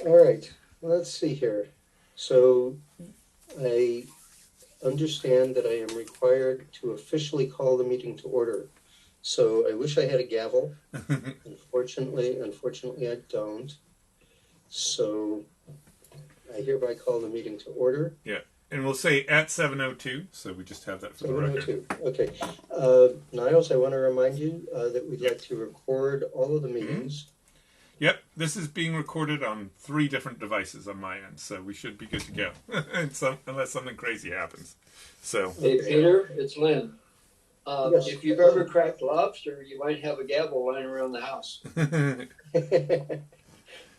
All right, let's see here. So I understand that I am required to officially call the meeting to order. So I wish I had a gavel. Unfortunately, I don't. So I hereby call the meeting to order. Yeah, and we'll say at 7:02, so we just have that for the record. 7:02. Okay. Niles, I want to remind you that we'd like to record all of the meetings. Yep, this is being recorded on 3 different devices on my end, so we should be good to go, unless something crazy happens. So, Hey, Peter, it's Lynn. Yes. If you've ever cracked lobster, you might have a gavel lying around the house.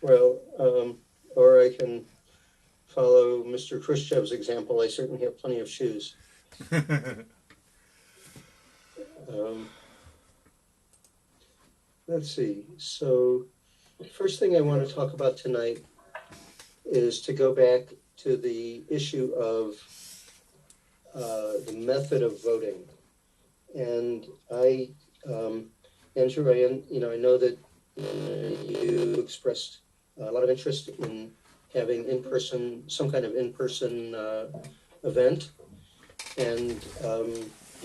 Well, or I can follow Mr. Khrushchev's example. I certainly have plenty of shoes. Let's see. So, first thing I want to talk about tonight is to go back to the issue of the method of voting. And Andrew, I know that you expressed a lot of interest in having some kind of in-person event. And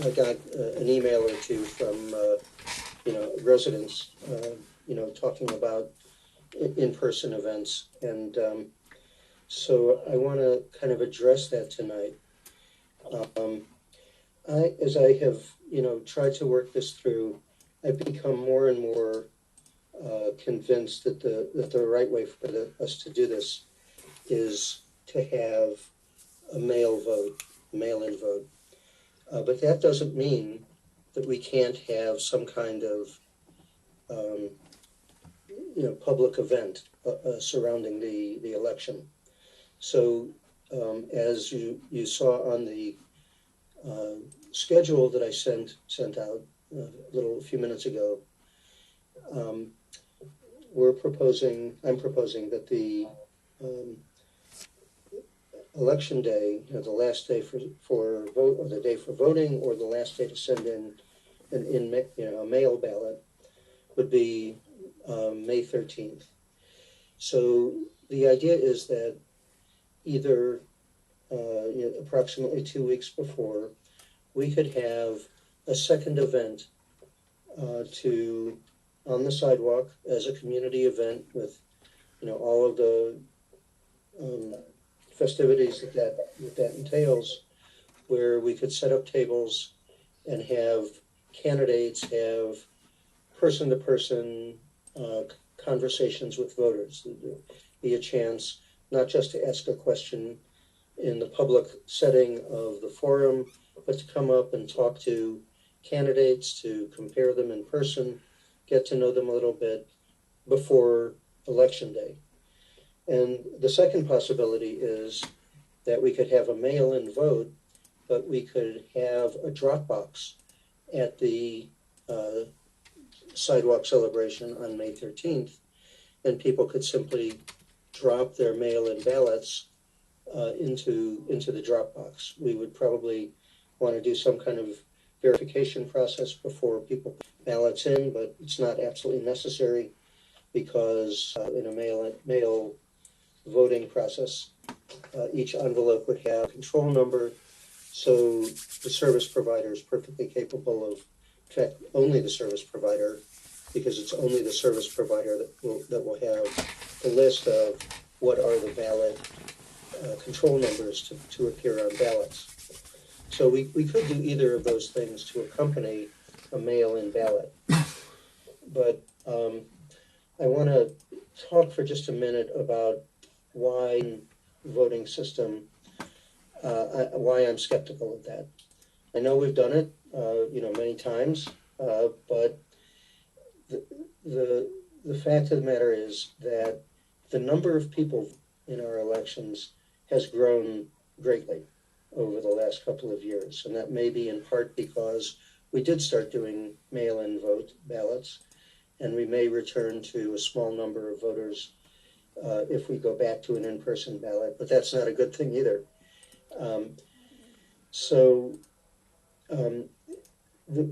I got an email or two from, residents, talking about in-person events. And so I want to kind of address that tonight. As I have, tried to work this through, I've become more and more convinced that the right way for us to do this is to have a mail-in vote. But that doesn't mean that we can't have some kind of, public event surrounding the election. So as you saw on the schedule that I sent out a few minutes ago, I'm proposing that the election day, the last day for vote, or the day for voting, or the last day to send in a mail ballot would be May 13th. So the idea is that either approximately 2 weeks before, we could have a second event on the sidewalk as a community event with, all of the festivities that entails, where we could set up tables and have candidates have person-to-person conversations with voters. There'd be a chance not just to ask a question in the public setting of the forum, but to come up and talk to candidates, to compare them in person, get to know them a little bit before election day. And the second possibility is that we could have a mail-in vote, but we could have a drop box at the sidewalk celebration on May 13th, and people could simply drop their mail-in ballots into the drop box. We would probably want to do some kind of verification process before people put ballots in, but it's not absolutely necessary because in a mail voting process, each envelope would have a control number, so the service provider is perfectly capable of, in fact, only the service provider, because it's only the service provider that will have the list of what are the valid control numbers to appear on ballots. So we could do either of those things to accompany a mail-in ballot. But I want to talk for just a minute about why voting system, why I'm skeptical of that. I know we've done it, many times, but the fact of the matter is that the number of people in our elections has grown greatly over the last couple of years, and that may be in part because we did start doing mail-in vote ballots, and we may return to a small number of voters if we go back to an in-person ballot, but that's not a good thing either.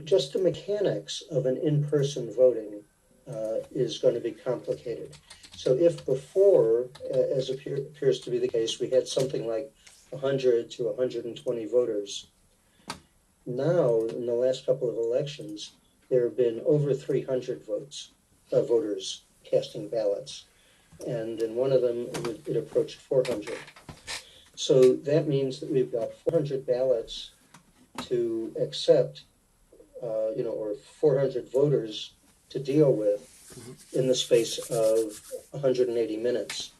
Just the mechanics of an in-person voting is going to be complicated. So if before, as appears to be the case, we had something like 100 to 120 voters, now in the last couple of elections, there have been over 300 voters casting ballots. And in one of them, it approached 400. So that means that we've got 400 ballots to accept, or 400 voters to deal with in the space of 180 minutes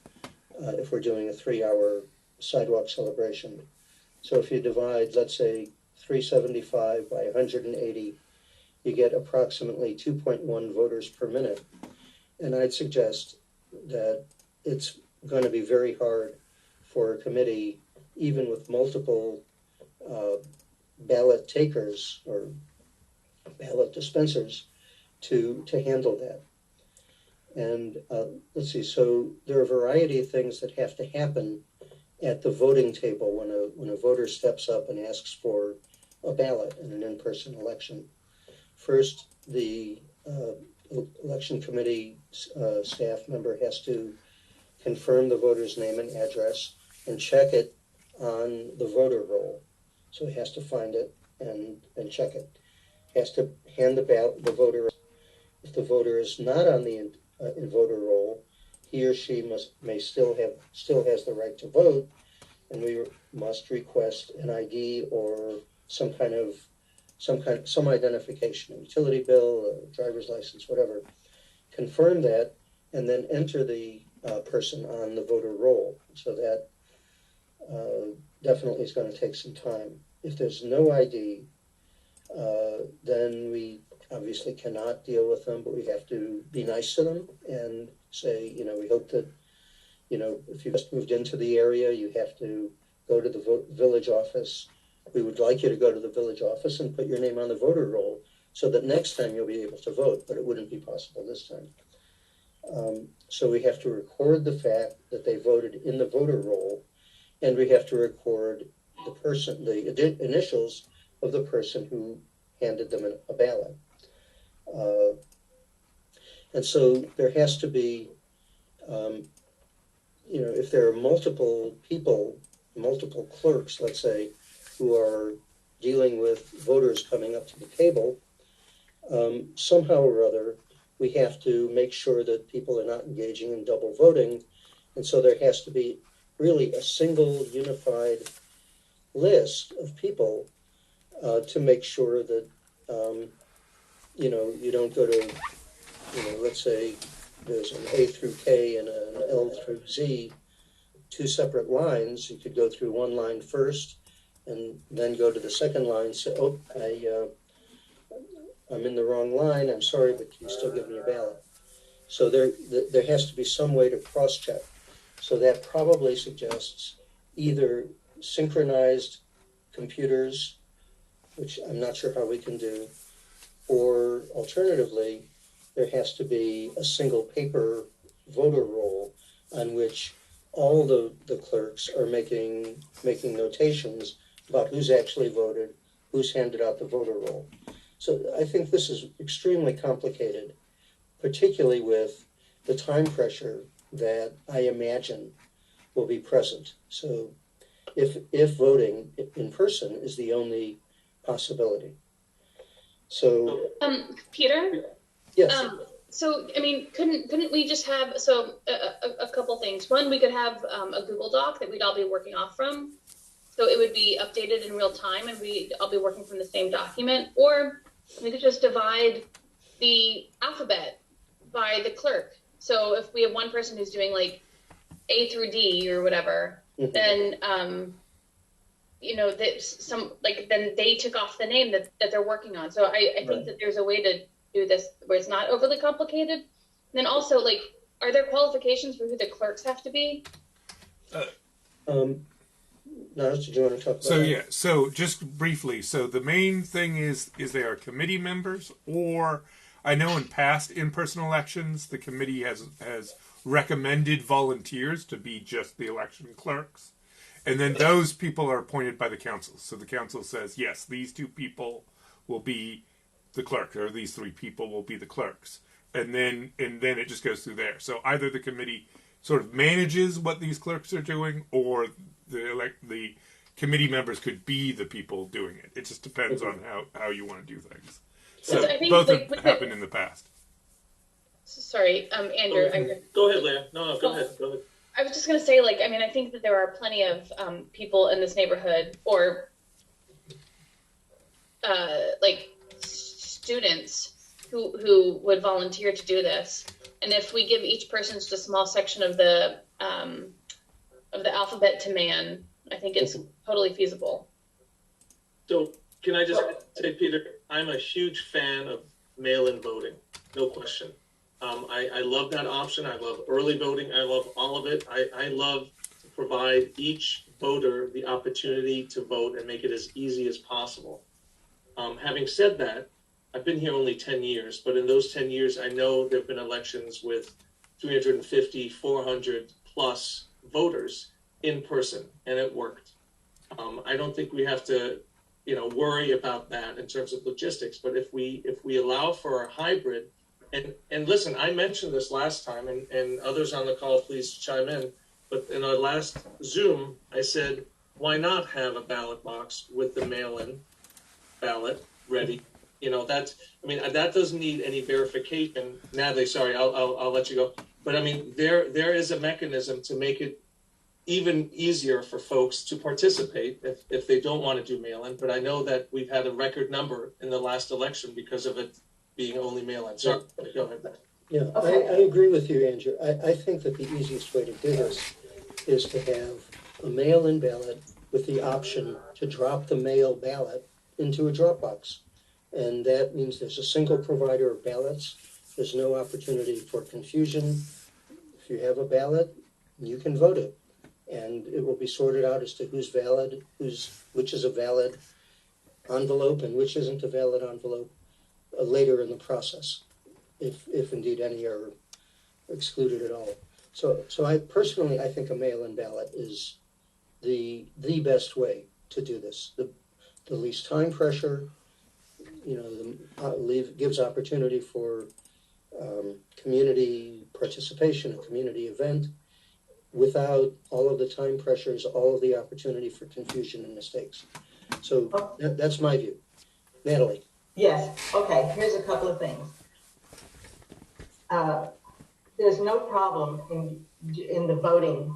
if we're doing a 3-hour sidewalk celebration. So if you divide, let's say, 375 by 180, you get approximately 2.1 voters per minute. And I'd suggest that it's going to be very hard for a committee, even with multiple ballot takers or ballot dispensers, to handle that. And let's see, so there are a variety of things that have to happen at the voting table when a voter steps up and asks for a ballot in an in-person election. First, the election committee staff member has to confirm the voter's name and address and check it on the voter roll. So he has to find it and check it. He has to hand the voter. If the voter is not on the voter roll, he or she still has the right to vote, and we must request an ID or some identification, a utility bill, a driver's license, whatever. Confirm that, and then enter the person on the voter roll. So that definitely is going to take some time. If there's no ID, then we obviously cannot deal with them, but we have to be nice to them and say, we hope that, if you just moved into the area, you have to go to the village office. We would like you to go to the village office and put your name on the voter roll so that next time you'll be able to vote, but it wouldn't be possible this time. So we have to record the fact that they voted in the voter roll, and we have to record the initials of the person who handed them a ballot. And so there has to be, if there are multiple people, multiple clerks, let's say, who are dealing with voters coming up to the table, somehow or other, we have to make sure that people are not engaging in double voting. And so there has to be really a single unified list of people to make sure that, you don't go to, let's say there's an A through K and an L through Z, two separate lines. You could go through one line first and then go to the second line, say, oh, I'm in the wrong line, I'm sorry, but can you still give me a ballot? So there has to be some way to cross-check. So that probably suggests either synchronized computers, which I'm not sure how we can do, or alternatively, there has to be a single paper voter roll on which all the clerks are making notations about who's actually voted, who's handed out the voter roll. So I think this is extremely complicated, particularly with the time pressure that I imagine will be present. So if voting in person is the only possibility. So Peter? yes. So, I mean, couldn't we just have, a couple things. One, we could have a Google Doc that we'd all be working off from. So it would be updated in real time and we'd all be working from the same document. Or we could just divide the alphabet by the clerk. So if we have one person who's doing like A through D or whatever, Mm-hmm. then, then they took off the name that they're working on. So I think that there's a way to do this where it's not overly complicated. And then also, are there qualifications for who the clerks have to be? Now, do you want to talk about So that? yeah, so just briefly, so the main thing is they are committee members, or I know in past in-person elections the committee has recommended volunteers to be just the election clerks, and then those people are appointed by the council. So the council says, yes, these two people will be the clerk, or these three people will be the clerks. and then it just goes through there. So either the committee sort of manages what these clerks are doing, or the committee members could be the people doing it. It just depends on how you want to do things. So I think, both like, have happened in the past. Sorry, Andrew. Go ahead, Leah. No, go ahead. I was just going to say, like, I mean, I think that there are plenty of people in this neighborhood, or like students who would volunteer to do this. And if we give each person just a small section of the alphabet to man, I think it's totally feasible. So can I just say, Peter, I'm a huge fan of mail-in voting, no question. I love that option. I love early voting. I love all of it. I love to provide each voter the opportunity to vote and make it as easy as possible. Having said that, I've been here only 10 years, but in those 10 years, I know there have been elections with 350, 400 plus voters in person, and it worked. I don't think we have to, worry about that in terms of logistics. But if we allow for a hybrid, and listen, I mentioned this last time, and others on the call, please chime in. But in our last Zoom, I said, why not have a ballot box with the mail-in ballot ready? That doesn't need any verification. Natalie, sorry, I'll let you go. But I mean, there is a mechanism to make it even easier for folks to participate if they don't want to do mail-in. But I know that we've had a record number in the last election because of it being only mail-in. Sorry, go ahead. Yeah, I agree with you, Andrew. I think that the easiest way to do this is to have a mail-in ballot with the option to drop the mail ballot into a drop box. And that means there's a single provider of ballots. There's no opportunity for confusion. If you have a ballot, you can vote it. And it will be sorted out as to who's valid, which is a valid envelope and which isn't a valid envelope later in the process, if indeed any are excluded at all. So I personally, I think a mail-in ballot is the best way to do this. The least time pressure, gives opportunity for community participation, a community event, without all of the time pressures, all of the opportunity for confusion and mistakes. So that's my view. Natalie. Yes. Okay. Here's a couple of things. There's no problem in the voting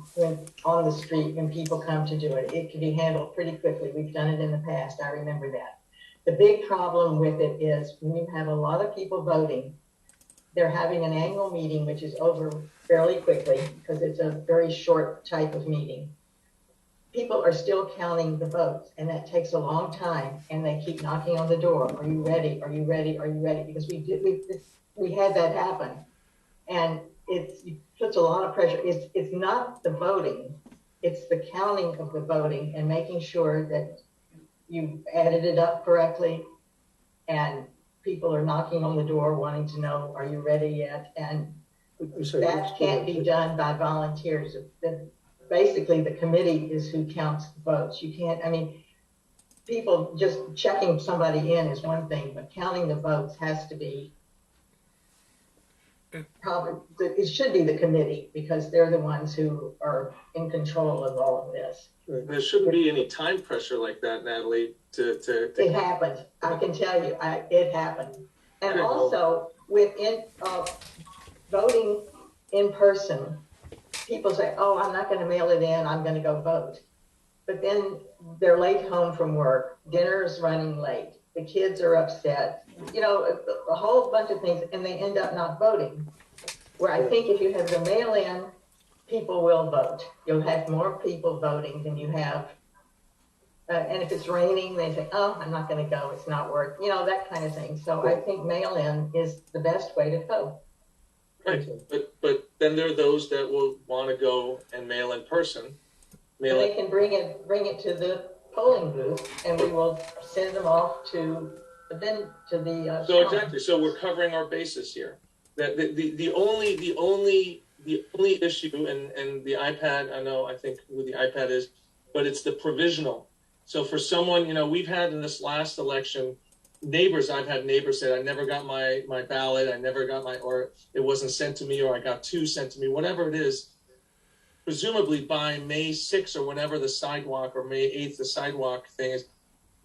on the street when people come to do it. It can be handled pretty quickly. We've done it in the past. I remember that. The big problem with it is when you have a lot of people voting, they're having an annual meeting, which is over fairly quickly because it's a very short type of meeting. People are still counting the votes, and that takes a long time, and they keep knocking on the door. Are you ready? Are you ready? Are you ready? Because we had that happen, and it puts a lot of pressure. It's not the voting, it's the counting of the voting and making sure that you added it up correctly, and people are knocking on the door wanting to know, are you ready yet? And that can't be done by volunteers. Basically, the committee is who counts the votes. You can't, people just checking somebody in is one thing, but counting the votes has to be it should be the committee because they're the ones who are in control of all of this. There shouldn't be any time pressure like that, Natalie. It happened. I can tell you, it happened. And also, within voting in person, people say, "Oh, I'm not going to mail it in. I'm going to go vote." But then they're late home from work. Dinner's running late. The kids are upset. A whole bunch of things, and they end up not voting. Where I think if you have the mail-in, people will vote. You'll have more people voting than you have. And if it's raining, they say, "Oh, I'm not going to go. It's not worth," that kind of thing. So I think mail-in is the best way to go. Right, but then there are those that will want to go and mail in person. They can bring it to the polling booth, and we will send them off to the. So exactly. So we're covering our bases here. That the only issue and the iPad. I think who the iPad is, but it's the provisional. So for someone, we've had in this last election neighbors, I've had neighbors say, I never got my ballot, or it wasn't sent to me, or I got two sent to me, whatever it is. Presumably by May 6th or whenever the sidewalk, or May 8th, the sidewalk thing is,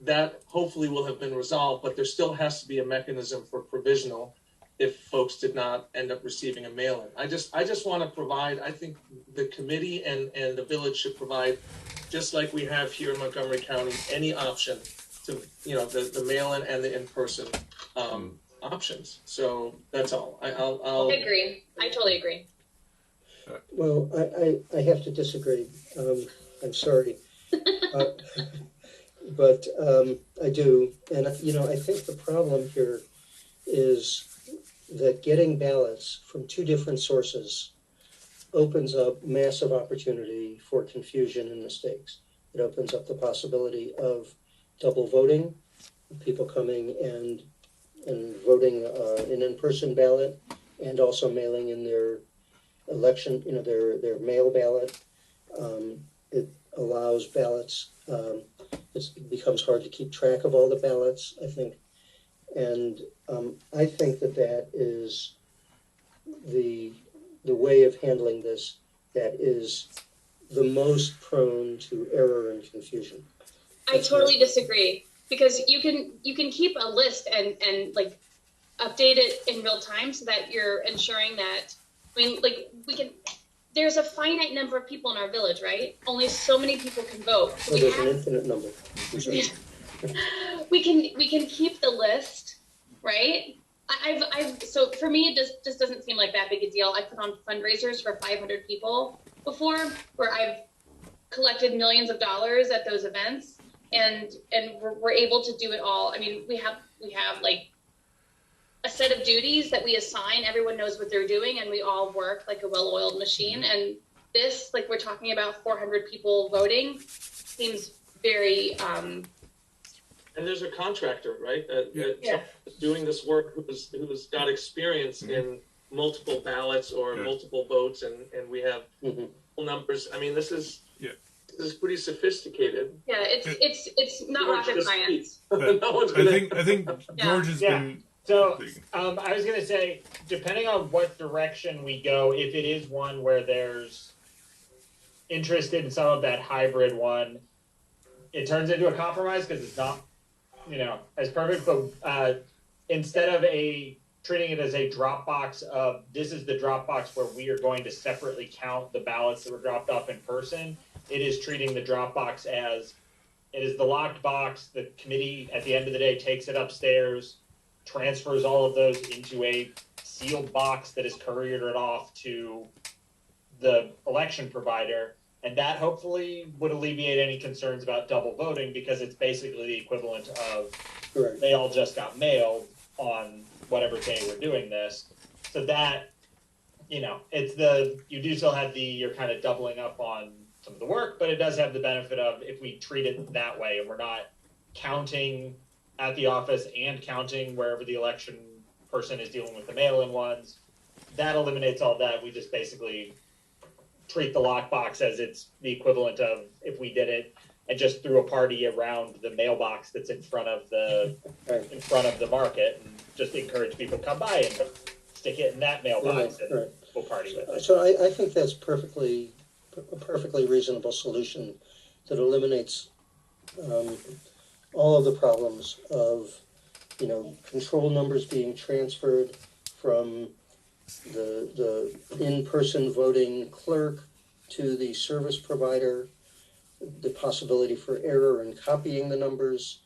that hopefully will have been resolved, but there still has to be a mechanism for provisional if folks did not end up receiving a mail-in. I just want to provide, I think the committee and the village should provide, just like we have here in Montgomery County, any option to, the mail-in and the in-person options. So that's all. I agree. I totally agree. Well, I have to disagree. I'm sorry. But I do. And, I think the problem here is that getting ballots from two different sources opens up massive opportunity for confusion and mistakes. It opens up the possibility of double voting, people coming and voting an in-person ballot, and also mailing in their election, their mail ballot. It allows ballots. It becomes hard to keep track of all the ballots, I think. And I think that is the way of handling this that is the most prone to error and confusion. I totally disagree, because you can keep a list and like update it in real time so that you're ensuring that, there's a finite number of people in our village, right? Only so many people can vote. So there's an infinite number. we can keep the list, right? So for me, it just doesn't seem like that big a deal. I put on fundraisers for 500 people before, where I've collected millions of dollars at those events, and we're able to do it all. I mean, we have like a set of duties that we assign. Everyone knows what they're doing, and we all work like a well-oiled machine. And this, like we're talking about 400 people voting, seems very and there's a contractor, right? Yeah. Doing this work who's got experience in multiple ballots or multiple votes, and we have numbers. I mean, this is pretty sophisticated. Yeah, it's not rocket science. No one's I think George has been. So I was going to say, depending on what direction we go, if it is one where there's interest in some of that hybrid one, it turns into a compromise because it's not, as perfect. But instead of treating it as a Dropbox of, this is the Dropbox where we are going to separately count the ballots that were dropped off in person, it is treating the Dropbox as, it is the locked box. The committee at the end of the day takes it upstairs, transfers all of those into a sealed box that is couriered off to the election provider. And that hopefully would alleviate any concerns about double voting, because it's basically the equivalent of they all just got mailed on whatever day we're doing this. So that, it's you do still have you're kind of doubling up on some of the work, but it does have the benefit of, if we treat it that way and we're not counting at the office and counting wherever the election person is dealing with the mail-in ones, that eliminates all that. We just basically treat the lockbox as it's the equivalent of if we did it and just threw a party around the mailbox that's in front of the market, and just encourage people to come by and stick it in that mailbox and we'll party with it. So I think that's a perfectly reasonable solution that eliminates all of the problems of, control numbers being transferred from the in-person voting clerk to the service provider, the possibility for error in copying the numbers.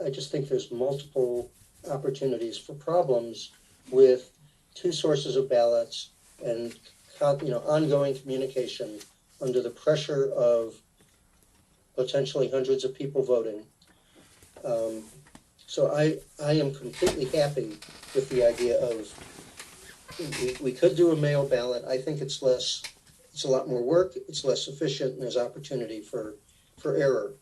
I just think there's multiple opportunities for problems with two sources of ballots and, ongoing communication under the pressure of potentially hundreds of people voting. So I am completely happy with the idea of, we could do a mail ballot. I think it's a lot more work, it's less efficient, and there's opportunity for error.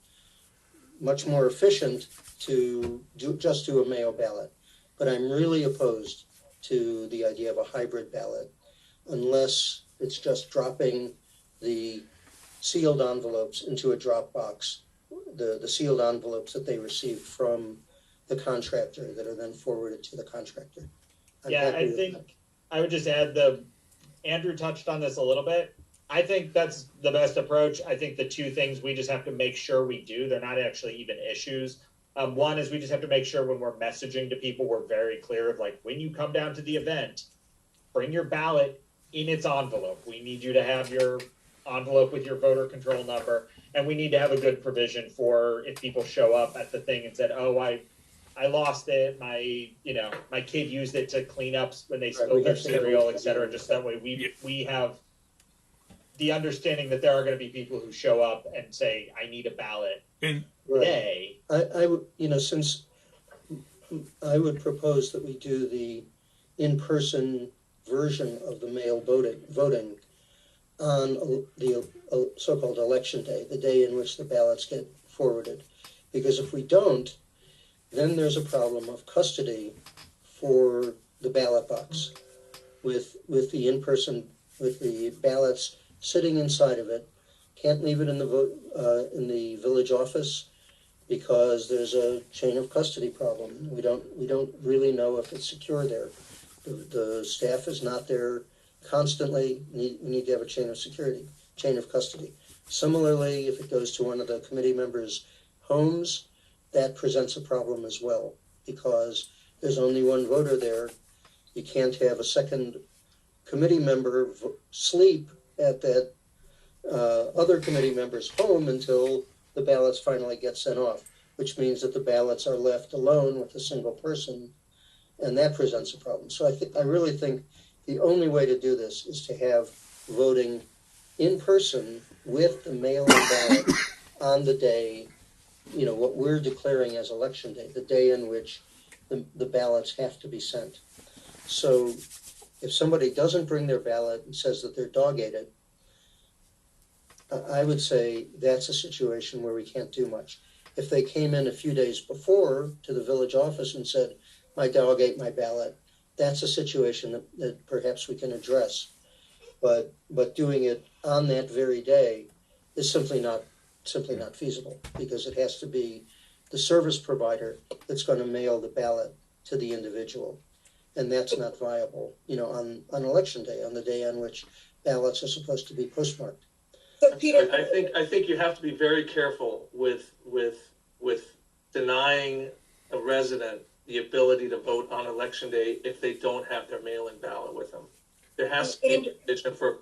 Much more efficient to just do a mail ballot. But I'm really opposed to the idea of a hybrid ballot, unless it's just dropping the sealed envelopes into a drop box, the sealed envelopes that they received from the contractor that are then forwarded to the contractor. I'm Yeah, happy I with think that. I would just add Andrew touched on this a little bit. I think that's the best approach. I think the two things we just have to make sure we do, they're not actually even issues. One is we just have to make sure when we're messaging to people, we're very clear of like, when you come down to the event, bring your ballot in its envelope. We need you to have your envelope with your voter control number. And we need to have a good provision for if people show up at the thing and said, oh, I lost it. My kid used it to clean up when they spilled their cereal, et cetera. Just that way we have the understanding that there are going to be people who show up and say, I need a ballot today. I would, since I would propose that we do the in-person version of the mail voting on the so-called election day, the day in which the ballots get forwarded. Because if we don't, then there's a problem of custody for the ballot box with the in-person, with the ballots sitting inside of it. Can't leave it in the village office because there's a chain of custody problem. We don't really know if it's secure there. The staff is not there constantly. We need to have a chain of custody. Similarly, if it goes to one of the committee members' homes, that presents a problem as well because there's only one voter there. You can't have a second committee member sleep at that other committee member's home until the ballots finally get sent off, which means that the ballots are left alone with a single person, and that presents a problem. So I really think the only way to do this is to have voting in person with the mail-in ballot on the day, what we're declaring as election day, the day in which the ballots have to be sent. So if somebody doesn't bring their ballot and says that they're dog-ate it, I would say that's a situation where we can't do much. If they came in a few days before to the village office and said, my dog ate my ballot, that's a situation that perhaps we can address. But doing it on that very day is simply not feasible because it has to be the service provider that's going to mail the ballot to the individual. And that's not viable, on election day, on the day on which ballots are supposed to be postmarked. So Peter, I think you have to be very careful with denying a resident the ability to vote on election day if they don't have their mail-in ballot with them. There has to be a provision for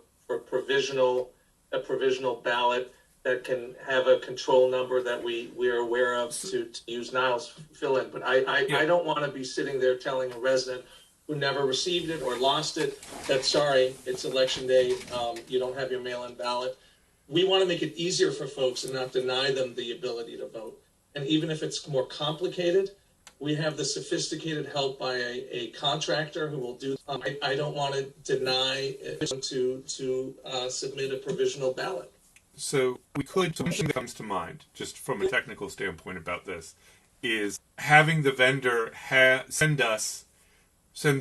a provisional ballot that can have a control number that we're aware of to use Niles fill in. But I don't want to be sitting there telling a resident who never received it or lost it that, sorry, it's election day, you don't have your mail-in ballot. We want to make it easier for folks and not deny them the ability to vote. And even if it's more complicated, we have the sophisticated help by a contractor who will do. I don't want to deny to submit a provisional ballot. So something that comes to mind, just from a technical standpoint about this, is having the vendor send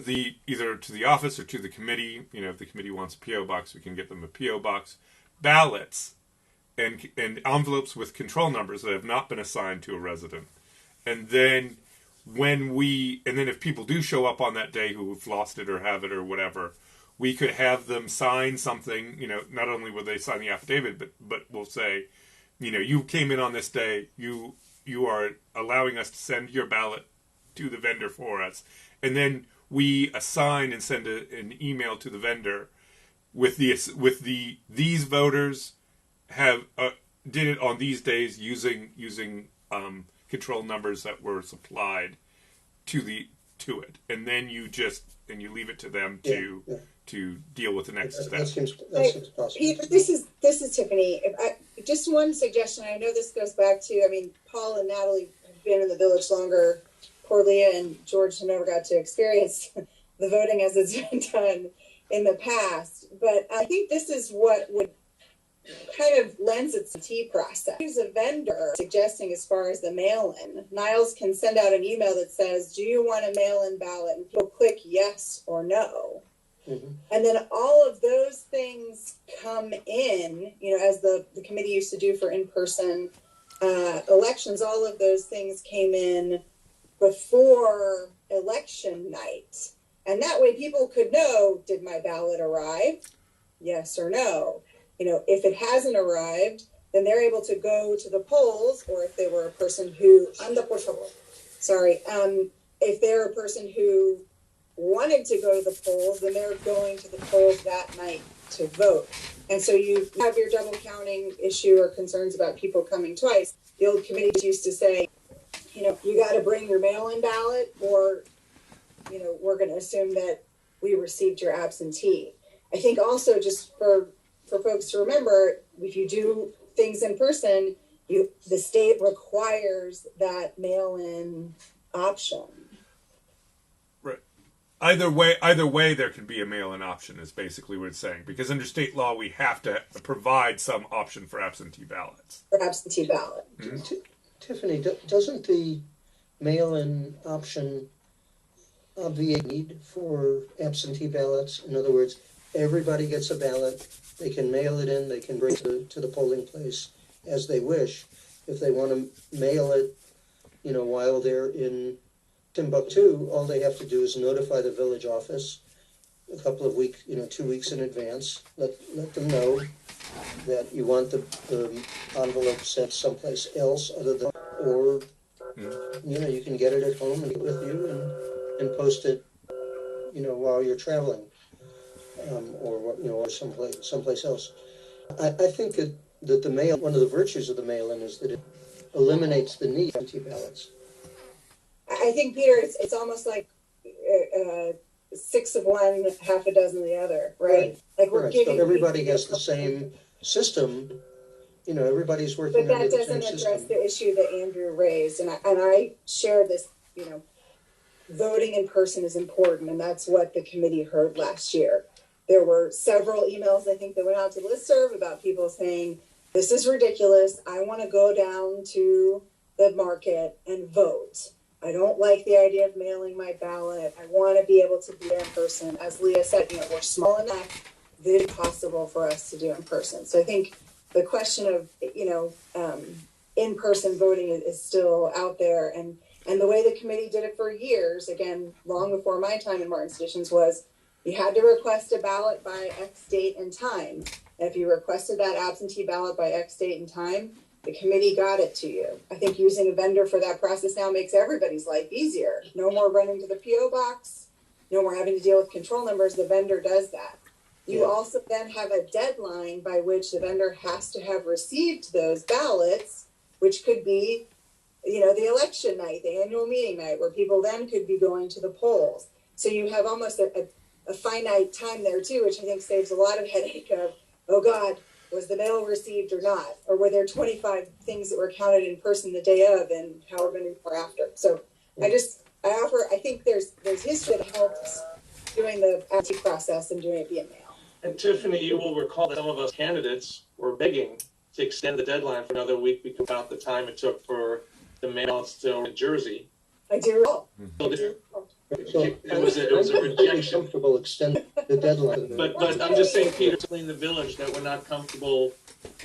either to the office or to the committee. If the committee wants a P.O. box, we can get them a P.O. box. Ballots and envelopes with control numbers that have not been assigned to a resident. And then if people do show up on that day who have lost it or have it or whatever, we could have them sign something, not only will they sign the affidavit, but we'll say, you came in on this day, you are allowing us to send your ballot to the vendor for us. And then we assign and send an email to the vendor with these voters have did it on these days using control numbers that were supplied to it, and then you leave it to them to deal with the next step. That seems possible. Peter, this is Tiffany. Just one suggestion. I know this goes back to, Paul and Natalie have been in the village longer. Poor Leah and George never got to experience the voting as it's been done in the past. But I think this is what would kind of lends its T process. There's a vendor suggesting as far as the mail-in. Niles can send out an email that says, do you want a mail-in ballot? And people click yes or no. Mm-hmm. And then all of those things come in, as the committee used to do for in-person elections, all of those things came in before election night. And that way people could know, did my ballot arrive? Yes or no. If it hasn't arrived, then they're able to go to the polls, or if they were a person who, if they're a person who wanted to go to the polls, then they're going to the polls that night to vote. And so you have your double counting issue or concerns about people coming twice. The old committees used to say, you got to bring your mail-in ballot, or, we're going to assume that we received your absentee. I think also just for folks to remember, if you do things in person, the state requires that mail-in option. Right. Either way, there can be a mail-in option. Is basically what it's saying. Because under state law, we have to provide some option for absentee ballots. For absentee ballot. Mm-hmm. Tiffany, doesn't the mail-in option obviate need for absentee ballots? In other words, everybody gets a ballot. They can mail it in. They can bring it to the polling place as they wish. If they want to mail it, while they're in Timbuktu, all they have to do is notify the village office a couple of weeks, 2 weeks in advance. Let them know that you want the envelope sent someplace else other than, or you can get it at home and get it with you and post it, while you're traveling, or someplace else. I think that the mail, one of the virtues of the mail-in is that it eliminates the need for absentee ballots. I think, Peter, it's almost like 6 of one, half a dozen of the other, right? Like we're giving. So everybody has the same system. Everybody's working. But that doesn't address the issue that Andrew raised, and I share this. Voting in person is important, and that's what the committee heard last year. There were several emails, I think, that went out to listserv about people saying, this is ridiculous. I want to go down to the market and vote. I don't like the idea of mailing my ballot. I want to be able to be there in person. As Leah said, we're small enough that it's possible for us to do in person. So I think the question of, in-person voting is still out there. And the way the committee did it for years, again, long before my time in Martin's Additions, was you had to request a ballot by X date and time. And if you requested that absentee ballot by X date and time, the committee got it to you. I think using a vendor for that process now makes everybody's life easier. No more running to the P.O. box, no more having to deal with control numbers. The vendor does that. You also then have a deadline by which the vendor has to have received those ballots, which could be the election night, the annual meeting night, where people then could be going to the polls. So you have almost a finite time there too, which I think saves a lot of headache of, oh God, was the mail received or not? Or were there 25 things that were counted in person the day of and however many more after? So I think there's history that helps doing the absentee process and doing it via mail. And Tiffany, you will recall that some of us candidates were begging to extend the deadline for another week because about the time it took for the mail still in Jersey. I do recall. So it was a rejection. Comfortable extending the deadline. But I'm just saying, Peter, in the village that we're not comfortable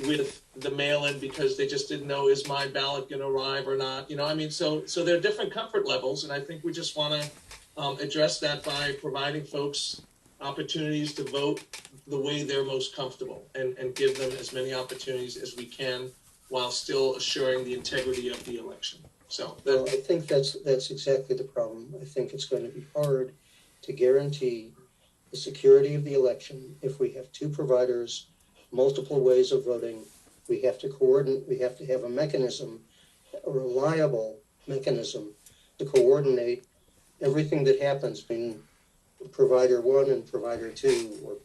with the mail-in because they just didn't know, is my ballot going to arrive or not? So there are different comfort levels, and I think we just want to address that by providing folks opportunities to vote the way they're most comfortable and give them as many opportunities as we can while still assuring the integrity of the election. Well, I think that's exactly the problem. I think it's going to be hard to guarantee the security of the election if we have two providers, multiple ways of voting. We have to coordinate. We have to have a mechanism, a reliable mechanism, to coordinate everything that happens between provider 1 and provider 2, or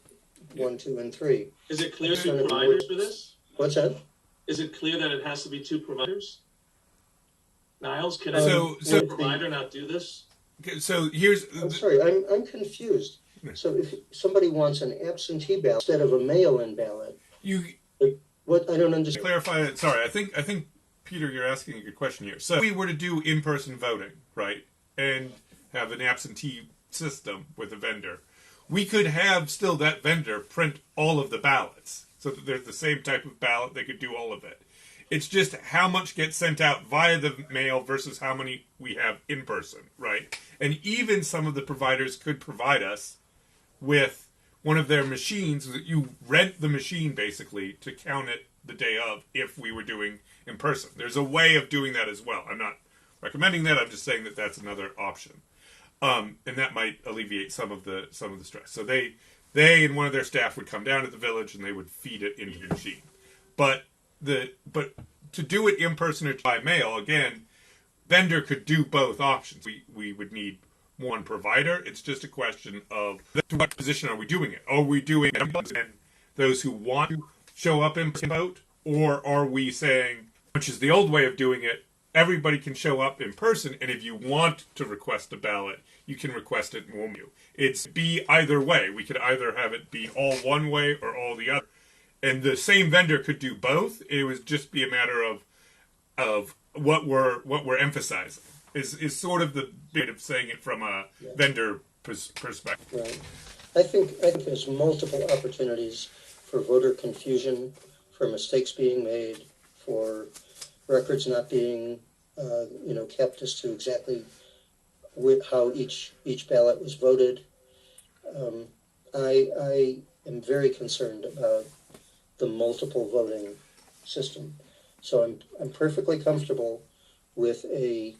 1, 2, and 3. Is it clear two providers for this? What's that? Is it clear that it has to be two providers? Niles, can So a provider not do this? So here's. I'm sorry, I'm confused. So if somebody wants an absentee ballot instead of a mail-in ballot, what I don't understand. Clarify it. Sorry, I think Peter, you're asking a good question here. So if we were to do in-person voting, right, and have an absentee system with a vendor, we could have still that vendor print all of the ballots so that they're the same type of ballot. They could do all of it. It's just how much gets sent out via the mail versus how many we have in person, right? And even some of the providers could provide us with one of their machines that you rent the machine basically to count it the day of if we were doing in person. There's a way of doing that as well. I'm not recommending that. I'm just saying that that's another option, and that might alleviate some of the stress. So they and one of their staff would come down to the village and they would feed it into the machine. But to do it in person or by mail, again, vendor could do both options. We would need one provider. It's just a question of to what position are we doing it? Are we doing it and those who want to show up and vote, or are we saying, which is the old way of doing it, everybody can show up in person, and if you want to request a ballot, you can request it and we'll move. It's be either way. We could either have it be all one way or all the other. And the same vendor could do both. It would just be a matter of what we're emphasizing. Is sort of the bit of saying it from a vendor perspective. Right. I think there's multiple opportunities for voter confusion, for mistakes being made, for records not being kept as to exactly how each ballot was voted. I am very concerned about the multiple voting system. So I'm perfectly comfortable with a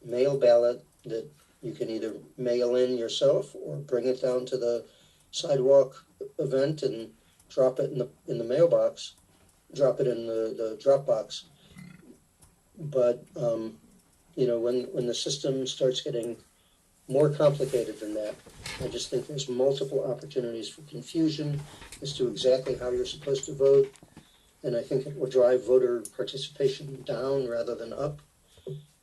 mail ballot that you can either mail in yourself or bring it down to the sidewalk event and drop it in the mailbox, drop it in the drop box. But when the system starts getting more complicated than that, I just think there's multiple opportunities for confusion as to exactly how you're supposed to vote, and I think it will drive voter participation down rather than up.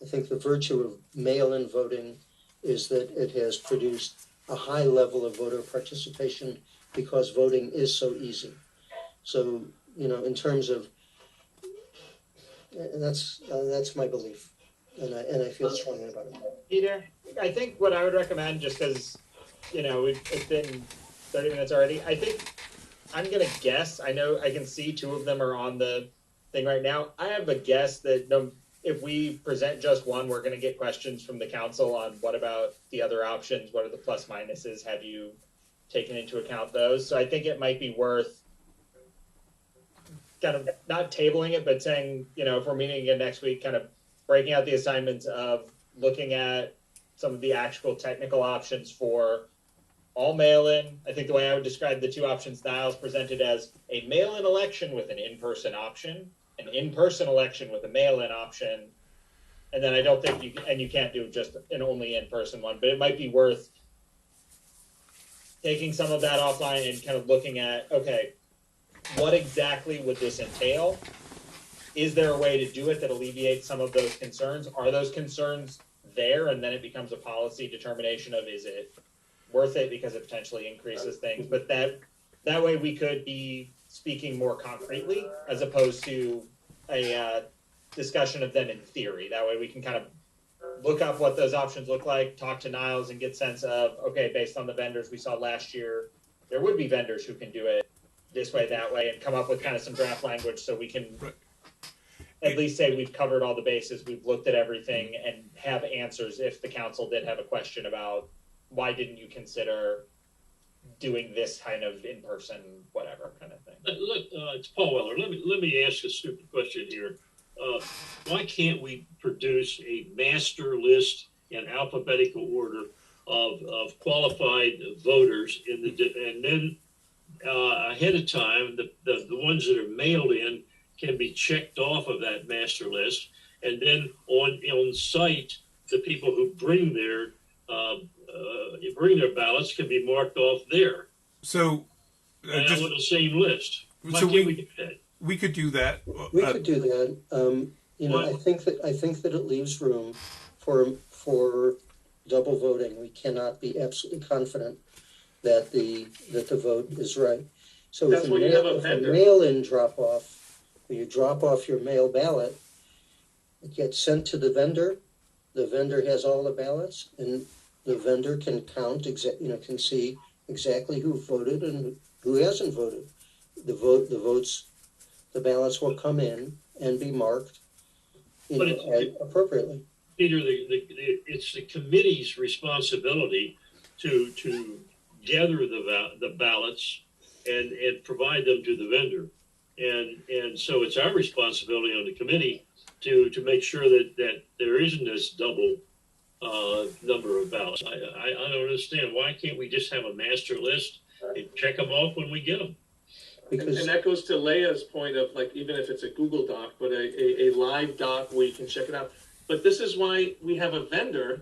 I think the virtue of mail-in voting is that it has produced a high level of voter participation because voting is so easy. So, in terms of, and that's my belief, and I feel strongly about it. Peter, I think what I would recommend, just because, it's been 30 minutes already, I think I'm going to guess, I know I can see two of them are on the thing right now. I have a guess that if we present just one, we're going to get questions from the council on what about the other options? What are the plus minuses? Have you taken into account those? So I think it might be worth kind of not tabling it, but saying, if we're meeting again next week, kind of breaking out the assignments of looking at some of the actual technical options for all mail-in. I think the way I would describe the two options Niles presented as a mail-in election with an in-person option, an in-person election with a mail-in option, and then I don't think you can't do just an only in-person one, but it might be worth taking some of that offline and kind of looking at, okay, what exactly would this entail? Is there a way to do it that alleviates some of those concerns? Are those concerns there? And then it becomes a policy determination of, is it worth it because it potentially increases things? But that way we could be speaking more concretely as opposed to a discussion of them in theory. That way we can kind of look up what those options look like, talk to Niles and get sense of, okay, based on the vendors we saw last year, there would be vendors who can do it this way, that way, and come up with kind of some draft language so we can at least say we've covered all the bases, we've looked at everything, and have answers if the council did have a question about why didn't you consider doing this kind of in-person, whatever kind of thing. It's Paul Weller. Let me ask a stupid question here. Why can't we produce a master list in alphabetical order of qualified voters and then ahead of time, the ones that are mailed in can be checked off of that master list, and then on site, the people who bring their ballots can be marked off there. So just with the same list. Why can't we do that? We could do that. We could do that. I think that it leaves room for double voting. We cannot be absolutely confident that the vote is right. So if a mail-in drop-off, where you drop off your mail ballot, it gets sent to the vendor. The vendor has all the ballots, and the vendor can count, can see exactly who voted and who hasn't voted. The votes the ballots will come in and be marked, appropriately. Peter, it's the committee's responsibility to gather the ballots and provide them to the vendor, and so it's our responsibility on the committee to make sure that there isn't this double number of ballots. I don't understand, why can't we just have a master list and check them off when we get them? Because and that goes to Leia's point of, like, even if it's a Google Doc, but a live doc where you can check it out. But this is why we have a vendor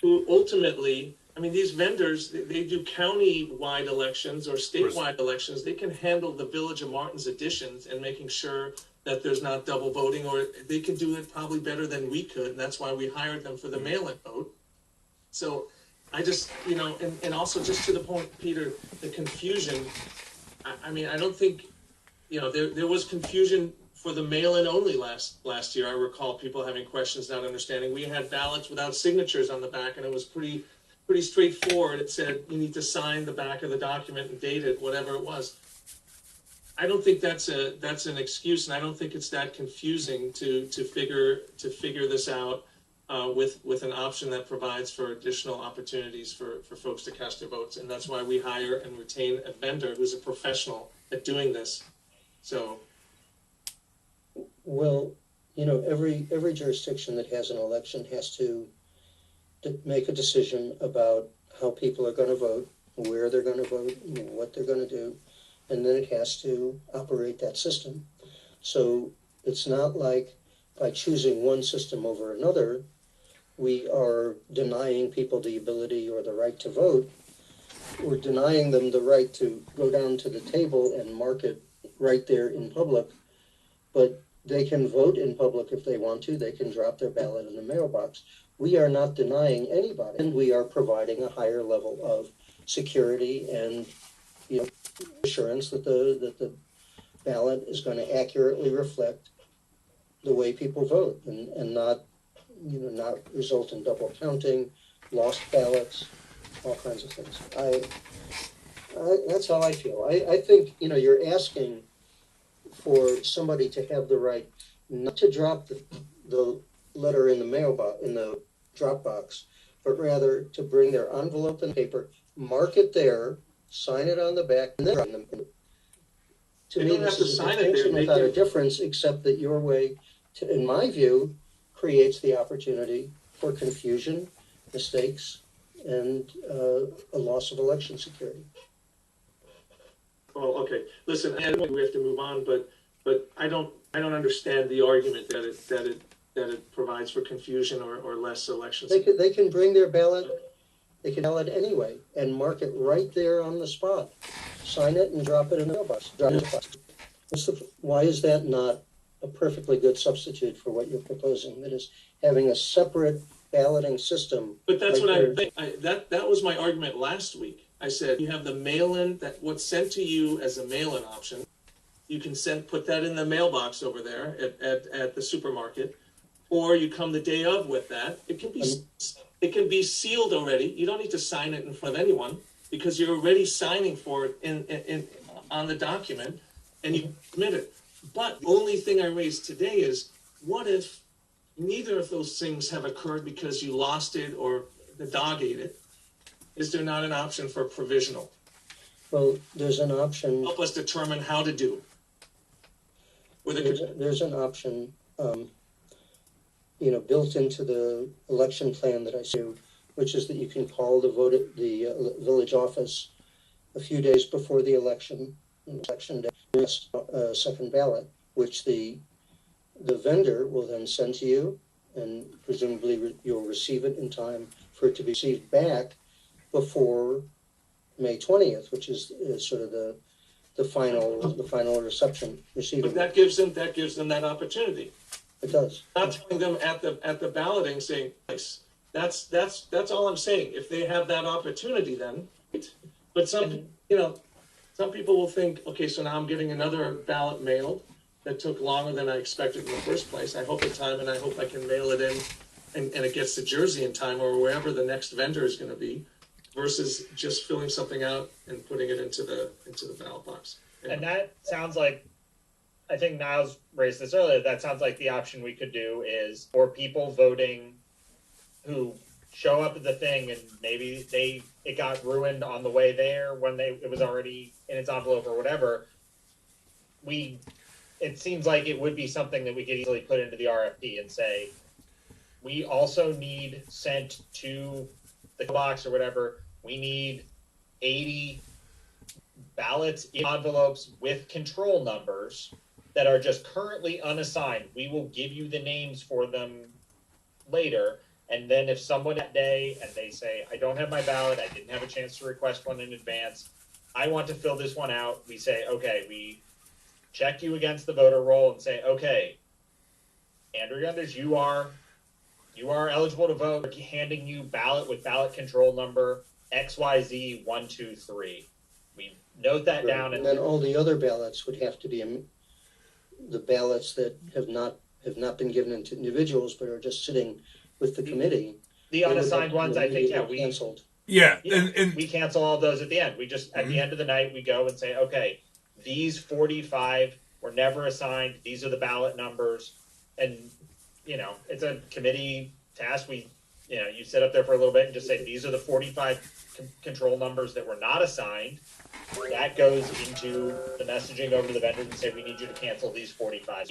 who ultimately, I mean, these vendors, they do county-wide elections or statewide elections. They can handle the Village of Martin's additions and making sure that there's not double voting, or they can do it probably better than we could. And that's why we hired them for the mail-in vote. So I just, and also just to the point, Peter, the confusion, I mean, I don't think, there was confusion for the mail-in only last year. I recall people having questions, not understanding. We had ballots without signatures on the back, and it was pretty straightforward. It said you need to sign the back of the document and date it, whatever it was. I don't think that's an excuse, and I don't think it's that confusing to figure this out with an option that provides for additional opportunities for folks to cast their votes. And that's why we hire and retain a vendor who's a professional at doing this. So, well, every jurisdiction that has an election has to make a decision about how people are going to vote, where they're going to vote, what they're going to do, and then it has to operate that system. So it's not like by choosing one system over another, we are denying people the ability or the right to vote. We're denying them the right to go down to the table and mark it right there in public. But they can vote in public if they want to. They can drop their ballot in the mailbox. We are not denying anybody, and we are providing a higher level of security and assurance that the ballot is going to accurately reflect the way people vote and not result in double counting, lost ballots, all kinds of things. That's how I feel. I think you're asking for somebody to have the right not to drop the letter in the mailbox, in the drop box, but rather to bring their envelope and paper, mark it there, sign it on the back, and then write them. To me, this is a distinction without a difference, except that your way, in my view, creates the opportunity for confusion, mistakes, and a loss of election security. well, okay. Listen, we have to move on, but I don't understand the argument that it provides for confusion or less election security. They can bring their ballot. They can ballot anyway and mark it right there on the spot. Sign it and drop it in the mailbox. Why is that not a perfectly good substitute for what you're proposing? That is having a separate balloting system. But that's right what there. I think. That was my argument last week. I said you have the mail-in, that what's sent to you as a mail-in option. You can put that in the mailbox over there at the supermarket, or you come the day of with that. It can be sealed already. You don't need to sign it in front of anyone because you're already signing for it on the document, and you submit it. But the only thing I raised today is, what if neither of those things have occurred because you lost it or the dog ate it? Is there not an option for provisional? Well, there's an option. Help us determine how to do. There's an option, built into the election plan that I see, which is that you can call the village office a few days before the election day, second ballot, which the vendor will then send to you, and presumably you'll receive it in time for it to be received back before May 20th, which is sort of the final reception receiving. But that gives them that opportunity. It does. Not telling them at the balloting saying, nice. That's all I'm saying. If they have that opportunity, then. But some people will think, okay, so now I'm getting another ballot mailed that took longer than I expected in the first place. I hope in time, and I hope I can mail it in, and it gets to Jersey in time or wherever the next vendor is going to be, versus just filling something out and putting it into the ballot box. And that sounds like I think Niles raised this earlier. That sounds like the option we could do is for people voting who show up at the thing and maybe it got ruined on the way there when it was already in its envelope or whatever. It seems like it would be something that we could easily put into the RFP and say, we also need sent to the box or whatever. We need 80 ballots in envelopes with control numbers that are just currently unassigned. We will give you the names for them later. And then if someone that day and they say, I don't have my ballot, I didn't have a chance to request one in advance, I want to fill this one out. We say, okay, we check you against the voter roll and say, okay, Andrew Gunders, you are eligible to vote. We're handing you ballot with ballot control number XYZ123. We note that Right. down, and then all the other ballots would have to be the ballots that have not been given to individuals but are just sitting with the committee. The unassigned ones, I think, we canceled. Yeah, and we cancel all those at the end. We just at the end of the night we go and say, okay, these 45 were never assigned. These are the ballot numbers, and it's a committee task. You sit up there for a little bit and just say these are the 45 control numbers that were not assigned. That goes into the messaging over to the vendors and say we need you to cancel these 45.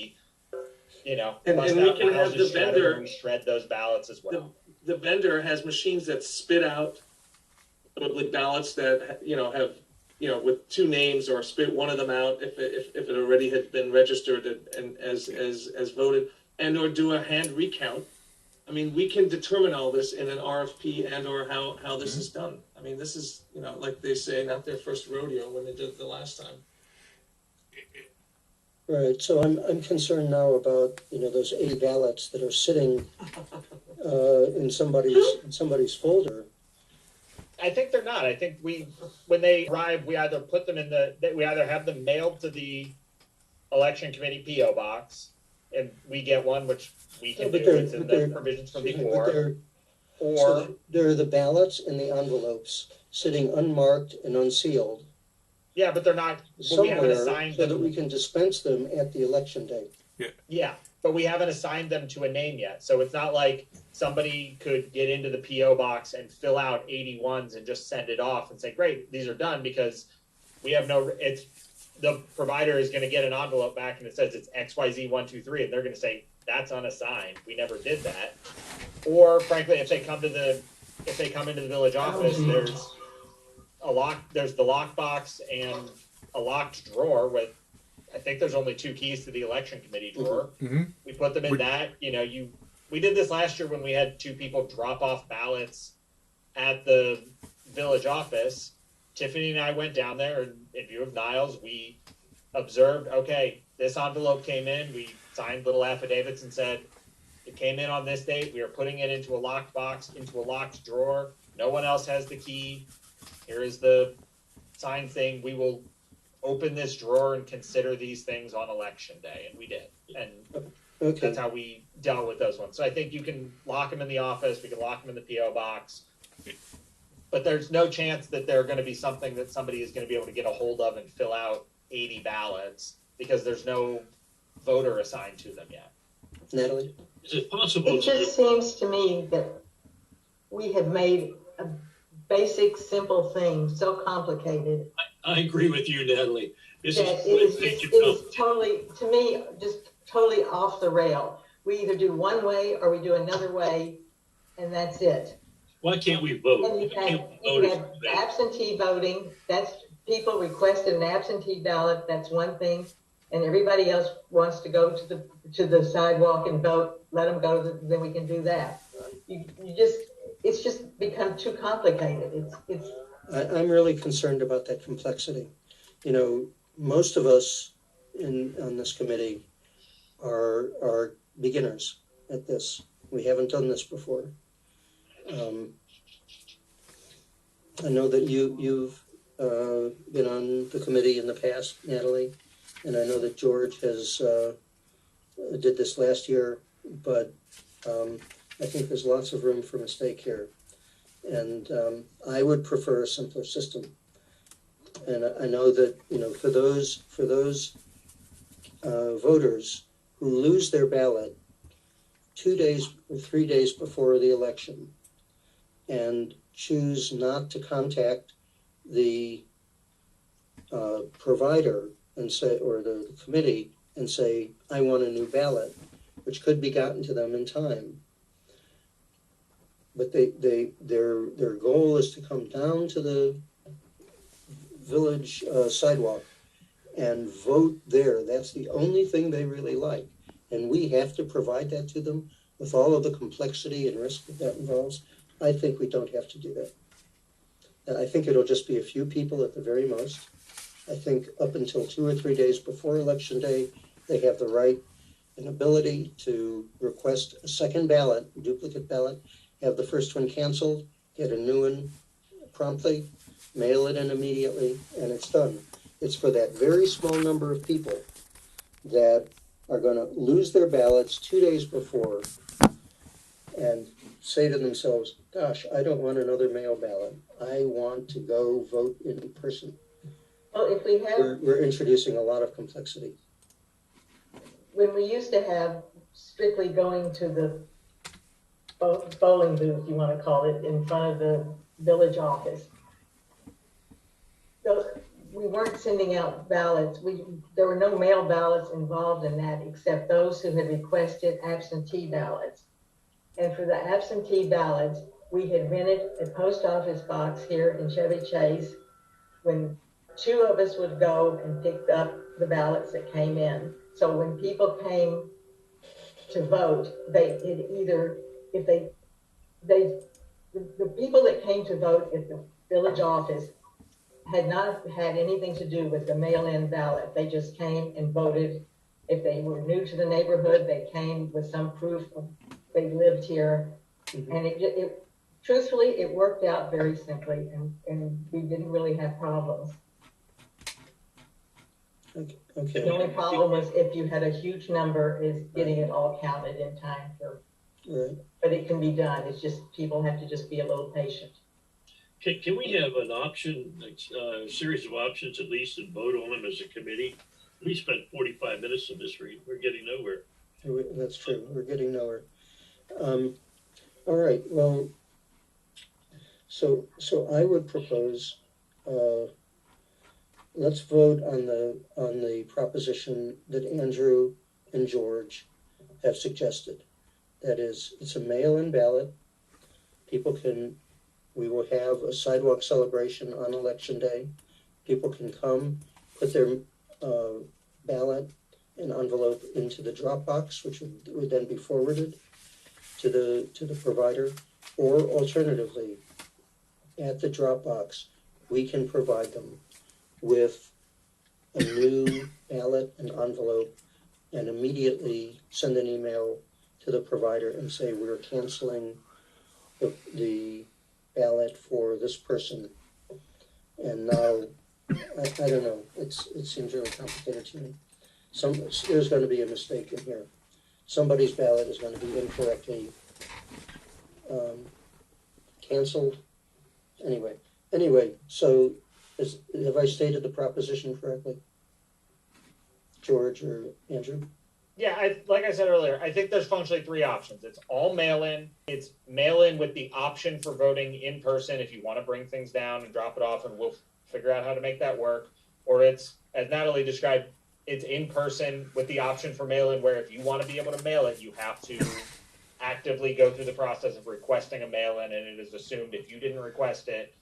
And we can have the vendor. We shred those ballots as well. The vendor has machines that spit out probably ballots that have with two names, or spit one of them out if it already had been registered and as voted, and or do a hand recount. I mean, we can determine all this in an RFP and or how this is done. I mean, this is like they say, not their first rodeo when they did it the last time. Right. So I'm concerned now about those 80 ballots that are sitting in somebody's folder. I think they're not. I think when they arrive, we either put them we either have them mailed to the election committee PO box, and we get one, which we can do. It's in the provisions from before. So there are the ballots in the envelopes sitting unmarked and unsealed. Yeah, but they're not. But we haven't assigned so them that we can dispense them at the election day. Yeah, but we haven't assigned them to a name yet. So it's not like somebody could get into the PO box and fill out 81s and just send it off and say, "Great, these are done," because we have the provider is going to get an envelope back and it says it's XYZ123, and they're going to say that's unassigned. We never did that. Or frankly, if they come into the village office, there's the lockbox and a locked drawer with, I think there's only 2 keys to the election committee drawer. Mm-hmm. We put them in that. We did this last year when we had 2 people drop off ballots at the village office. Tiffany and I went down there, and in view of Niles, we observed, okay, this envelope came in. We signed little affidavits and said, it came in on this date. We are putting it into a locked box, into a locked drawer. No one else has the key. Here is the signed thing. We will open this drawer and consider these things on election day. And we did. And that's how we dealt with those ones. So I think you can lock them in the office. We can lock them in the PO box. But there's no chance that they're going to be something that somebody is going to be able to get a hold of and fill out 80 ballots because there's no voter assigned to them yet. Natalie? Is it possible? It just seems to me that we have made a basic, simple thing so complicated. I agree with you, Natalie. It is totally, to me, just totally off the rail. We either do one way or we do another way, and that's it. Why can't we vote? And you have absentee voting. That's people requested an absentee ballot. That's one thing, and everybody else wants to go to the sidewalk and vote. Let them go. Then we can do that. It's just become too complicated. I'm really concerned about that complexity. Most of us on this committee are beginners at this. We haven't done this before. I know that you've been on the committee in the past, Natalie, and I know that George did this last year, but I think there's lots of room for mistake here. And I would prefer a simpler system. And I know that, for those voters who lose their ballot 2 days or 3 days before the election and choose not to contact the provider and say, or the committee, and say, I want a new ballot, which could be gotten to them in time. But their goal is to come down to the village sidewalk and vote there. That's the only thing they really like. And we have to provide that to them with all of the complexity and risk that involves. I think we don't have to do that. And I think it'll just be a few people at the very most. I think up until 2 or 3 days before Election Day, they have the right and ability to request a second ballot, duplicate ballot, have the first one canceled, get a new one promptly, mail it in immediately, and it's done. It's for that very small number of people that are going to lose their ballots 2 days before and say to themselves, gosh, I don't want another mail ballot. I want to go vote in person. Well, if we have, We're introducing a lot of complexity. when we used to have strictly going to the bowling booth, you want to call it, in front of the village office, so we weren't sending out ballots. There were no mail ballots involved in that, except those who had requested absentee ballots. And for the absentee ballots, we had rented a post office box here in Chevy Chase. When 2 of us would go and pick up the ballots that came in. So when people came to vote, the people that came to vote at the village office had not had anything to do with the mail-in ballot. They just came and voted. If they were new to the neighborhood, they came with some proof of they lived here. Mhm. And it truthfully, it worked out very simply, and we didn't really have problems. Okay. The only problem was if you had a huge number is getting it all counted in time for, Right. but it can be done. It's just, people have to just be a little patient. Can we have an option, a series of options at least, and vote on them as a committee? We spent 45 minutes on this. We're getting nowhere. That's true. We're getting nowhere. All right. Well, so I would propose let's vote on the proposition that Andrew and George have suggested. That is, it's a mail-in ballot. We will have a sidewalk celebration on Election Day. People can come, put their ballot and envelope into the drop box, which would then be forwarded to the provider, or alternatively, at the drop box, we can provide them with a new ballot and envelope and immediately send an email to the provider and say, we're canceling the ballot for this person. And now, I don't know, it seems really complicated to me. There's going to be a mistake in here. Somebody's ballot is going to be incorrectly canceled. Anyway, so have I stated the proposition correctly? George or Andrew? Yeah, like I said earlier, I think there's functionally 3 options. It's all mail-in. It's mail-in with the option for voting in person if you want to bring things down and drop it off, and we'll figure out how to make that work. Or it's, as Natalie described, it's in person with the option for mail-in, where if you want to be able to mail it, you have to actively go through the process of requesting a mail-in, and it is assumed if you didn't request it,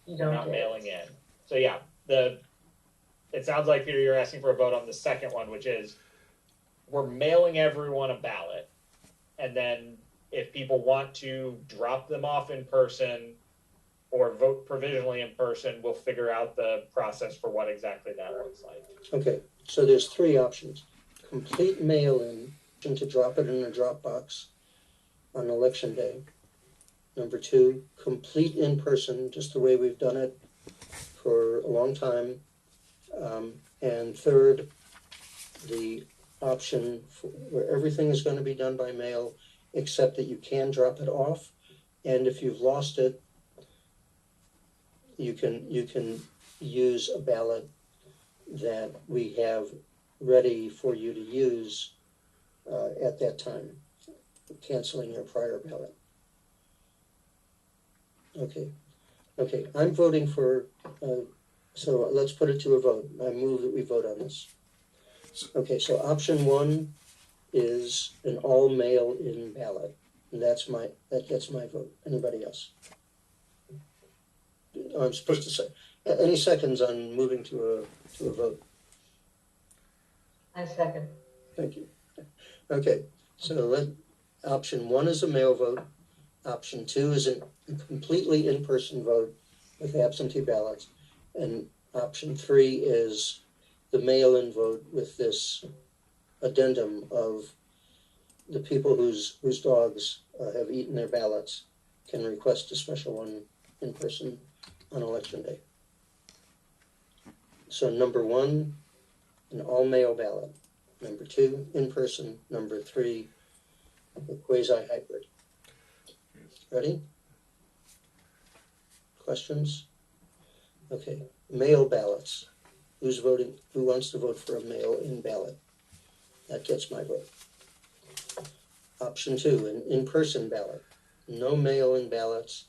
you're not mailing in. So yeah, it sounds like, Peter, you're asking for a vote on the second one, which is we're mailing everyone a ballot, and then if people want to drop them off in person or vote provisionally in person, we'll figure out the process for what exactly that looks like. Okay, so there's 3 options. Complete mail-in, to drop it in a drop box on Election Day. Number 2, complete in-person, just the way we've done it for a long time. And third, the option where everything is going to be done by mail, except that you can drop it off. And if you've lost it, you can use a ballot that we have ready for you to use at that time, canceling your prior ballot. Okay, I'm voting for, so let's put it to a vote. I move that we vote on this. Okay, so option one is an all mail-in ballot. And that gets my vote. Anybody else? I'm supposed to say, any seconds on moving to a vote? I second. Thank you. Okay, so option one is a mail vote. Option two is a completely in-person vote with absentee ballots. And option three is the mail-in vote with this addendum of the people whose dogs have eaten their ballots can request a special one in person on election day. So number one, an all-mail ballot. Number two, in person. Number three, the quasi-hybrid. Ready? Questions? Okay, mail ballots. Who's voting? Who wants to vote for a mail-in ballot? That gets my vote. Option two, an in-person ballot. No mail-in ballots.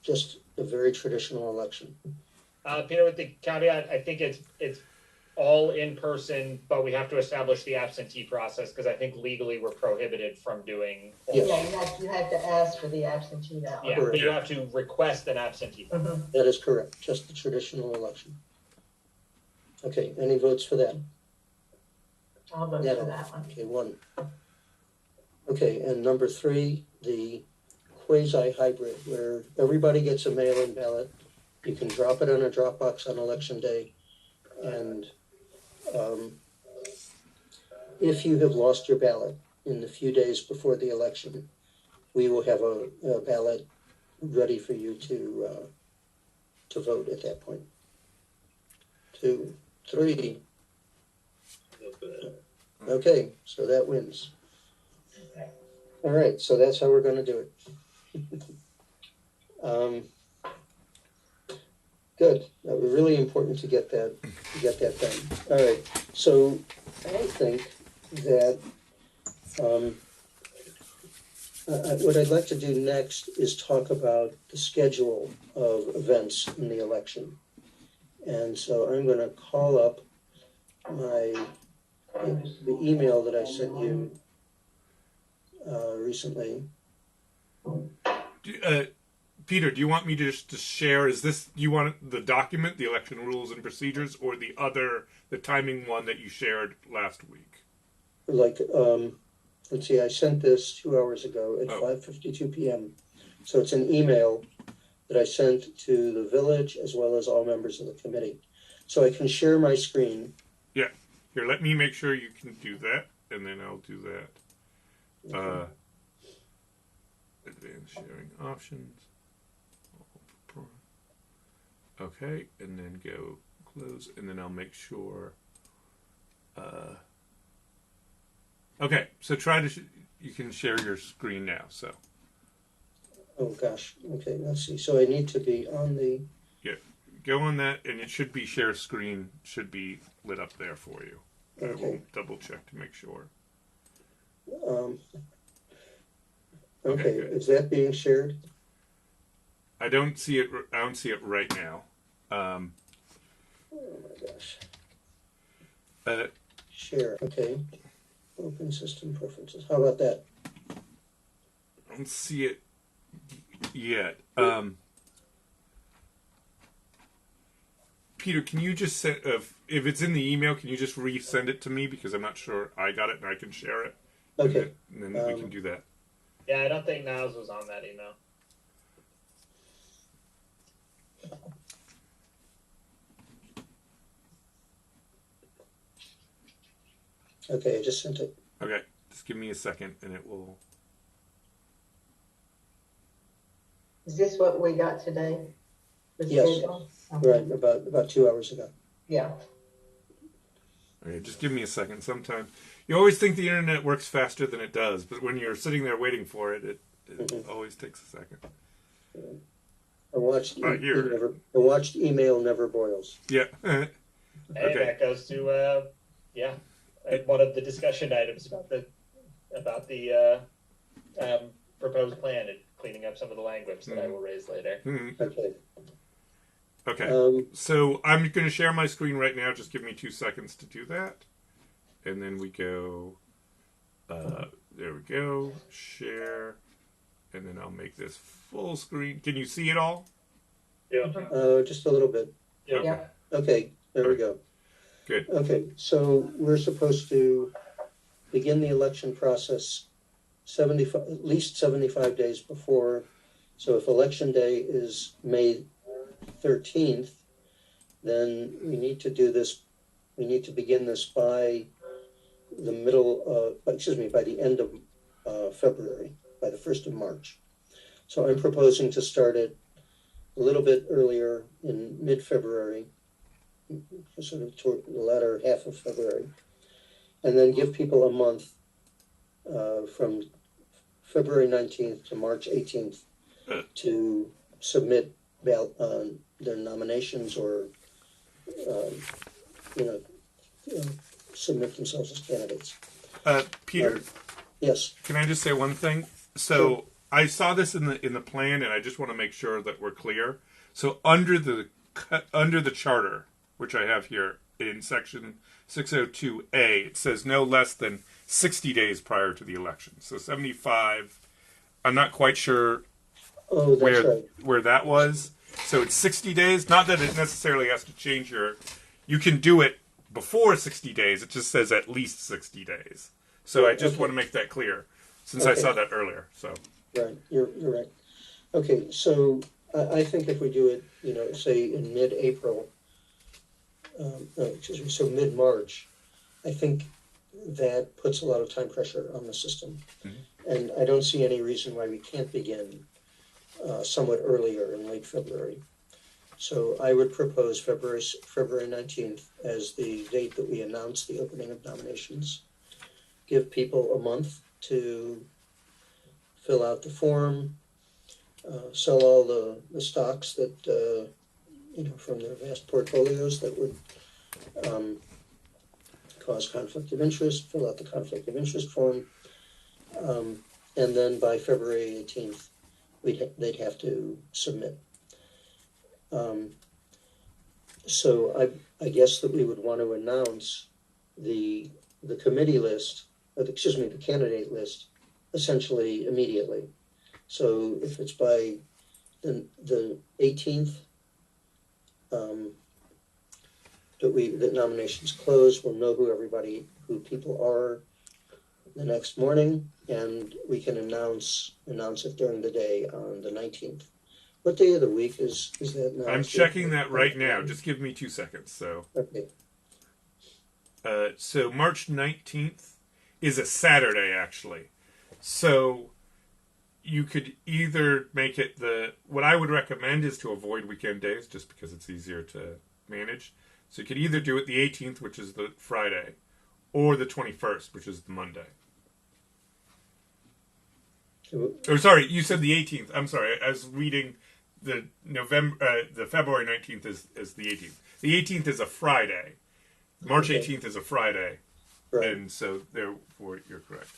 Just a very traditional election. Peter, with the caveat, I think it's all in person, but we have to establish the absentee process because I think legally we're prohibited from doing. Yes. Yeah, you have to ask for the absentee ballot. Yeah, Correct. but you have to request an absentee ballot. Mhm. That is correct. Just the traditional election. Okay, any votes for that? I'll vote Yeah. for that one. Okay, one. Okay, and number three, the quasi-hybrid, where everybody gets a mail-in ballot. You can drop it on a drop box on election day. And if you have lost your ballot in the few days before the election, we will have a ballot ready for you to vote at that point. 2, 3. Okay, so that wins. Okay. All right, so that's how we're going to do it. Good. That was really important to get that done. All right. So I think that what I'd like to do next is talk about the schedule of events in the election. And so I'm going to call up the email that I sent you recently. Peter, do you want me to just to share? Is this, you want the document, the election rules and procedures, or the timing one that you shared last week? Like, let's see, I sent this 2 hours ago at 5:52 p.m. So it's an email that I sent to the village as well as all members of the committee. So I can share my screen. Yeah. Here, let me make sure you can do that, and then I'll do that. Okay. Advanced sharing options. Okay, and then go close, and then I'll make sure. Okay, so try to you can share your screen now. So. Oh gosh. Okay, let's see. So I need to be on the. Yeah, go on that, and it should be share screen should be lit up there for you. Okay. I will double check to make sure. Okay, good. is that being shared? I don't see it. I don't see it right now. Oh my gosh. Share. Okay. Open system preferences. How about that? I don't see it yet. Peter, can you just send if it's in the email? Can you just resend it to me because I'm not sure I got it and I can share it. Okay. And then we can do that. Yeah, I don't think Niles was on that email. Okay, I just sent it. Okay, just give me a second and it will. Is this what we got today? The Yes. schedule? Okay. Right, about 2 hours ago. Yeah. Okay, just give me a second. Sometimes you always think the internet works faster than it does, but when you're sitting there waiting for it, it always takes a second. A watched Here. email never boils. Yeah. And Okay. that goes to one of the discussion items about the proposed plan and cleaning up some of the language that I will raise later. Okay. Okay. So I'm going to share my screen right now. Just give me 2 seconds to do that. And then we go, there we go, share. And then I'll make this full screen. Can you see it all? Yeah. Just a little bit. Yeah. Yeah. Okay, there we go. Good. Okay, so we're supposed to begin the election process at least 75 days before. So if election day is May 13th, then we need to begin this by the by the end of February, by the 1st of March. So I'm proposing to start it a little bit earlier in mid-February, sort of toward the latter half of February, and then give people a month from February 19th to March 18th to submit their nominations or submit themselves as candidates. Peter, Yes. can I just say one thing? So Sure. I saw this in the plan, and I just want to make sure that we're clear. So under the charter, which I have here in section 602A, it says no less than 60 days prior to the election. So 75. I'm not quite sure Oh, that's right. where that was. So it's 60 days. Not that it necessarily has to change you can do it before 60 days. It just says at least 60 days. So I just want to make that clear, since I saw that earlier. So Right, you're right. Okay, so I think if we do it, say in mid-April, so mid-March, I think that puts a lot of time pressure on the system. And I don't see any reason why we can't begin somewhat earlier in late February. So I would propose February 19th as the date that we announce the opening of nominations. Give people a month to fill out the form, sell all the stocks that, from their vast portfolios that would cause conflict of interest, fill out the conflict of interest form, and then by February 18th, they'd have to submit. So I guess that we would want to announce the committee list, the candidate list, essentially immediately. So if it's by the 18th, that nominations close, we'll know who people are the next morning, and we can announce it during the day on the 19th. What day of the week is that now? I'm checking that right now. Just give me 2 seconds. So, Okay. So March 19th is a Saturday, actually. So you could either make it what I would recommend is to avoid weekend days, just because it's easier to manage. So you could either do it the 18th, which is the Friday, or the 21st, which is the Monday. Or sorry, you said the 18th. I'm sorry, I was reading the February 19th is the 18th. The 18th is a Friday. March 18th is a Friday. Right. And so therefore you're correct.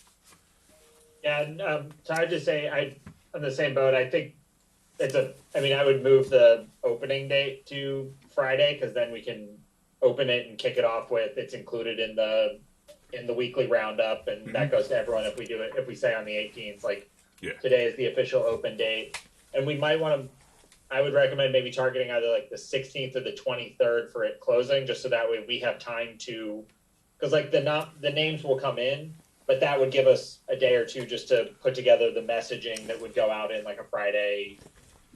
Yeah, and so I'd just say I'm on the same boat. I think I would move the opening date to Friday, because then we can open it and kick it off with it's included in the weekly roundup, and that goes to everyone if we say on the 18th, today is the official open date. And we might want to, I would recommend maybe targeting either like the 16th or the 23rd for it closing, just so that way we have time to, because the names will come in, but that would give us a day or two just to put together the messaging that would go out in like a Friday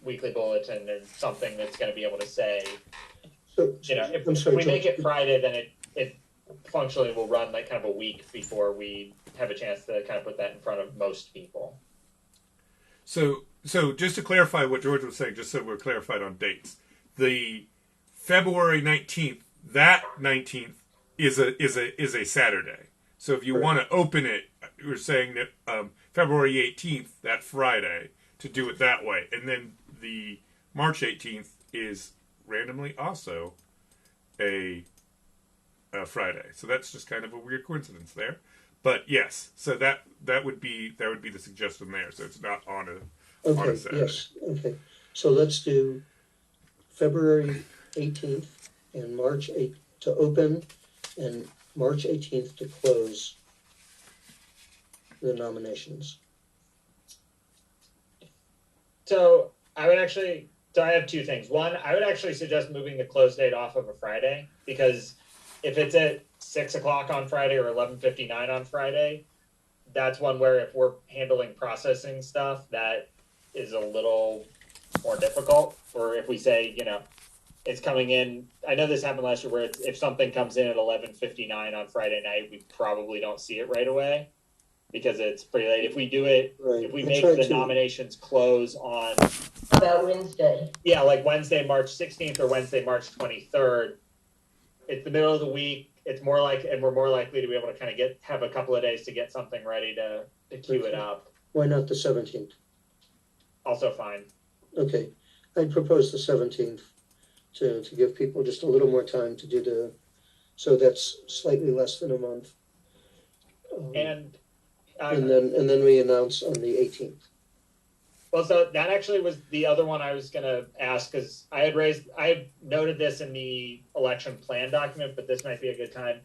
weekly bulletin or something that's going to be able to say, if we make it Friday, then it functionally will run like kind of a week before we have a chance to kind of put that in front of most people. So just to clarify what George was saying, just so we're clarified on dates, the February 19th, that 19th is a Saturday. So if you want to open it, we're saying that February 18th, that Friday, to do it that way. And then the March 18th is randomly also a Friday. So that's just kind of a weird coincidence there. But yes, so that would be the suggestion there. So it's not on a Okay, Saturday. yes, okay. So let's do February 18th and March 8th to open and March 18th to close the nominations. So I would actually, so I have two things. One, I would actually suggest moving the close date off of a Friday, because if it's at 6 o'clock on Friday or 11:59 on Friday, that's one where if we're handling processing stuff, that is a little more difficult. Or if we say, you know, it's coming in, I know this happened last year where it's, if something comes in at 11:59 on Friday night, we probably don't see it right away because it's pretty late. If we do it, Right. if we I make tried the to- nominations close on, How about Wednesday? yeah, like Wednesday, March 16th or Wednesday, March 23rd, it's the middle of the week. It's more like, and we're more likely to be able to kind of have a couple of days to get something ready to queue it Okay. up. Why not the 17th? Also fine. Okay, I'd propose the 17th to give people just a little more time to do so that's slightly less than a month. And and then we announce on the 18th. well, so that actually was the other one I was going to ask, because I had noted this in the election plan document, but this might be a good time.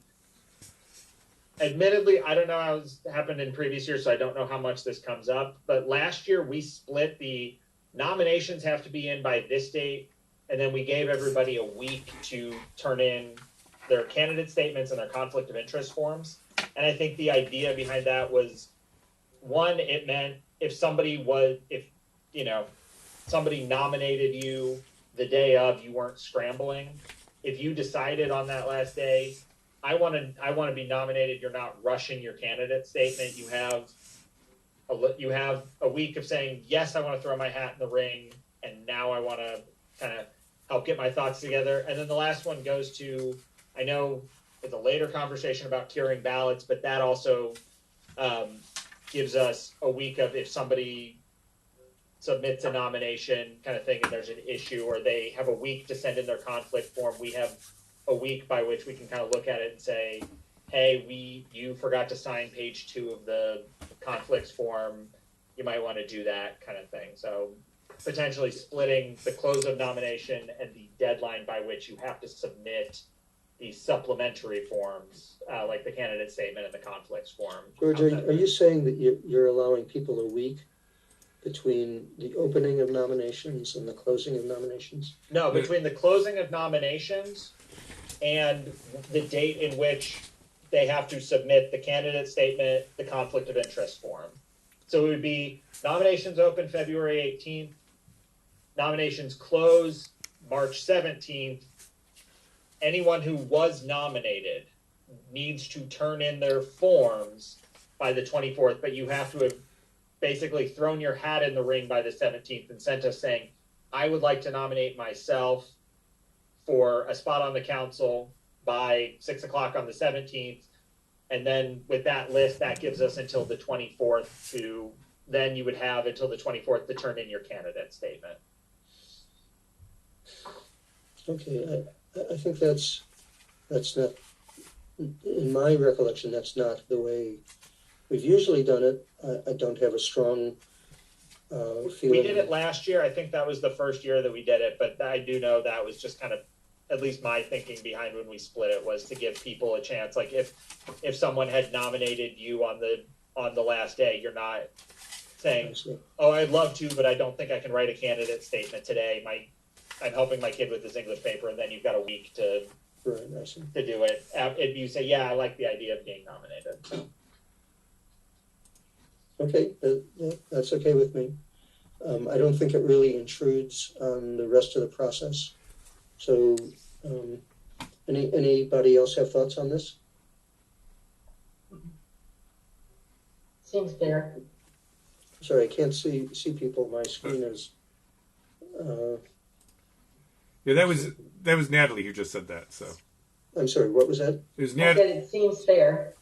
Admittedly, I don't know how it's happened in previous years, so I don't know how much this comes up. But last year we split the nominations have to be in by this date, and then we gave everybody a week to turn in their candidate statements and their conflict of interest forms. And I think the idea behind that was, one, it meant if somebody nominated you the day of, you weren't scrambling. If you decided on that last day, I want to be nominated, you're not rushing your candidate statement. You have a week of saying, yes, I want to throw my hat in the ring, and now I want to kind of help get my thoughts together. And then the last one goes to, I know it's a later conversation about curing ballots, but that also gives us a week of, if somebody submits a nomination kind of thing and there's an issue, or they have a week to send in their conflict form, we have a week by which we can kind of look at it and say, hey, you forgot to sign page 2 of the conflicts form. You might want to do that kind of thing. So potentially splitting the close of nomination and the deadline by which you have to submit the supplementary forms, like the candidate statement and the conflicts form. George, are you saying that you're allowing people a week between the opening of nominations and the closing of nominations? No, between the closing of nominations and the date in which they have to submit the candidate statement, the conflict of interest form. So it would be nominations open February 18th, nominations close March 17th. Anyone who was nominated needs to turn in their forms by the 24th, but you have to have basically thrown your hat in the ring by the 17th and sent us saying, I would like to nominate myself for a spot on the council by 6 o'clock on the 17th. And then with that list, that gives us until the 24th then you would have until the 24th to turn in your candidate statement. Okay, I think that's not, in my recollection, that's not the way we've usually done it. I don't have a strong feeling. We did it last year. I think that was the first year that we did it, but I do know that was just kind of, at least my thinking behind when we split it, was to give people a chance. Like if someone had nominated you on the last day, you're not saying, oh, I'd love to, but I don't think I can write a candidate statement today. I'm helping my kid with his English paper, and then you've got a week to do it. If you say, yeah, I like the idea of being nominated. Okay, that's okay with me. I don't think it really intrudes on the rest of the process. So, anybody else have thoughts on this? Seems fair. Sorry, I can't see people. My screen is. Yeah, that was Natalie who just said that. So. I'm sorry. What was that? It was I said it seems fair.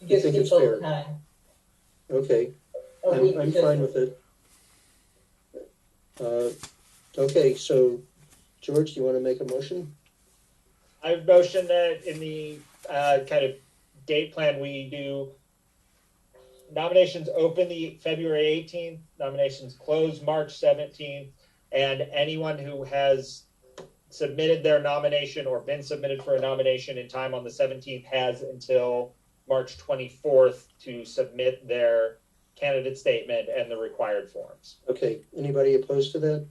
You think it's fair? Time. Okay, I'm fine with it. Okay, so George, do you want to make a motion? I would motion that in the kind of date plan, we do nominations open the February 18th, nominations close March 17th, and anyone who has submitted their nomination or been submitted for a nomination in time on the 17th has until March 24th to submit their candidate statement and the required forms. Okay, anybody opposed to that?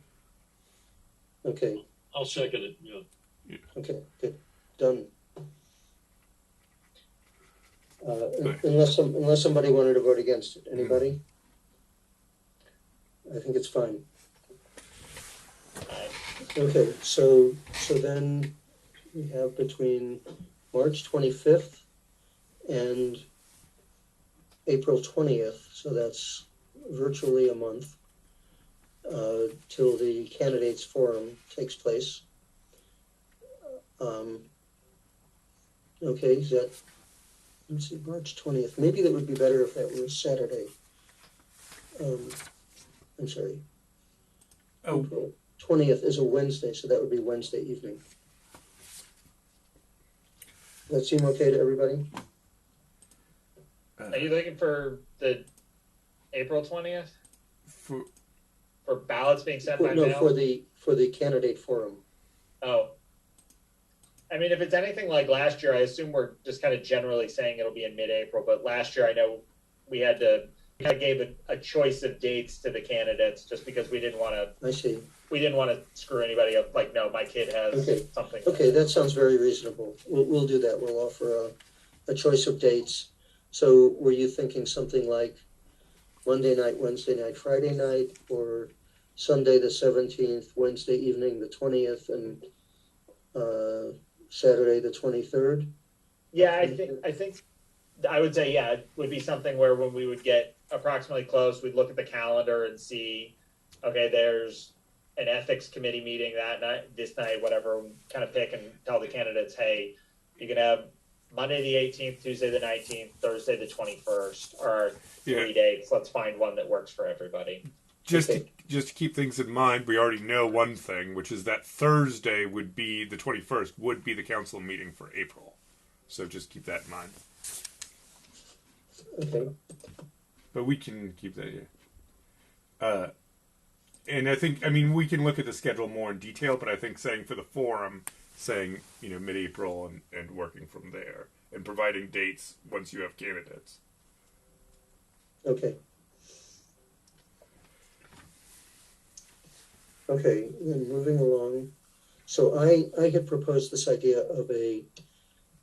Okay, I'll second it, yeah. okay, good, done. Unless somebody wanted to vote against it, anybody? I think it's fine. Okay, so then we have between March 25th and April 20th, so that's virtually a month, till the candidates forum takes place. Okay, is that, let's see, March 20th, maybe that would be better if that was Saturday. I'm sorry. Oh. April 20th is a Wednesday, so that would be Wednesday evening. Does that seem okay to everybody? Are you looking for the April 20th? For ballots being sent by No, mail? for the candidate forum. Oh. I mean, if it's anything like last year, I assume we're just kind of generally saying it'll be in mid-April, but last year I know we kind of gave a choice of dates to the candidates just because we didn't want to. I see. We didn't want to screw anybody up. Like, no, my kid has something. Okay, that sounds very reasonable. We'll do that. We'll offer a choice of dates. So were you thinking something like Monday night, Wednesday night, Friday night, or Sunday the 17th, Wednesday evening the 20th, and Saturday the 23rd? Yeah, I think I would say, yeah, it would be something where when we would get approximately close, we'd look at the calendar and see, okay, there's an ethics committee meeting that night, this night, whatever, kind of pick and tell the candidates, hey, you can have Monday the 18th, Tuesday the 19th, Thursday the 21st, or 3 dates. Let's find one that works for everybody. Just to keep things in mind, we already know one thing, which is that Thursday would be the 21st, would be the council meeting for April. So just keep that in mind. Okay. But we can keep that here. And I think, we can look at the schedule more in detail, but I think saying for the forum, saying, mid-April and working from there, and providing dates once you have candidates. Okay. Okay, then moving along. So I had proposed this idea of a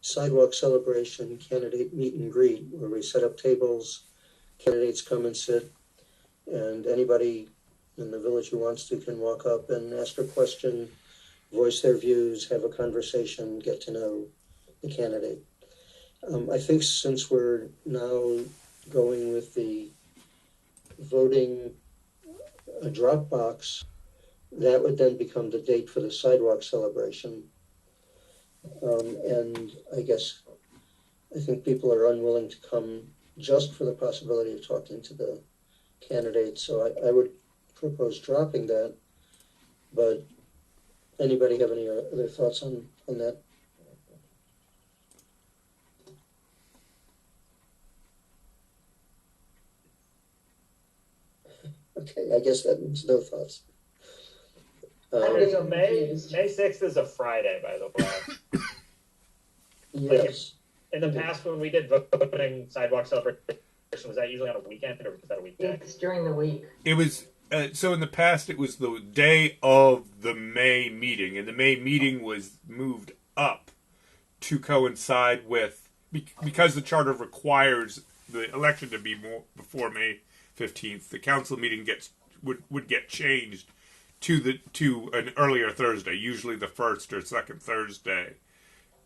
sidewalk celebration candidate meet and greet where we set up tables, candidates come and sit, and anybody in the village who wants to can walk up and ask a question, voice their views, have a conversation, get to know the candidate. I think since we're now going with the voting drop box, that would then become the date for the sidewalk celebration. And I think people are unwilling to come just for the possibility of talking to the candidates. So I would propose dropping that. But anybody have any other thoughts on that? Okay, I guess that means no thoughts. So May 6th is a Friday, by the way. Yes. In the past, when we did voting sidewalk celebration, was that usually on a weekend or was that a weekday? It's during the week. It was, so in the past, it was the day of the May meeting, and the May meeting was moved up to coincide with, because the charter requires the election to be before May 15th, the council meeting would get changed to an earlier Thursday, usually the first or second Thursday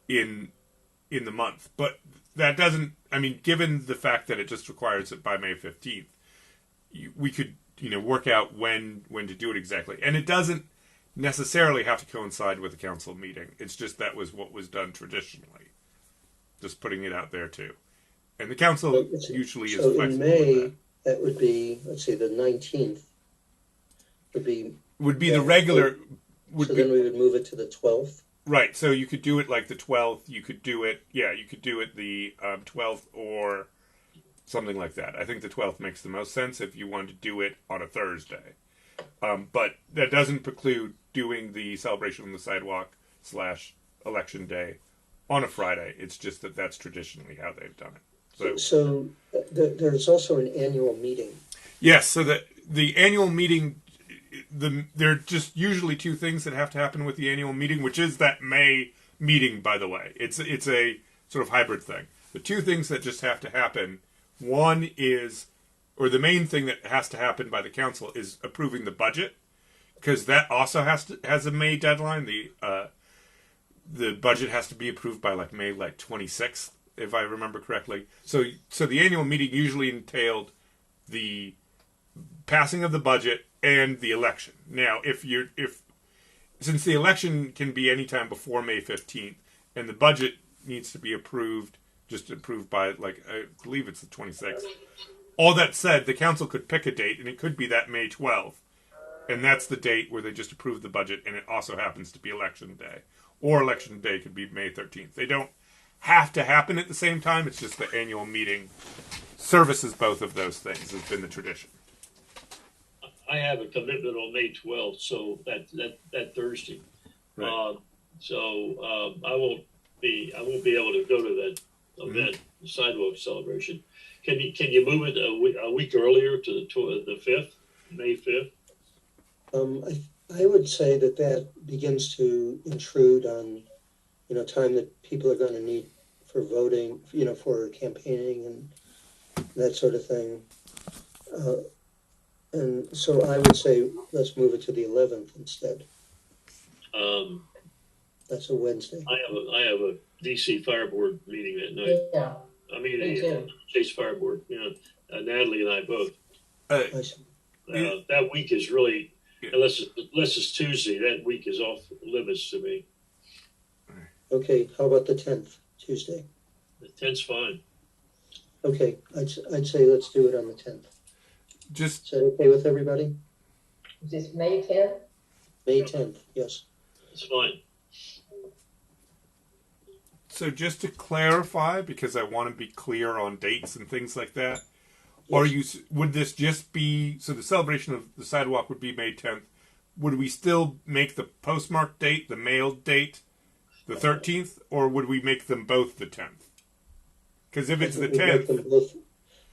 in the month. But that doesn't, given the fact that it just requires it by May 15th, we could, work out when to do it exactly. And it doesn't necessarily have to coincide with the council meeting. It's just that was what was done traditionally. Just putting it out there too. And the council usually is flexible in May, with that would be, let's see, the 19th would be the regular. So then we would move it to the 12th. Right, so you could do it like the 12th. You could do it, you could do it the 12th or something like that. I think the 12th makes the most sense if you wanted to do it on a Thursday. But that doesn't preclude doing the celebration on the sidewalk / election day on a Friday. It's just that that's traditionally how they've done it. So there's also an annual meeting. Yes, so the annual meeting, there are just usually two things that have to happen with the annual meeting, which is that May meeting, by the way. It's a sort of hybrid thing. The two things that just have to happen, one is, or the main thing that has to happen by the council is approving the budget, because that also has a May deadline. The budget has to be approved by May 26th, if I remember correctly. So the annual meeting usually entailed the passing of the budget and the election. Now, since the election can be any time before May 15th, and the budget needs to be approved by I believe it's the 26th. All that said, the council could pick a date, and it could be that May 12th, and that's the date where they just approve the budget, and it also happens to be election day. Or election day could be May 13th. They don't have to happen at the same time. It's just the annual meeting services both of those things. Has been the tradition. I have a commitment on May 12th, so that Thursday. Right. I won't be able to go to that event, the sidewalk celebration. Can you move it a week earlier to the 5th, May 5th? I would say that begins to intrude on, time that people are going to need for voting, for campaigning and that sort of thing. And so I would say let's move it to the 11th instead. That's a Wednesday. I have a DC Fire Board meeting that night. Yeah, I mean, me too. Chase Fire Board. Natalie and I both. I see. That week is really, unless it's Tuesday, that week is off limits to me. Okay, how about the 10th, Tuesday? The 10th's fine. Okay, I'd say let's do it on the 10th. Just Is that okay with everybody? Is this May 10th? May 10th, yes. It's fine. So just to clarify, because I want to be clear on dates and things like that, would this just be, so the celebration of the sidewalk would be May 10th, would we still make the postmark date, the mailed date, the 13th, or would we make them both the 10th? Because if it's the 10th...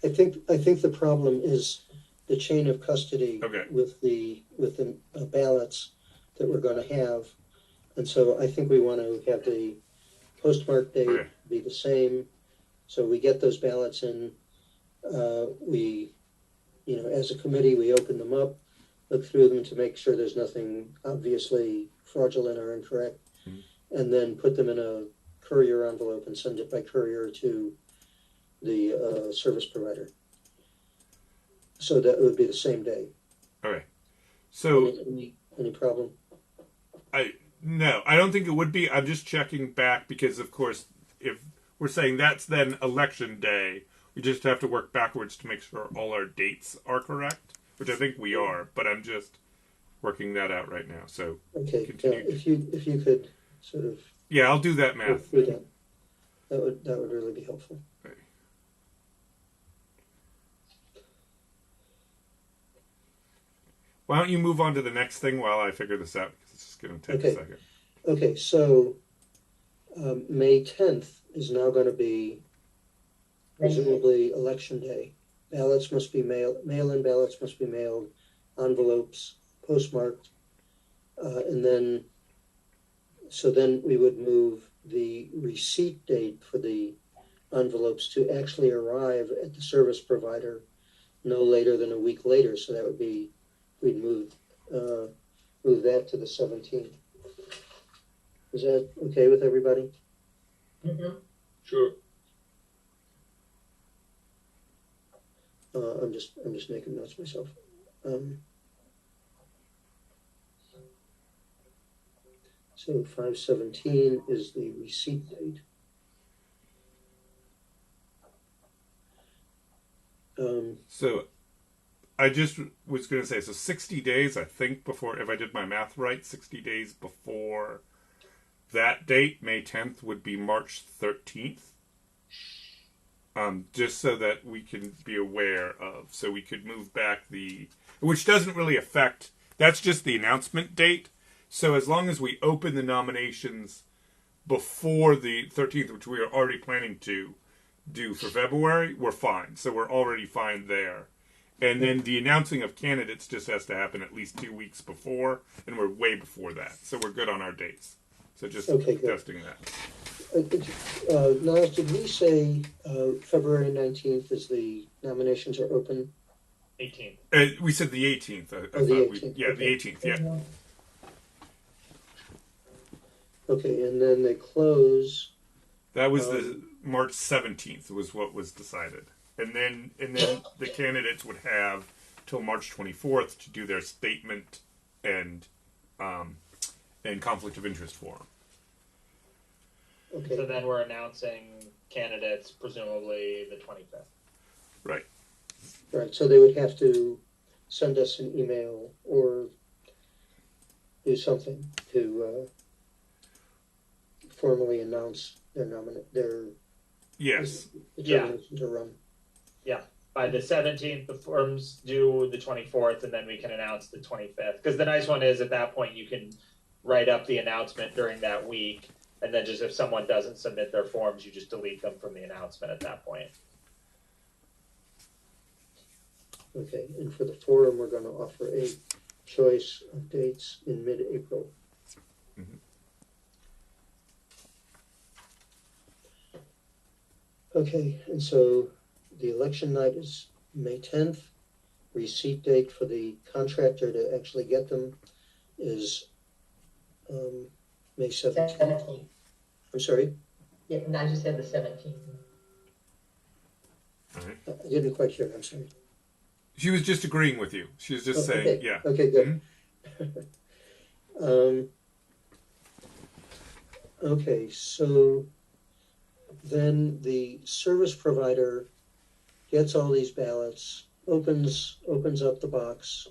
I think the problem is the chain of custody with the ballots that we're going to have. And so I think we want to have the postmark date be the same. So we get those ballots in. We, as a committee, we open them up, look through them to make sure there's nothing obviously fraudulent or incorrect, and then put them in a courier envelope and send it by courier to the service provider. So that would be the same day. Okay. So any problem? No, I don't think it would be. I'm just checking back because, of course, if we're saying that's then election day, we just have to work backwards to make sure all our dates are correct, which I think we are. But I'm just working that out right now. So okay, continue. If you could sort of I'll do that math. That would really be helpful. Okay. Why don't you move on to the next thing while I figure this out? Because it's just going to take a second. Okay, so May 10th is now going to be presumably election day. Ballots must be mail-in ballots must be mailed, envelopes postmarked, and then we would move the receipt date for the envelopes to actually arrive at the service provider no later than a week later. So that would be, we'd move that to the 17th. Is that okay with everybody? Mm-hmm. Sure. I'm just making notes myself. So 5/17 is the receipt date. So I just was going to say, so 60 days, I think, before, if I did my math right, 60 days before that date, May 10th, would be March 13th. Just so that we can be aware of, so we could move back which doesn't really affect, that's just the announcement date. So as long as we open the nominations before the 13th, which we are already planning to do for February, we're fine. So we're already fine there. And then the announcing of candidates just has to happen at least 2 weeks before, and we're way before that. So we're good on our dates. So just testing that. Niles, did we say February 19th is the nominations are open? 18th. We said the 18th. The 18th. The 18th, yeah. Okay, and then they close. That was the March 17th was what was decided. And then the candidates would have till March 24th to do their statement and conflict of interest forum. Okay. So then we're announcing candidates, presumably the 25th. Right. Right, so they would have to send us an email or do something to formally announce their Yes. determination to run. Yeah. By the 17th, the forms due the 24th, and then we can announce the 25th. Because the nice one is at that point you can write up the announcement during that week, and then just if someone doesn't submit their forms, you just delete them from the announcement at that point. Okay, and for the forum, we're going to offer a choice of dates in mid-April. Mm-hmm. Okay, and so the election night is May 10th. Receipt date for the contractor to actually get them is May 17th. 17th. I'm sorry? Yeah, and I just said the 17th. All right. I didn't quite hear. I'm sorry. She was just agreeing with you. She was just saying, okay. yeah. Okay, good. Mm-hmm. Okay, so then the service provider gets all these ballots, opens up the box,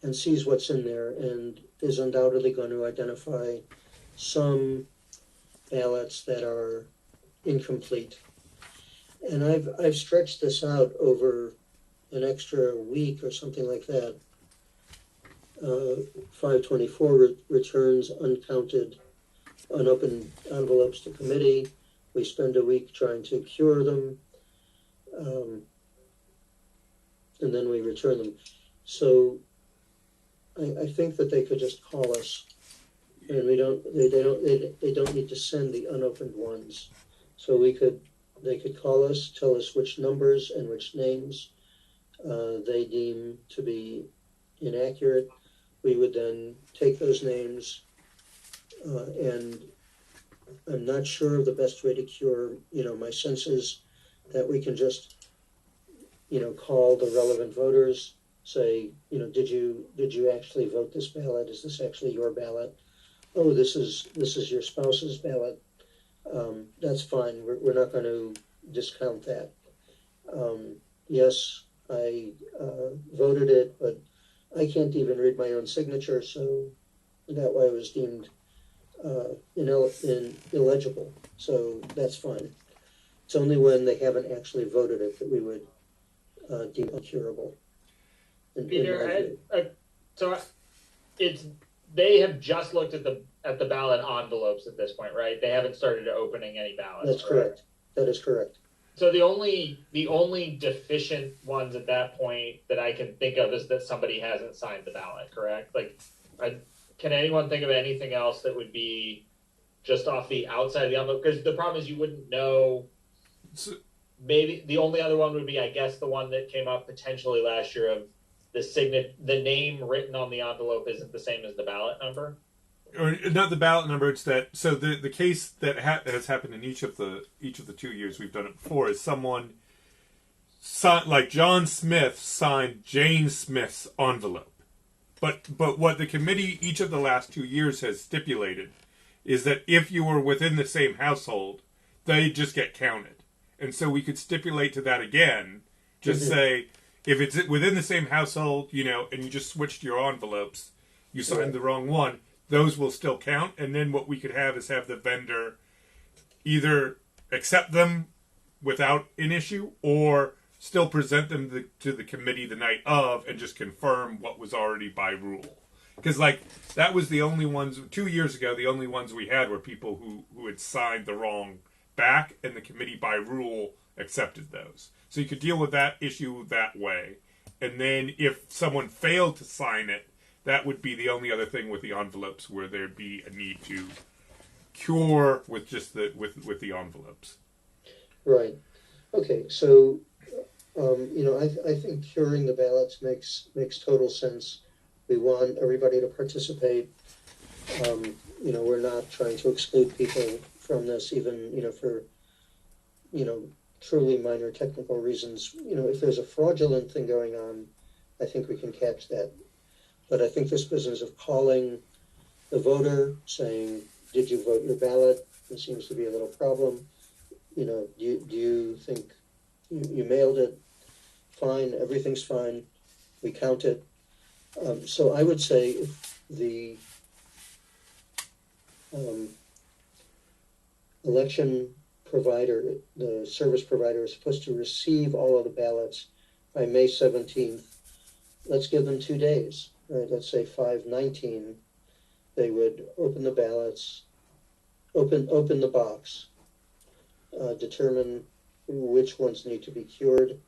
and sees what's in there, and is undoubtedly going to identify some ballots that are incomplete. And I've stretched this out over an extra week or something like that. 524 returns uncounted, unopened envelopes to committee. We spend a week trying to cure them, and then we return them. So I think that they could just call us, and they don't need to send the unopened ones. So they could call us, tell us which numbers and which names they deem to be inaccurate. We would then take those names, and I'm not sure of the best way to cure. My sense is that we can just, call the relevant voters, say, did you actually vote this ballot? Is this actually your ballot? Oh, this is your spouse's ballot. That's fine. We're not going to discount that. Yes, I voted it, but I can't even read my own signature, so that way I was deemed illegible. So that's fine. It's only when they haven't actually voted it that we would deem incurable. Peter, so they have just looked at the ballot envelopes at this point, right? They haven't started opening any ballots. That's correct. That is correct. So the only deficient ones at that point that I can think of is that somebody hasn't signed the ballot, correct? Can anyone think of anything else that would be just off the outside of the envelope? Because the problem is you wouldn't know. Maybe the only other one would be, I guess, the one that came up potentially last year of the name written on the envelope isn't the same as the ballot number. Or not the ballot number. It's that. So the case that has happened in each of the 2 years we've done it before is someone like John Smith signed Jane Smith's envelope, but what the committee each of the last 2 years has stipulated is that if you were within the same household, they just get counted, and so we could stipulate to that again. Just say if it's within the same household, and you just switched your envelopes, you signed the wrong one. those will still count. And then what we could have is have the vendor either accept them without an issue or still present them to the committee the night of and just confirm what was already by rule. Because, like, that was the only ones, 2 years ago, the only ones we had were people who had signed the wrong back, and the committee by rule accepted those. So you could deal with that issue that way. And then if someone failed to sign it, that would be the only other thing with the envelopes where there'd be a need to cure with just with the envelopes. Right. Okay. So, I think curing the ballots makes total sense. We want everybody to participate. We're not trying to exclude people from this, even for truly minor technical reasons. If there's a fraudulent thing going on, I think we can catch that. But I think this business of calling the voter, saying, "Did you vote your ballot?" There seems to be a little problem. Do you think you mailed it? Fine, everything's fine. We count it. So I would say if the election provider, the service provider, is supposed to receive all of the ballots by May 17th, let's give them 2 days. Right? Let's say 5/19, they would open the ballots, open the box, determine which ones need to be cured,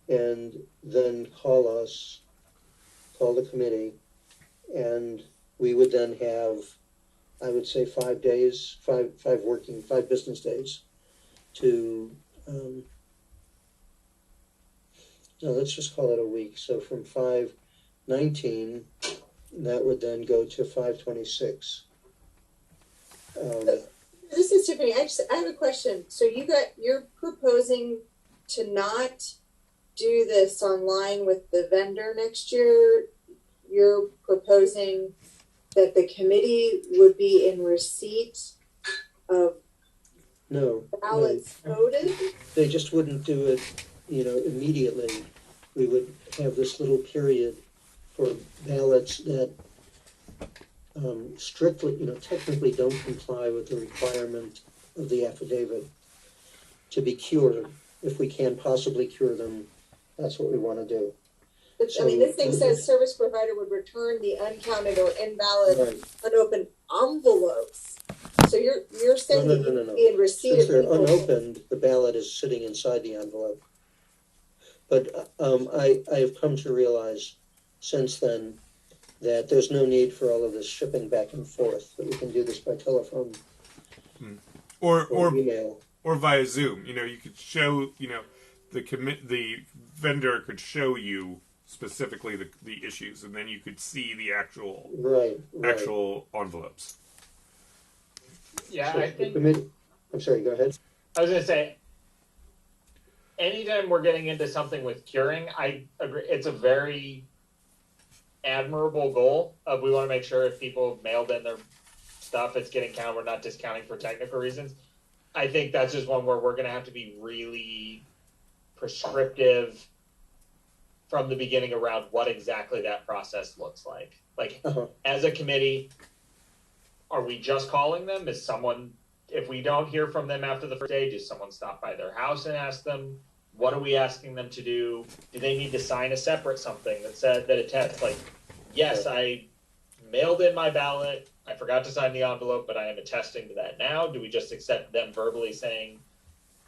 and then call the committee, and we would then have, I would say, 5 days, five business days to, no, let's just call it a week. So from 5/19, that would then go to 5/26. This is Tiffany. I have a question. So you're proposing to not do this online with the vendor next year. You're proposing that the committee would be in receipt of ballots voted. They just wouldn't do it, immediately. We would have this little period for ballots that strictly, technically don't comply with the requirement of the affidavit to be cured. If we can possibly cure them, that's what we want to do. But, this thing says service provider would return the uncounted or invalid unopened envelopes. So you're saying that you'd be in receipt Since of they're people. unopened, the ballot is sitting inside the envelope. But I have come to realize since then that there's no need for all of this shipping back and forth, that we can do this by telephone or email. Or via Zoom. You could show, the vendor could show you specifically the issues, and then you could see the actual envelopes. Yeah, So I think. I'm sorry, go ahead. I was going to say, anytime we're getting into something with curing, I agree. It's a very admirable goal. We want to make sure if people have mailed in their stuff, it's getting counted. We're not discounting for technical reasons. I think that's just one where we're going to have to be really prescriptive from the beginning around what exactly that process looks like. Like, as a committee, are we just calling them? Is someone, if we don't hear from them after the first day, does someone stop by their house and ask them? What are we asking them to do? Do they need to sign a separate something that attests, like, yes, I mailed in my ballot, I forgot to sign the envelope, but I am attesting to that now? Do we just accept them verbally saying,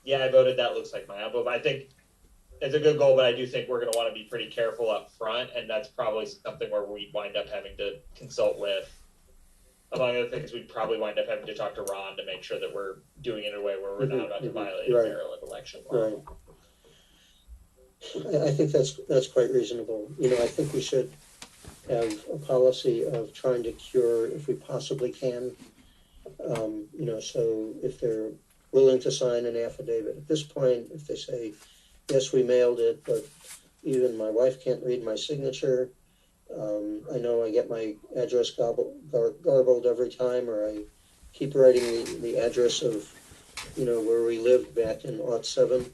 yeah, I voted, that looks like my envelope? I think it's a good goal, but I do think we're going to want to be pretty careful up front, and that's probably something where we wind up having to consult with, among other things, we'd probably wind up having to talk to Ron to make sure that we're doing it in a way where we're not about to violate Maryland election law. Right. I think that's quite reasonable. I think we should have a policy of trying to cure if we possibly can. So if they're willing to sign an affidavit at this point, if they say, yes, we mailed it, but even my wife can't read my signature. I know I get my address garbled every time, or I keep writing the address of, where we lived back in '07.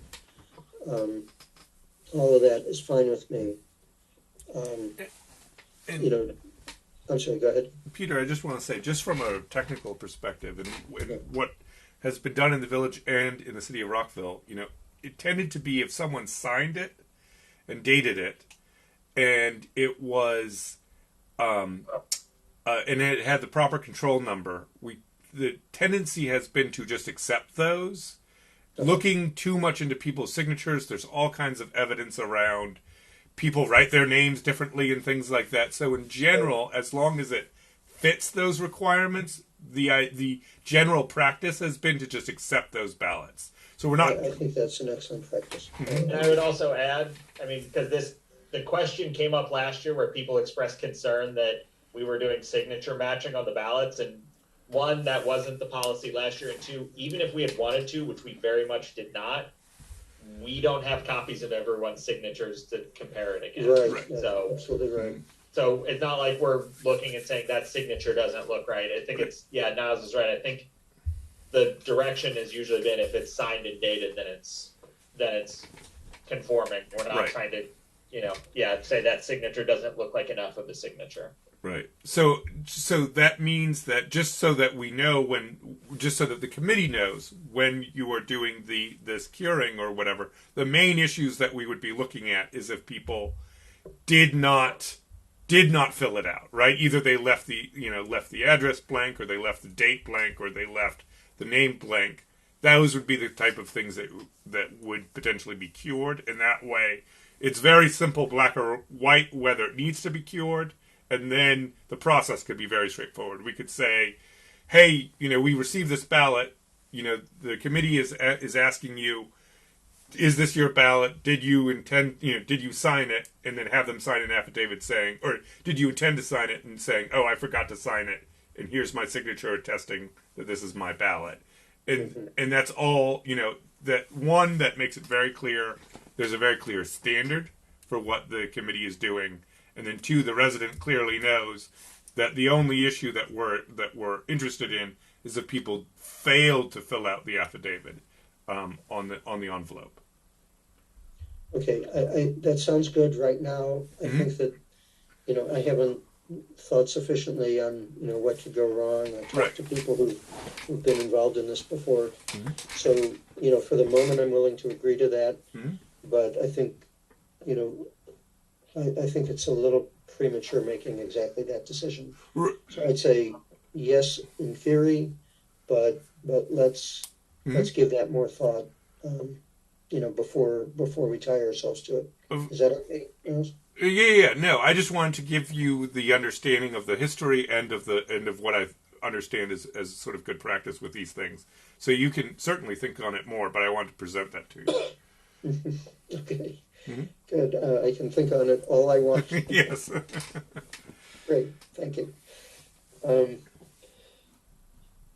All of that is fine with me. you know, I'm sorry, go ahead. Peter, I just want to say, just from a technical perspective, and what has been done in the village and in the city of Rockville, it tended to be if someone signed it and dated it, and it was, and it had the proper control number, the tendency has been to just accept those. Looking too much into people's signatures, there's all kinds of evidence around people write their names differently and things like that. So in general, as long as it fits those requirements, the general practice has been to just accept those ballots. So we're not. I think that's an excellent practice. And I would also add, because the question came up last year where people expressed concern that we were doing signature matching on the ballots, and one, that wasn't the policy last year, and two, even if we had wanted to, which we very much did not, we don't have copies of everyone's signatures to compare it against. Right. So Absolutely right. So it's not like we're looking and saying that signature doesn't look right. I think Naz is right. I think the direction has usually been if it's signed and dated, then it's conforming. We're not trying to, say that signature doesn't look like enough of a signature. Right. So that means that just so that we know just so that the committee knows when you are doing this curing or whatever, the main issues that we would be looking at is if people did not fill it out, right? Either they left the address blank, or they left the date blank, or they left the name blank. Those would be the type of things that would potentially be cured. And that way, it's very simple, black or white, whether it needs to be cured. And then the process could be very straightforward. We could say, hey, we received this ballot. The committee is asking you, is this your ballot? Did you did you sign it? And then have them sign an affidavit saying, or did you intend to sign it and saying, oh, I forgot to sign it, and here's my signature attesting that this is my ballot. And that's all, that makes it very clear. There's a very clear standard for what the committee is doing. And then two, the resident clearly knows that the only issue that we're interested in is if people failed to fill out the affidavit on the envelope. Okay, I that sounds good right now. I think that I haven't thought sufficiently on what could go wrong. I've talked to people who've been involved in this before. So for the moment, I'm willing to agree to that. But I think I think it's a little premature making exactly that decision. So I'd say yes in theory, but let's give that more thought, before we tie ourselves to it. Is that okay? Yes? Yeah. No, I just wanted to give you the understanding of the history and of what I understand as sort of good practice with these things. So you can certainly think on it more, but I wanted to present that to you. Okay. Good. I can think on it all I want. Yes. Great. Thank you. All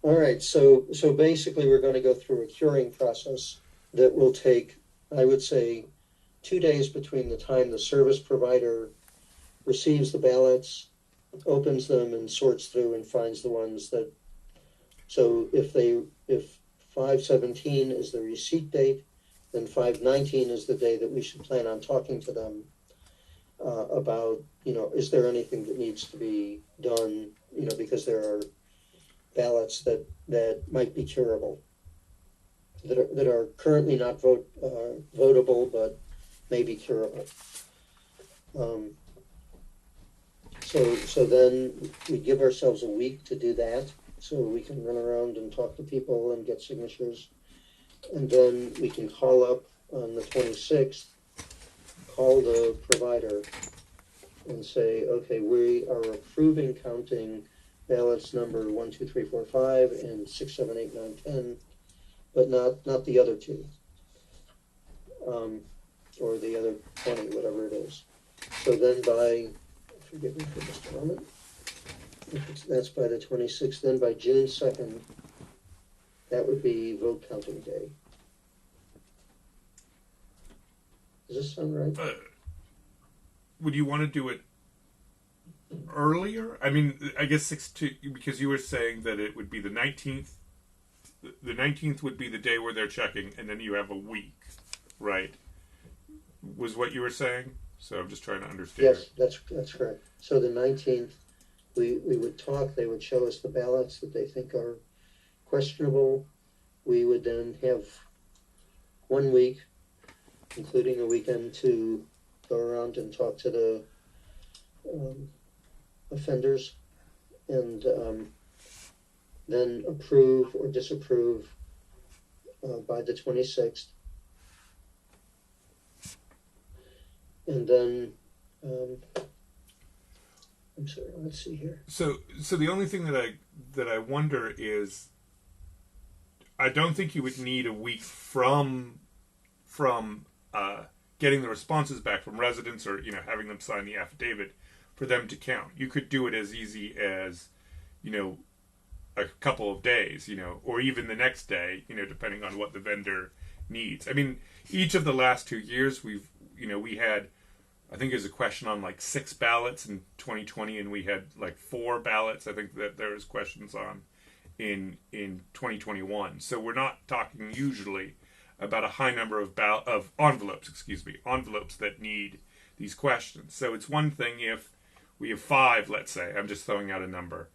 right. So basically, we're going to go through a curing process that will take, I would say, 2 days between the time the service provider receives the ballots, opens them, and sorts through and finds the ones that. So if 5/17 is the receipt date, then 5/19 is the day that we should plan on talking to them about, is there anything that needs to be done, because there are ballots that might be curable, that are currently not votable, but may be curable. So then we give ourselves a week to do that, so we can run around and talk to people and get signatures. And then we can call up on the 26th, call the provider and say, okay, we are approving counting ballots number 1, 2, 3, 4, 5 and 6, 7, 8, 9, 10, but not the other two, or the other 20, whatever it is. So then forgive me for just a moment, that's by the 26th, then by June 2nd, that would be vote counting day. Does this sound right? Would you want to do it earlier? I mean, I guess because you were saying that it would be the 19th. The 19th would be the day where they're checking, and then you have a week, right? Was what you were saying? So I'm just trying to understand. Yes, that's correct. So the 19th, we would talk. They would show us the ballots that they think are questionable. We would then have 1 week, including a weekend, to go around and talk to the offenders and then approve or disapprove by the 26th. And then, I'm sorry, let's see here. So the only thing that I wonder is, I don't think you would need a week from getting the responses back from residents, or having them sign the affidavit for them to count. You could do it as easy as a couple of days, or even the next day, depending on what the vendor needs. I mean, each of the last 2 years we had, I think there's a question on like 6 ballots in 2020, and we had like 4 ballots, I think, that there was questions on in 2021. So we're not talking usually about a high number of envelopes that need these questions. So it's one thing if we have 5, let's say, I'm just throwing out a number.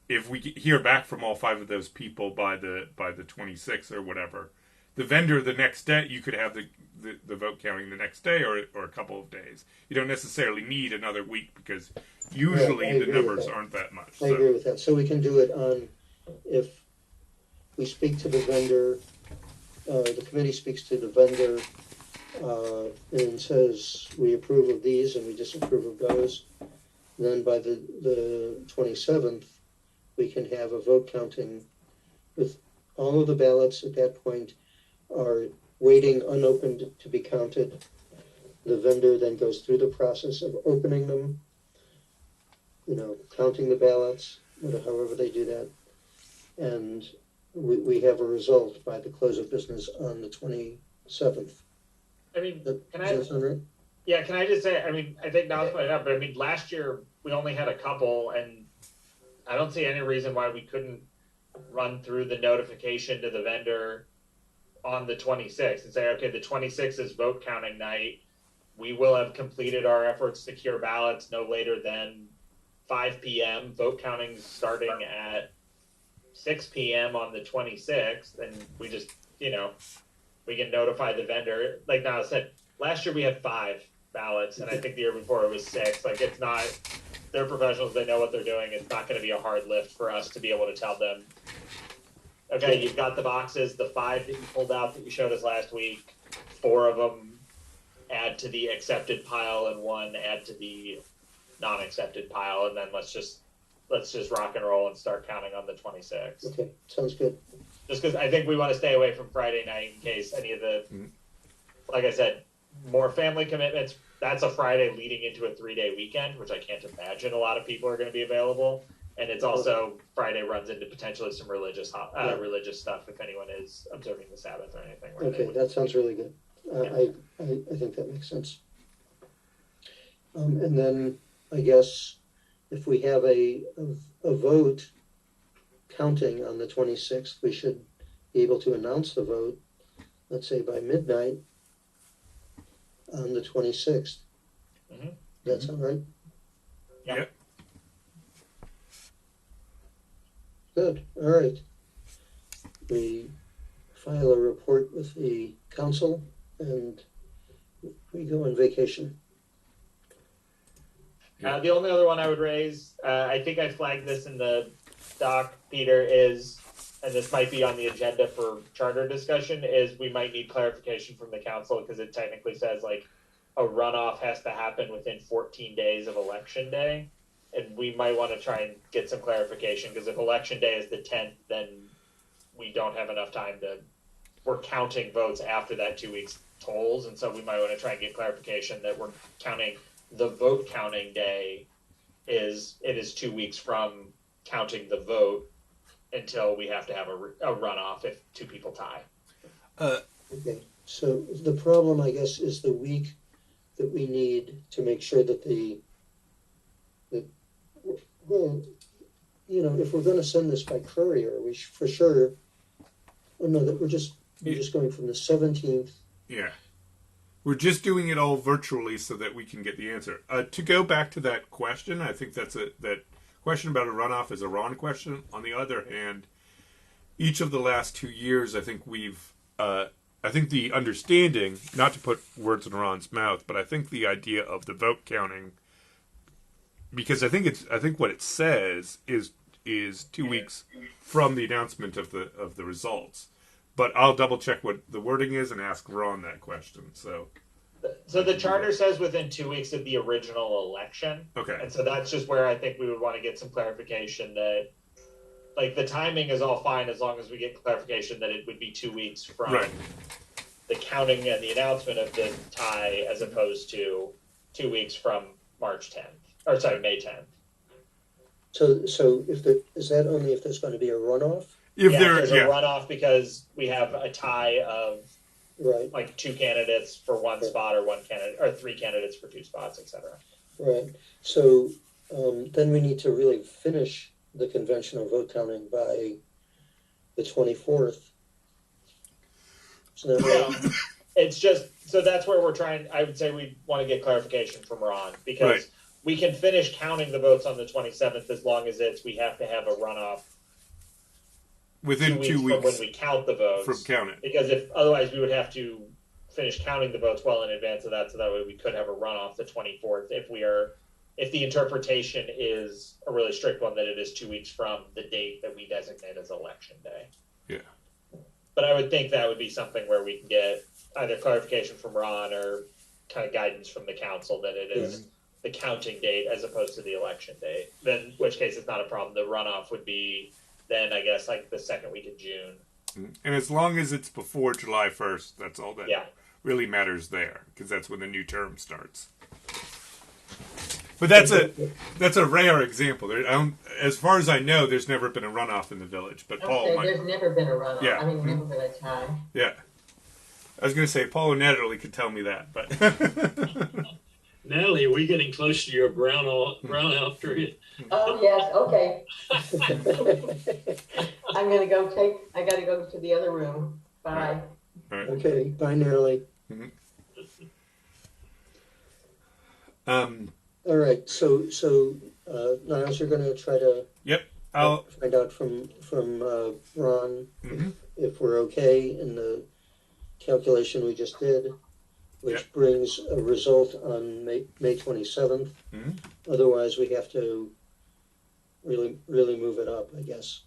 If we hear back from all 5 of those people by the 26th or whatever, the vendor the next day, you could have the vote counting the next day or a couple of days. You don't necessarily need another week, because usually the numbers aren't that much. I agree with that. So we can do it on, if we speak to the vendor, the committee speaks to the vendor and says we approve of these and we disapprove of those. Then by the 27th, we can have a vote counting with all of the ballots at that point are waiting unopened to be counted. The vendor then goes through the process of opening them, counting the ballots, however they do that. And we have a result by the close of business on the 27th. I mean, Does that sound right? Yeah, can I just say, I mean, I think Don's pointed out, but I mean, last year we only had a couple, and I don't see any reason why we couldn't run through the notification to the vendor on the 26th and say, okay, the 26th is vote counting night. We will have completed our efforts to secure ballots no later than 5 p.m. Vote counting starting at 6 p.m. on the 26th, and we just, we can notify the vendor. Like Niall said, last year we had 5 ballots, and I think the year before it was 6. Like, it's not, they're professionals, they know what they're doing. It's not going to be a hard lift for us to be able to tell them, okay, you've got the boxes, the 5 that you pulled out that you showed us last week, 4 of them add to the accepted pile and 1 add to the non-accepted pile, and then let's just rock and roll and start counting on the 26th. Okay, sounds good. Just because I think we want to stay away from Friday night in case any of the, like I said, more family commitments. That's a Friday leading into a 3-day weekend, which I can't imagine a lot of people are going to be available. And it's also Friday runs into potentially some religious religious stuff if anyone is observing the Sabbath or anything. Okay, that sounds really good. I think that makes sense. And then I guess if we have a vote counting on the 26th, we should be able to announce the vote, let's say by midnight on the 26th. Mm-hmm. That sound right? Yep. Good. All right. We file a report with the council and we go on vacation. The only other one I would raise, I think I flagged this in the doc, Peter, is, and this might be on the agenda for charter discussion, is we might need clarification from the council because it technically says like a runoff has to happen within 14 days of election day. And we might want to try and get some clarification because if election day is the 10th, then we don't have enough time we're counting votes after that 2 weeks tolls. And so we might want to try and get clarification that we're counting the vote counting day is 2 weeks from counting the vote until we have to have a runoff if 2 people tie. Okay, so the problem, I guess, is the week that we need to make sure that well, if we're going to send this by courier, we for sure. Oh no, that we're just going from the 17th. Yeah. We're just doing it all virtually so that we can get the answer. To go back to that question, I think that question about a runoff is a Ron question. On the other hand, each of the last 2 years, I think I think the understanding, not to put words in Ron's mouth, but I think the idea of the vote counting, because I think what it says is 2 weeks from the announcement of the results. But I'll double check what the wording is and ask Ron that question. So the charter says within 2 weeks of the original election. Okay. And so that's just where I think we would want to get some clarification that, like, the timing is all fine as long as we get clarification that it would be 2 weeks from the counting and the announcement of the tie, as opposed to 2 weeks from March 10th, or sorry, May 10th. So is that only if there's going to be a runoff? If there's a runoff because we have a tie of right, like 2 candidates for 1 spot, or 1 candidate, or 3 candidates for 2 spots, etc. Right. So then we need to really finish the conventional vote counting by the 24th. Well, it's just, so that's where we're trying. I would say we want to get clarification from Ron, because we can finish counting the votes on the 27th as long as we have to have a runoff within 2 weeks from when we count the votes from counting. Because otherwise we would have to finish counting the votes well in advance of that, so that way we could have a runoff the 24th if the interpretation is a really strict one, that it is 2 weeks from the date that we designate as election day. Yeah. But I would think that would be something where we can get either clarification from Ron or kind of guidance from the council that it is the counting date as opposed to the election date. Then, in which case it's not a problem. The runoff would be then, I guess, like the second week of June. And as long as it's before July 1st, that's all that really matters there, because that's when the new term starts. But that's a rare example. As far as I know, there's never been a runoff in the village. But Paul, there's never been a runoff. Yeah. I mean, never been a tie. Yeah, I was going to say Paul or Natalie could tell me that, but Natalie, are we getting close to your brownout period? Oh yes, okay. I got to go to the other room. Bye. Right. Okay, bye, Natalie. All right, so Niles, you're going to try to I'll find out from Ron if we're okay in the calculation we just did, which brings a result on May 27th. Otherwise, we have to really move it up, I guess.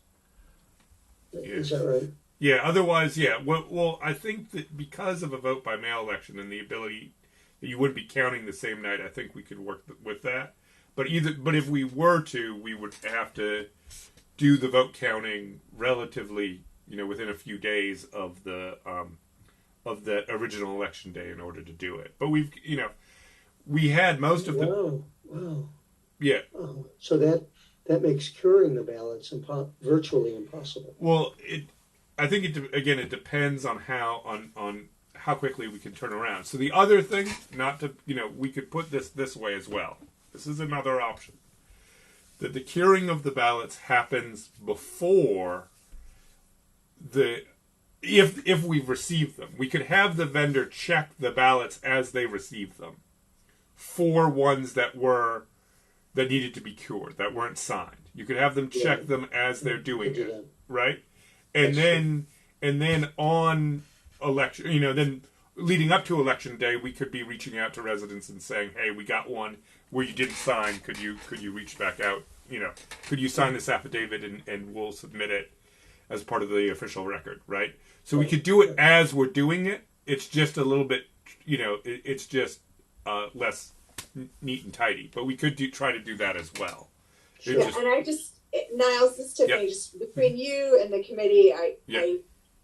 Is that right? Yeah, otherwise, yeah. Well, I think that because of a vote by mail election and the ability that you wouldn't be counting the same night, I think we could work with that. But if we were to, we would have to do the vote counting relatively, within a few days of the original election day in order to do it. But we had most of the. Wow. Yeah. Oh, so that makes curing the ballots virtually impossible. Well, I think it depends on how quickly we can turn around. So the other thing, we could put this way as well. This is another option. That the curing of the ballots happens before if we've received them. We could have the vendor check the ballots as they receive them for ones that needed to be cured, that weren't signed. You could have them check them as they're doing it, right? And then on election, then leading up to election day, we could be reaching out to residents and saying, "Hey, we got one where you didn't sign. Could you reach back out? Could you sign this affidavit and we'll submit it as part of the official record, right?" So we could do it as we're doing it. It's just a little bit, it's just less neat and tidy. But we could try to do that as well. Sure. And Niles, this is Tiffany, just between you and the committee, I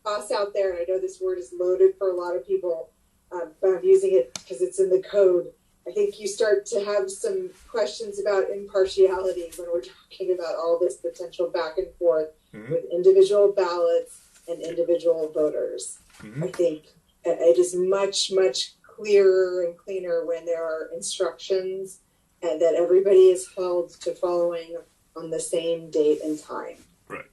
toss out there, and I know this word is loaded for a lot of people, but I'm using it because it's in the code. I think you start to have some questions about impartiality when we're talking about all this potential back and forth with individual ballots and individual voters. I think it is much, much clearer and cleaner when there are instructions and that everybody is held to following on the same date and time. Right.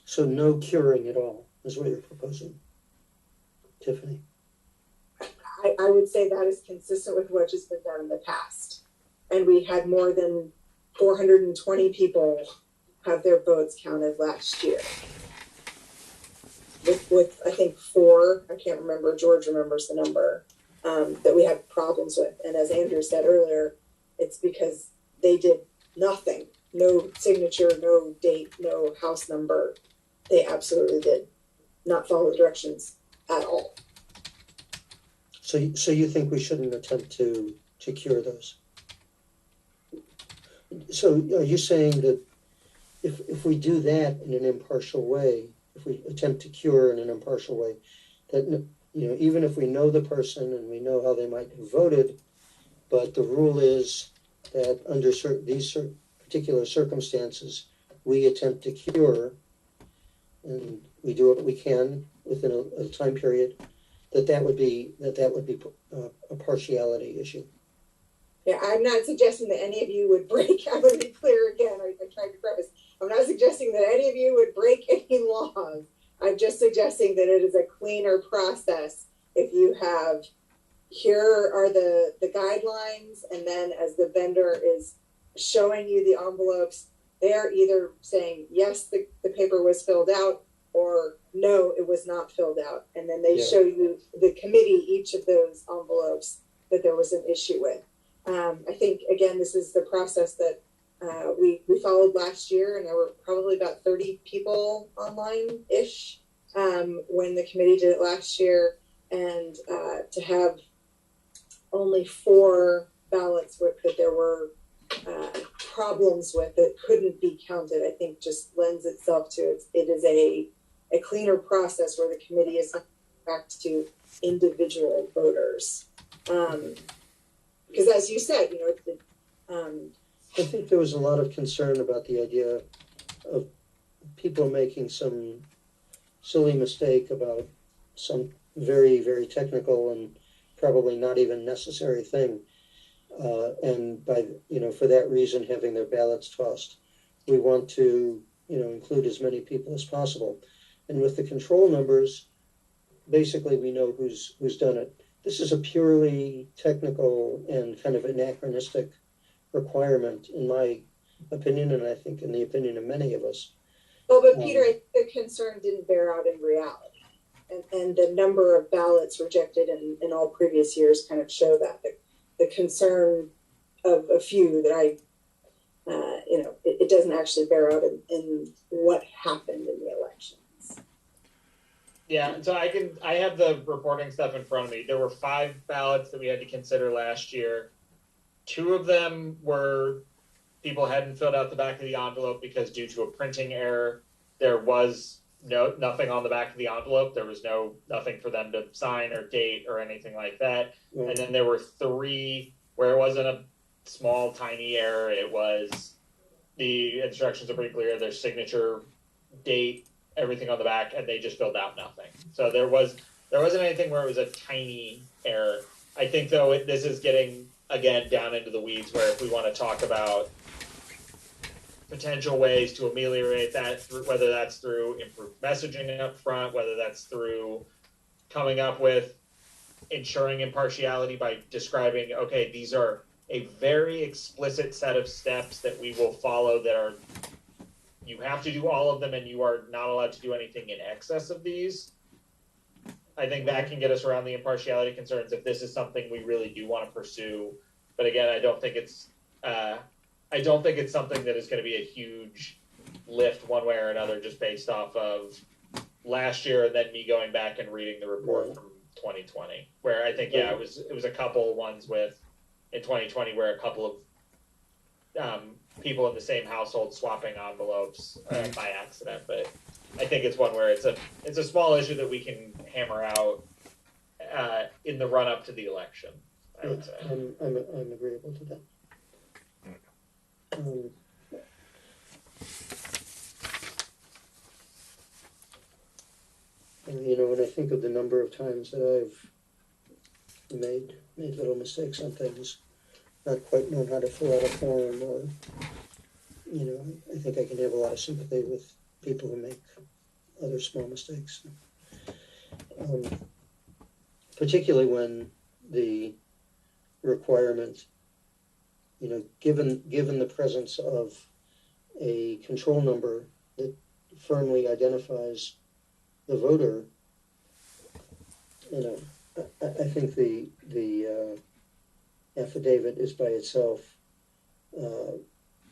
So no curing at all is what you're proposing, Tiffany. I would say that is consistent with what has been done in the past. And we had more than 420 people have their votes counted last year. With I think 4, I can't remember, George remembers the number, that we had problems with. And as Andrew said earlier, it's because they did nothing. No signature, no date, no house number. They absolutely did not follow directions at all. So you think we shouldn't attempt to cure those? So are you saying that if we do that in an impartial way, if we attempt to cure in an impartial way, that, you know, even if we know the person and we know how they might have voted, but the rule is that under these particular circumstances, we attempt to cure, and we do what we can within a time period, that would be a partiality issue. Yeah, I'm not suggesting that any of you would break. I'm going to be clear again. I tried to preface. I'm not suggesting that any of you would break any laws. I'm just suggesting that it is a cleaner process if you have, here are the guidelines, and then as the vendor is showing you the envelopes, they're either saying, yes, the paper was filled out, or no, it was not filled out. And then they show you, the committee, each of those envelopes that there was an issue with. I think, again, this is the process that we followed last year, and there were probably about 30 people online-ish when the committee did it last year. And to have only 4 ballots that there were problems with that couldn't be counted, I think just lends itself to it is a cleaner process where the committee is back to individual voters. Because as you said, you know, I think there was a lot of concern about the idea of people making some silly mistake about some very, very technical and probably not even necessary thing. And by, you know, for that reason, having their ballots tossed. We want to, you know, include as many people as possible. And with the control numbers, basically we know who's done it. This is a purely technical and kind of anachronistic requirement, in my opinion, and I think in the opinion of many of us. Well, but Peter, I think the concern didn't bear out in reality. And the number of ballots rejected in all previous years kind of show that. The concern of a few that you know, it doesn't actually bear out in what happened in the elections. Yeah, so I have the reporting stuff in front of me. There were 5 ballots that we had to consider last year. 2 of them were people hadn't filled out the back of the envelope because due to a printing error, there was nothing on the back of the envelope. There was nothing for them to sign or date or anything like that. And then there were 3 where it wasn't a small, tiny error. It was the instructions are pretty clear. Their signature, date, everything on the back, and they just filled out nothing. So there wasn't anything where it was a tiny error. I think though this is getting again down into the weeds where if we want to talk about potential ways to ameliorate that, whether that's through improved messaging up front, whether that's through coming up with ensuring impartiality by describing, okay, these are a very explicit set of steps that we will follow that are, you have to do all of them and you are not allowed to do anything in excess of these. I think that can get us around the impartiality concerns if this is something we really do want to pursue. But again, I don't think it's something that is going to be a huge lift one way or another just based off of last year and then me going back and reading the report from 2020, where I think it was a couple ones with in 2020 where a couple of people in the same household swapping envelopes by accident. But I think it's one where it's a small issue that we can hammer out in the run up to the election, I would say. I'm agreeable to that. You know, when I think of the number of times that I've made little mistakes on things, not quite known how to fill out a form, or, you know, I think I can have a lot of sympathy with people who make other small mistakes. Particularly when the requirement, given the presence of a control number that firmly identifies the voter, I think the affidavit is by itself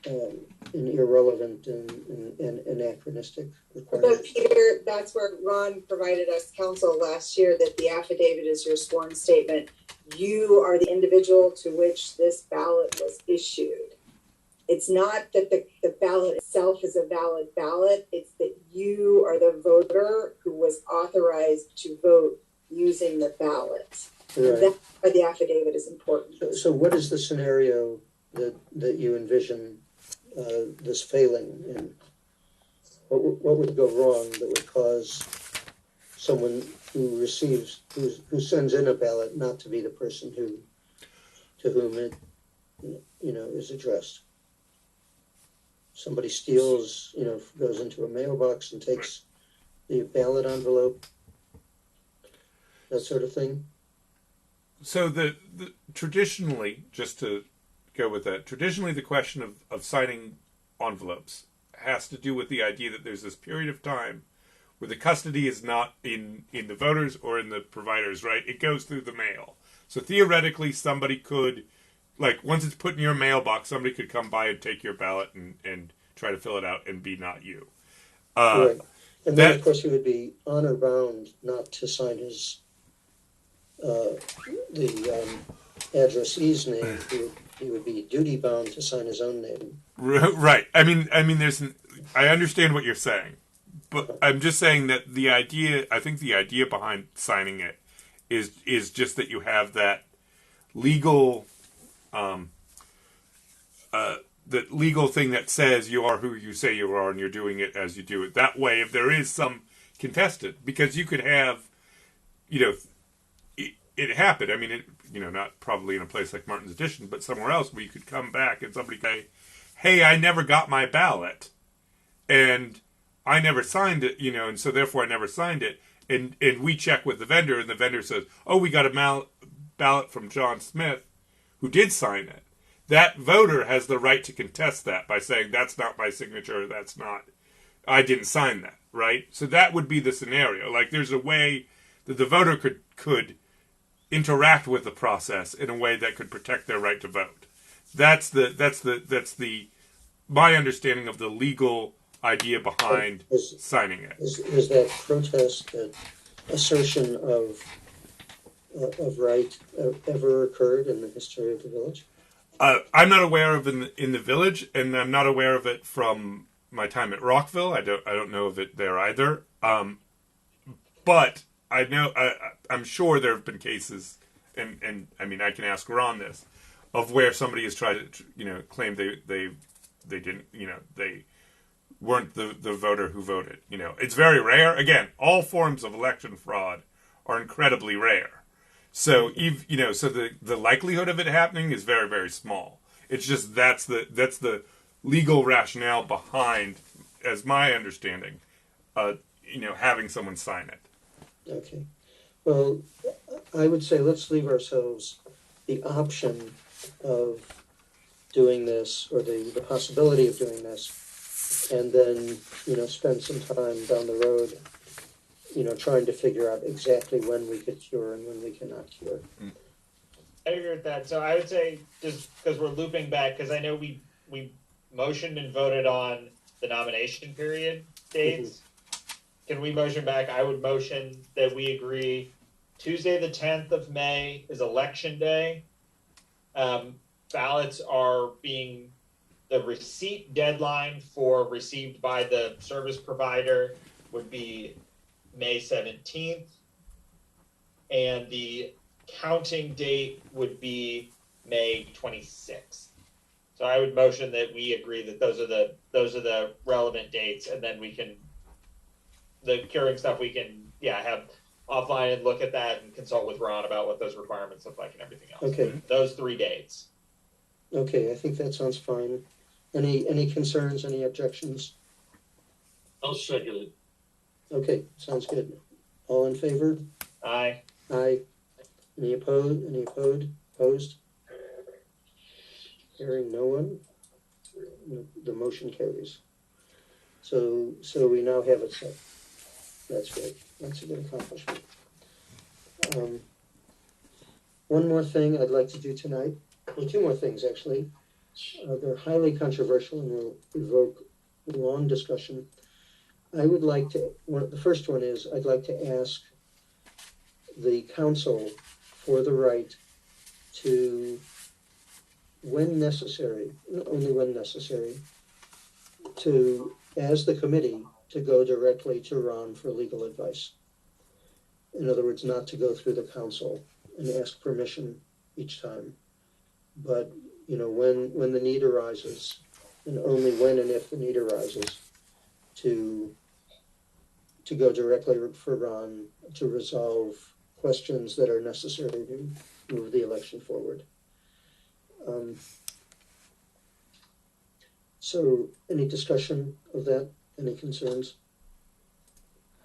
an irrelevant and anachronistic requirement. But Peter, that's where Ron provided us counsel last year, that the affidavit is your sworn statement. You are the individual to which this ballot was issued. It's not that the ballot itself is a valid ballot. It's that you are the voter who was authorized to vote using the ballot. Right. And that's why the affidavit is important. So what is the scenario that you envision this failing in? What would go wrong that would cause someone who sends in a ballot not to be the person to whom it is addressed? Somebody steals, goes into a mailbox and takes the ballot envelope, that sort of thing. So the traditionally, just to go with that, traditionally the question of signing envelopes has to do with the idea that there's this period of time where the custody is not in the voters or in the providers, right? It goes through the mail. So theoretically, somebody could, like, once it's put in your mailbox, somebody could come by and take your ballot and try to fill it out and be not you. Right. And then, of course, he would be honor bound not to sign his the addressee's name. He would be duty bound to sign his own name. Right. I mean, I understand what you're saying, but I'm just saying that I think the idea behind signing it is just that you have that legal, that legal thing that says you are who you say you are and you're doing it as you do it. That way, if there is some contested, because you could have, it happened. I mean, not probably in a place like Martin's Addition, but somewhere else where you could come back and somebody say, hey, I never got my ballot and I never signed it, and so therefore I never signed it. And we check with the vendor and the vendor says, oh, we got a ballot from John Smith who did sign it. That voter has the right to contest that by saying, that's not my signature, I didn't sign that, right? So that would be the scenario. Like, there's a way that the voter could interact with the process in a way that could protect their right to vote. That's my understanding of the legal idea behind signing it. Is that protest, that assertion of right ever occurred in the history of the village? I'm not aware of in the village, and I'm not aware of it from my time at Rockville. I don't know of it there either. But I know I'm sure there have been cases, and I mean I can ask Ron this, of where somebody has tried to claim they didn't they weren't the voter who voted. It's very rare. Again, all forms of election fraud are incredibly rare. So so the likelihood of it happening is very, very small. It's just that's the legal rationale behind, as my understanding, having someone sign it. Okay. Well, I would say let's leave ourselves the option of doing this, or the possibility of doing this, and then spend some time down the road trying to figure out exactly when we could cure and when we cannot cure. I agree with that. So I would say, just because we're looping back, because I know we motioned and voted on the nomination period dates. Mm-hmm. Can we motion back? I would motion that we agree Tuesday the 10th of May is election day. Ballots are being, the receipt deadline for received by the service provider would be May 17th, and the counting date would be May 26th. So I would motion that we agree that those are the relevant dates, and then we can, the curing stuff we can have offline and look at that and consult with Ron about what those requirements look like and everything else. Okay. Those 3 dates. Okay, I think that sounds fine. Any concerns, any objections? I'll second it. Okay, sounds good. All in favor? Aye. Aye. Any opposed? Any opposed? Opposed? Hearing no one, the motion carries. So we now have it set. That's great. That's a good accomplishment. One more thing I'd like to do tonight, well, two more things actually. They're highly controversial and will evoke long discussion. I would like to, the first one is I'd like to ask the council for the right to, when necessary, only when necessary, to, as the committee, to go directly to Ron for legal advice. In other words, not to go through the council and ask permission each time. But, when the need arises, and only when and if the need arises, to go directly for Ron to resolve questions that are necessary to move the election forward. So any discussion of that? Any concerns?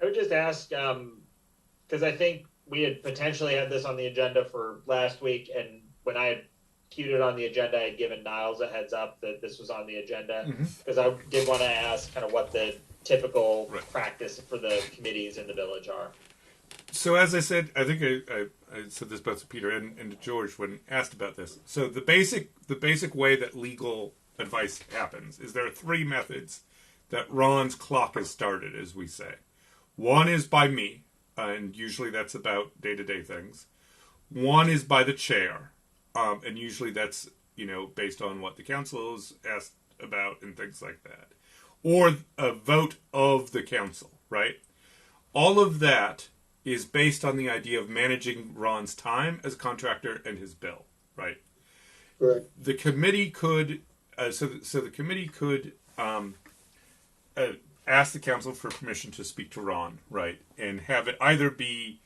I would just ask, because I think we had potentially had this on the agenda for last week, and when I had queued it on the agenda, I had given Niles a heads up that this was on the agenda, because I did want to ask kind of what the typical practice for the committees in the village are. So as I said, I think I said this both to Peter and to George when asked about this. So the basic way that legal advice happens is there are three methods that Ron's clock has started, as we say. One is by me, and usually that's about day-to-day things. One is by the chair, and usually that's based on what the council is asked about and things like that. Or a vote of the council, right? All of that is based on the idea of managing Ron's time as a contractor and his bill, right? Right. The committee could, so the committee could ask the council for permission to speak to Ron, right? And have it either be,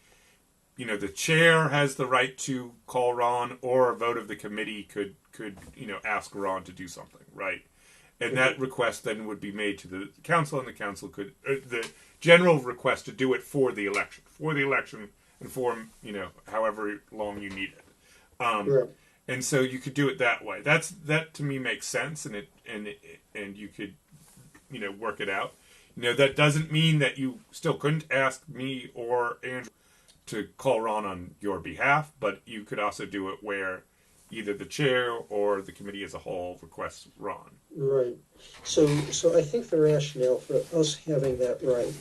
the chair has the right to call Ron, or a vote of the committee could ask Ron to do something, right? And that request then would be made to the council, and the council could, the general request to do it for the election, and for, however long you need it. Right. And so you could do it that way. That to me makes sense, and you could, work it out. That doesn't mean that you still couldn't ask me or Andrew to call Ron on your behalf, but you could also do it where either the chair or the committee as a whole requests Ron. Right. So I think the rationale for us having that right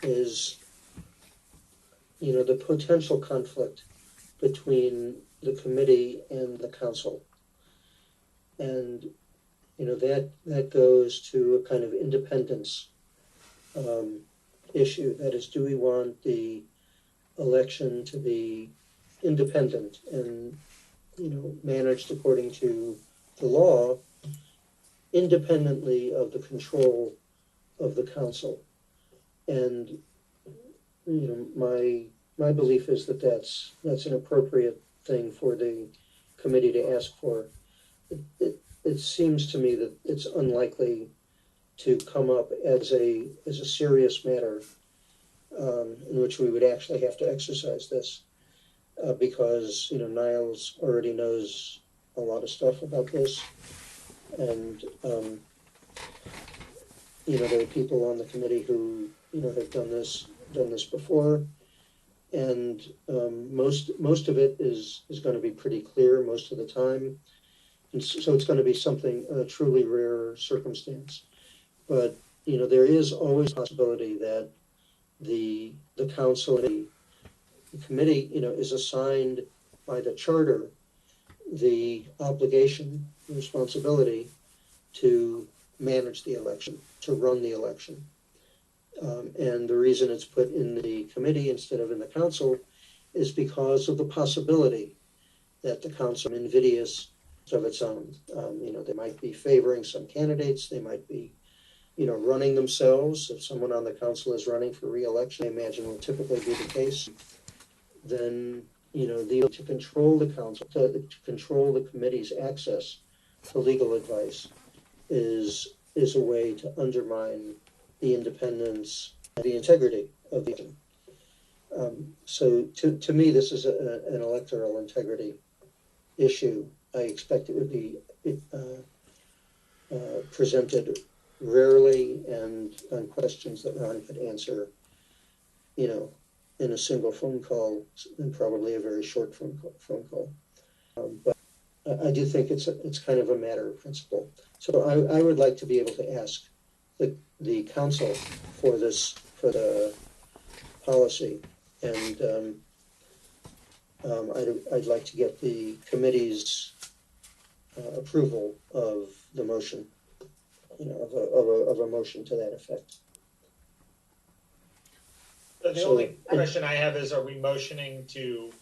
is, the potential conflict between the committee and the council. And, that goes to a kind of independence issue. That is, do we want the election to be independent and, managed according to the law, independently of the control of the council? And my belief is that that's an appropriate thing for the committee to ask for. It seems to me that it's unlikely to come up as a serious matter in which we would actually have to exercise this, because Niles already knows a lot of stuff about this, and there are people on the committee who have done this before, and most of it is going to be pretty clear most of the time, and so it's going to be something, a truly rare circumstance. But there is always a possibility that the council, the committee, is assigned by the charter the obligation, the responsibility to manage the election, to run the election. And the reason it's put in the committee instead of in the council is because of the possibility that the council is invidious of its own. They might be favoring some candidates, they might be running themselves. If someone on the council is running for re-election, I imagine will typically be the case, then to control the council, to control the committee's access to legal advice is a way to undermine the independence and the integrity of the So to me, this is an electoral integrity issue. I expect it would be presented rarely and on questions that Ron could answer, in a single phone call, and probably a very short phone call. But I do think it's kind of a matter of principle. So I would like to be able to ask the council for the policy, and I'd like to get the committee's approval of the motion, of a motion to that effect. The only question I have is, are we motioning to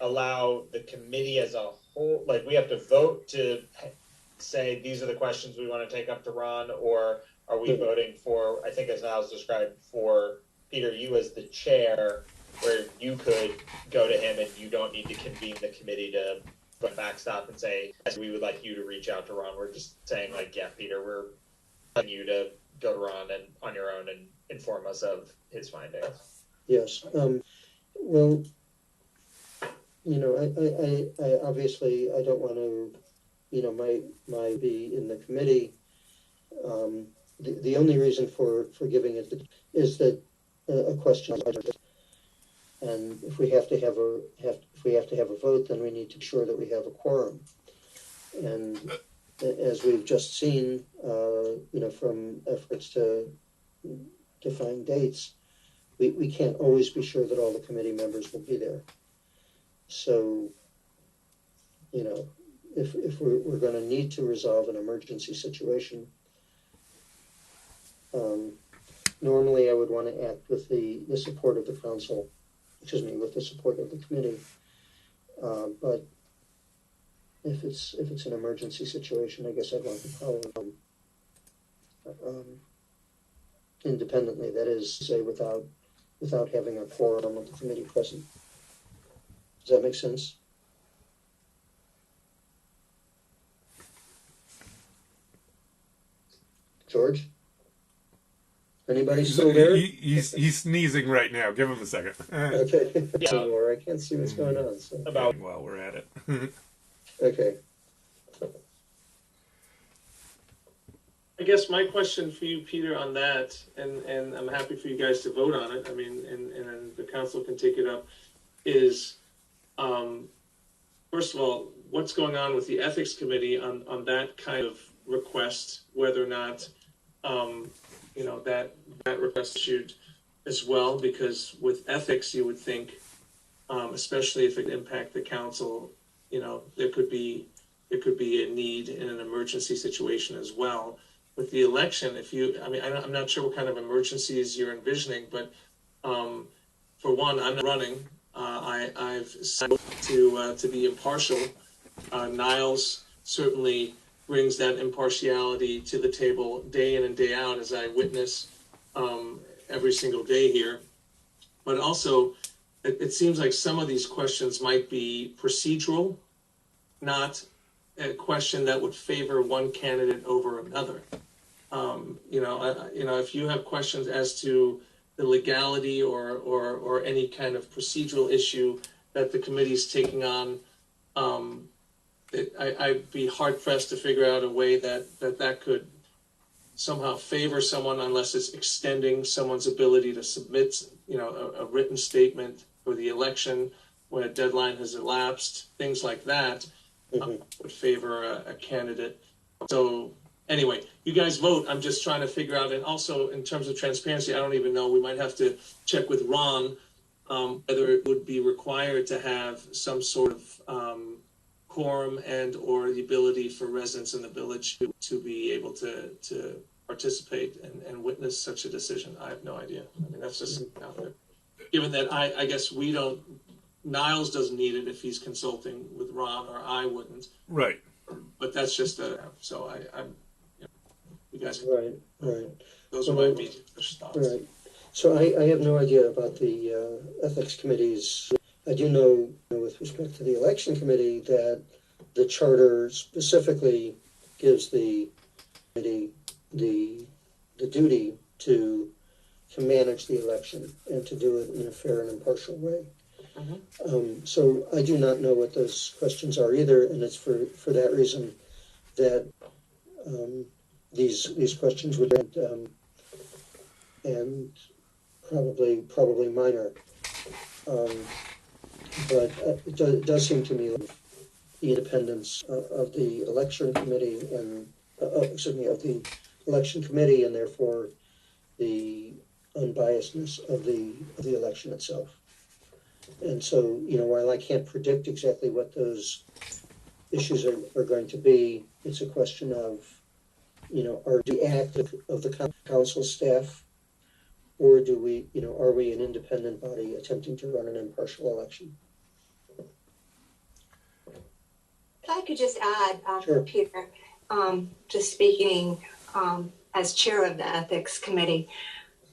allow the committee as a whole, like we have to vote to say these are the questions we want to take up to Ron, or are we voting for, I think as Niles described, for Peter, you as the chair, where you could go to him and you don't need to convene the committee to backstop and say, yes, we would like you to reach out to Ron. We're just saying like, yeah, Peter, we're telling you to go to Ron and on your own and inform us of his findings. Yes. Well, I obviously I don't want to, my be in the committee. The only reason for giving it is that a question, and if we have to have a vote, then we need to be sure that we have a quorum. And as we've just seen, from efforts to find dates, we can't always be sure that all the committee members will be there. So, if we're going to need to resolve an emergency situation, normally I would want to act with the support of the council, with the support of the committee. But if it's an emergency situation, I guess I'd want to follow independently. That is to say, without having a quorum of the committee present. Does that make sense? George? Anybody still there? He's sneezing right now. Give him a second. Okay. Yeah. I can't see what's going on. So. While we're at it. Okay. I guess my question for you, Peter, on that, and I'm happy for you guys to vote on it. I mean, and then the council can take it up. Is first of all, what's going on with the ethics committee on that kind of request? Whether or not that request issued as well, because with ethics, you would think, especially if it impact the council, there could be a need in an emergency situation as well. With the election, I'm not sure what kind of emergencies you're envisioning, but for one, I'm not running. I've decided to be impartial. Niles certainly brings that impartiality to the table day in and day out, as I witness every single day here. But also, it seems like some of these questions might be procedural, not a question that would favor one candidate over another. If you have questions as to the legality or any kind of procedural issue that the committee is taking on, I'd be hard pressed to figure out a way that could somehow favor someone, unless it's extending someone's ability to submit, a written statement for the election when a deadline has elapsed, things like that. Would favor a candidate. So anyway, you guys vote. I'm just trying to figure out, and also in terms of transparency, I don't even know. We might have to check with Ron whether it would be required to have some sort of quorum and or the ability for residents in the village to be able to participate and witness such a decision. I have no idea. I mean, that's just out there. Given that I guess we don't. Niles doesn't need it if he's consulting with Ron, or I wouldn't. Right. But that's just so I'm. You guys. Right. Those are my immediate thoughts. Right. So I have no idea about the ethics committees. I do know, with respect to the election committee, that the charter specifically gives the committee the duty to manage the election and to do it in a fair and impartial way. So I do not know what those questions are either, and it's for that reason that these questions would and probably minor. But it does seem to me like the independence of the election committee and of the election committee, and therefore the unbiasedness of the election itself. And so, while I can't predict exactly what those issues are going to be, it's a question of, are the act of the council staff, or do we, are we an independent body attempting to run an impartial election? If I could just add, Sure. Peter, just speaking as chair of the ethics committee,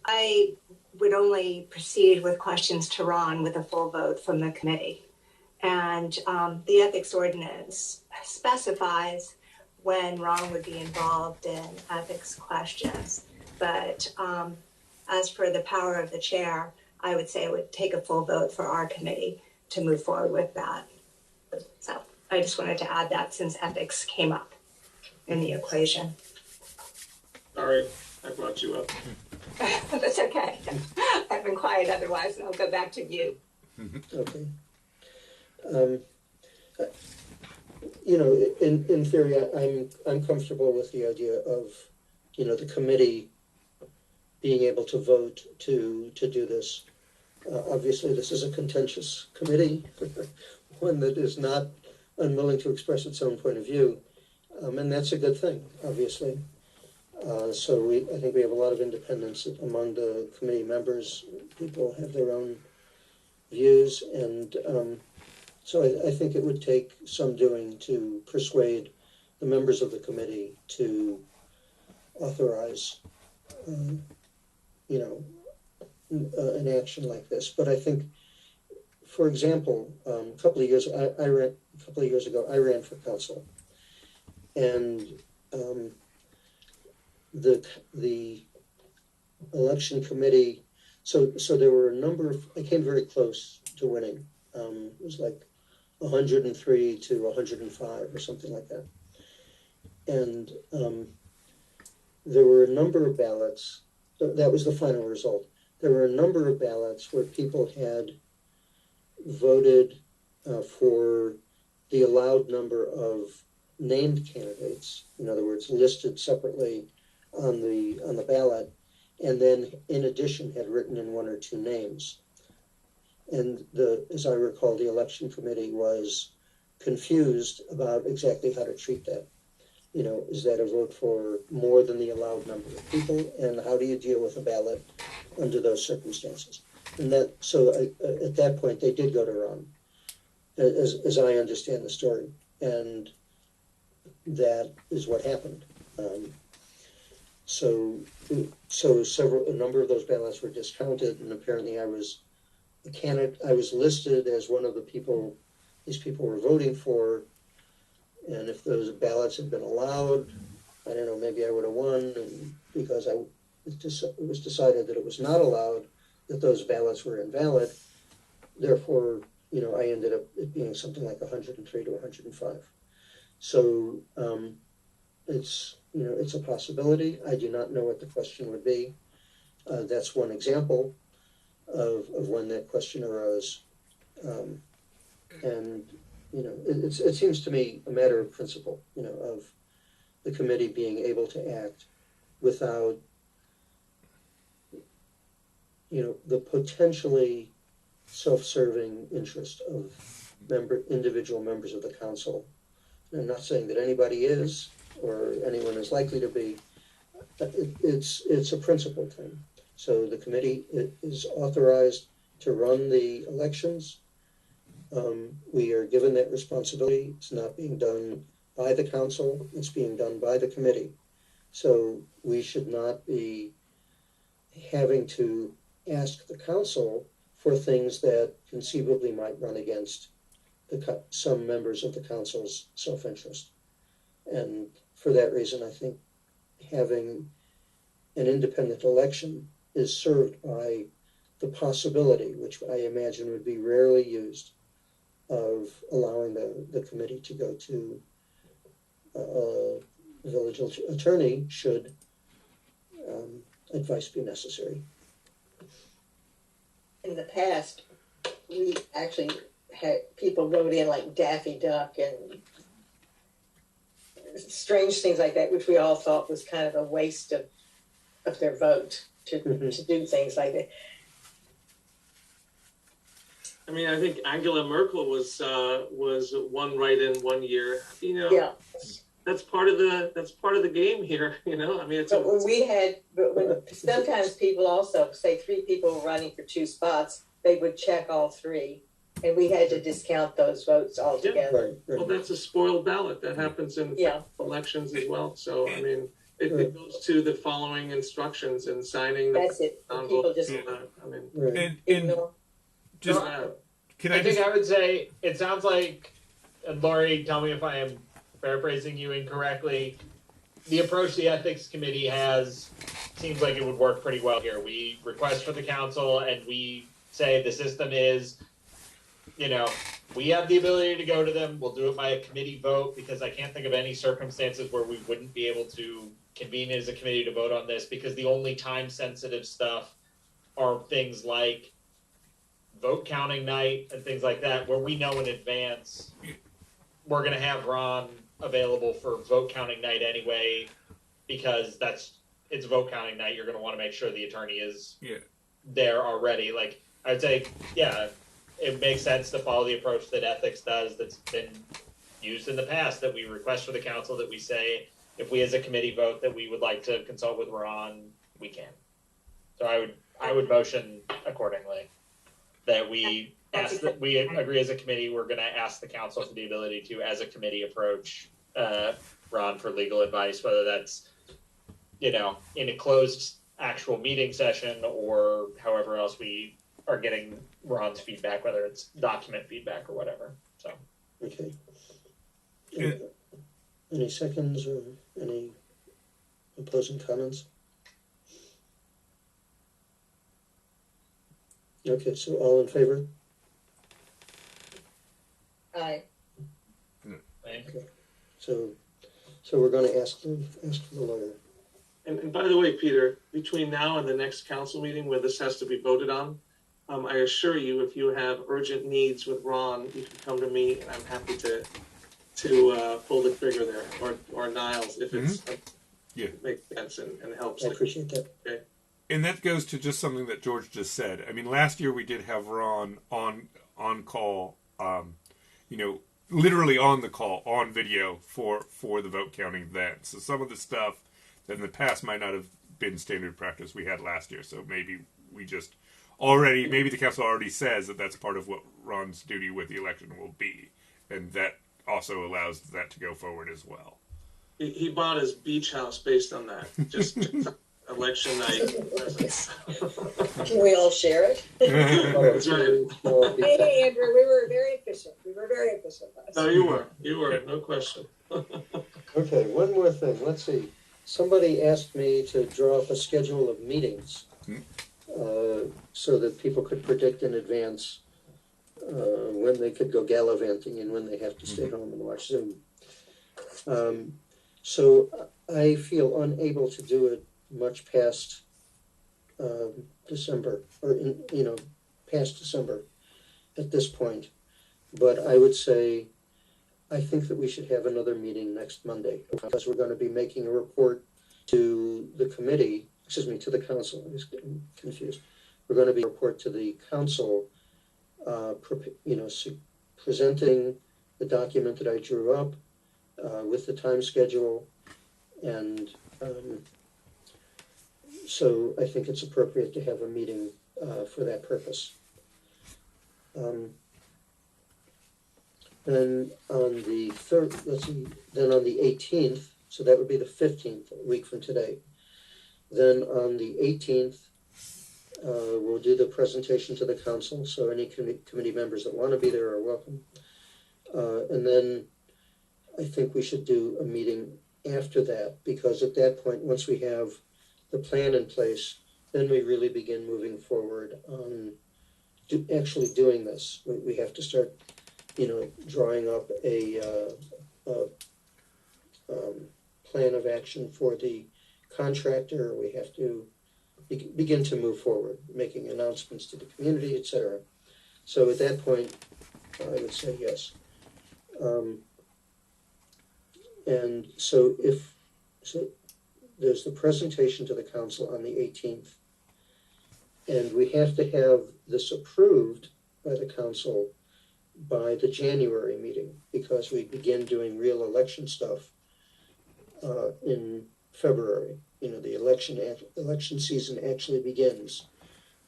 I would only proceed with questions to Ron with a full vote from the committee. And the ethics ordinance specifies when Ron would be involved in ethics questions. But as for the power of the chair, I would say it would take a full vote for our committee to move forward with that. So I just wanted to add that since ethics came up in the equation. Sorry, I brought you up. That's okay. I've been quiet otherwise, and I'll go back to you. Okay. In theory, I'm comfortable with the idea of, the committee being able to vote to do this. Obviously, this is a contentious committee, one that is not unwilling to express its own point of view, and that's a good thing, obviously. So I think we have a lot of independence among the committee members. People have their own views, and so I think it would take some doing to persuade the members of the committee to authorize, an action like this. But I think, for example, a couple of years ago, I ran for council, and the election committee. So there were a number of. I came very close to winning. It was like 103 to 105 or something like that, and there were a number of ballots. That was the final result. There were a number of ballots where people had voted for the allowed number of named candidates. In other words, listed separately on the ballot, and then in addition had written in one or two names. And as I recall, the election committee was confused about exactly how to treat that. Is that a vote for more than the allowed number of people? And how do you deal with a ballot under those circumstances? And at that point, they did go to Ron, as I understand the story. And that is what happened. So a number of those ballots were discounted, and apparently I was a candidate. I was listed as one of the people these people were voting for, and if those ballots had been allowed, I don't know, maybe I would have won. And because it was decided that it was not allowed, that those ballots were invalid. Therefore, I ended up it being something like 103 to 105. So it's a possibility. I do not know what the question would be. That's one example of when that question arose. And it seems to me a matter of principle, of the committee being able to act without, the potentially self-serving interest of individual members of the council. And I'm not saying that anybody is, or anyone is likely to be. It's a principle thing. So the committee is authorized to run the elections. We are given that responsibility. It's not being done by the council. It's being done by the committee. So we should not be having to ask the council for things that conceivably might run against some members of the council's self-interest. And for that reason, I think having an independent election is served by the possibility, which I imagine would be rarely used, of allowing the committee to go to village attorney should advice be necessary. In the past, we actually had people wrote in like Daffy Duck and strange things like that, which we all thought was kind of a waste of their vote to do things like that. I mean, I think Angela Merkel was one write-in one year. You know, Yeah. That's part of the game here. You know, I mean, But when sometimes people also say 3 people were running for 2 spots, they would check all 3, and we had to discount those votes altogether. Right. Well, that's a spoiled ballot. That happens in elections as well. So, I mean, it goes to the following instructions and signing. That's it. People just, I mean, Right. And just can I think I would say it sounds like, and Lori, tell me if I am paraphrasing you incorrectly. The approach the ethics committee has seems like it would work pretty well here. We request for the council, and we say the system is, you know, we have the ability to go to them. We'll do it by a committee vote, because I can't think of any circumstances where we wouldn't be able to convene as a committee to vote on this, because the only time sensitive stuff are things like vote counting night and things like that, where we know in advance we're going to have Ron available for vote counting night anyway, because it's vote counting night. You're going to want to make sure the attorney is there already. Like, I would say, it makes sense to follow the approach that ethics does, that's been used in the past, that we request for the council, that we say, if we as a committee vote that we would like to consult with Ron, we can. So I would motion accordingly that we we agree as a committee, we're going to ask the council for the ability to, as a committee, approach Ron for legal advice, whether that's, you know, in a closed actual meeting session or however else we are getting Ron's feedback, whether it's document feedback or whatever. So, okay. Any seconds or any opposing comments? Okay, so all in favor? Aye. Okay. So we're going to ask for the lawyer. and by the way, Peter, between now and the next council meeting where this has to be voted on, I assure you, if you have urgent needs with Ron, you can come to me, and I'm happy to pull the trigger there, or Niles, if it's makes sense and helps. I appreciate that. Okay. And that goes to just something that George just said. I mean, last year we did have Ron on call, you know, literally on the call, on video for the vote counting then. So some of the stuff that in the past might not have been standard practice we had last year. So maybe maybe the council already says that that's part of what Ron's duty with the election will be. And that also allows that to go forward as well. He bought his beach house based on that. Just election night. Can we all share it? That's right. Hey, Andrew, we were very efficient. No, you were, no question. Okay, one more thing. Let's see. Somebody asked me to draw up a schedule of meetings so that people could predict in advance when they could go gallivanting and when they have to stay home and watch Zoom. So I feel unable to do it much past December, or past December at this point. But I would say I think that we should have another meeting next Monday, because we're going to be making a report to the committee, to the council. I was getting confused. We're going to be a report to the council, presenting the document that I drew up with the time schedule, and so I think it's appropriate to have a meeting for that purpose. Then on the then on the 18th, so that would be the 15th, a week from today. Then on the 18th, we'll do the presentation to the council, so any committee members that want to be there are welcome. And then I think we should do a meeting after that, because at that point, once we have the plan in place, then we really begin moving forward on actually doing this. We have to start, drawing up a plan of action for the contractor. We have to begin to move forward, making announcements to the community, etc. So at that point, I would say yes. And so there's the presentation to the council on the 18th, and we have to have this approved by the council by the January meeting, because we begin doing real election stuff in February. The election season actually begins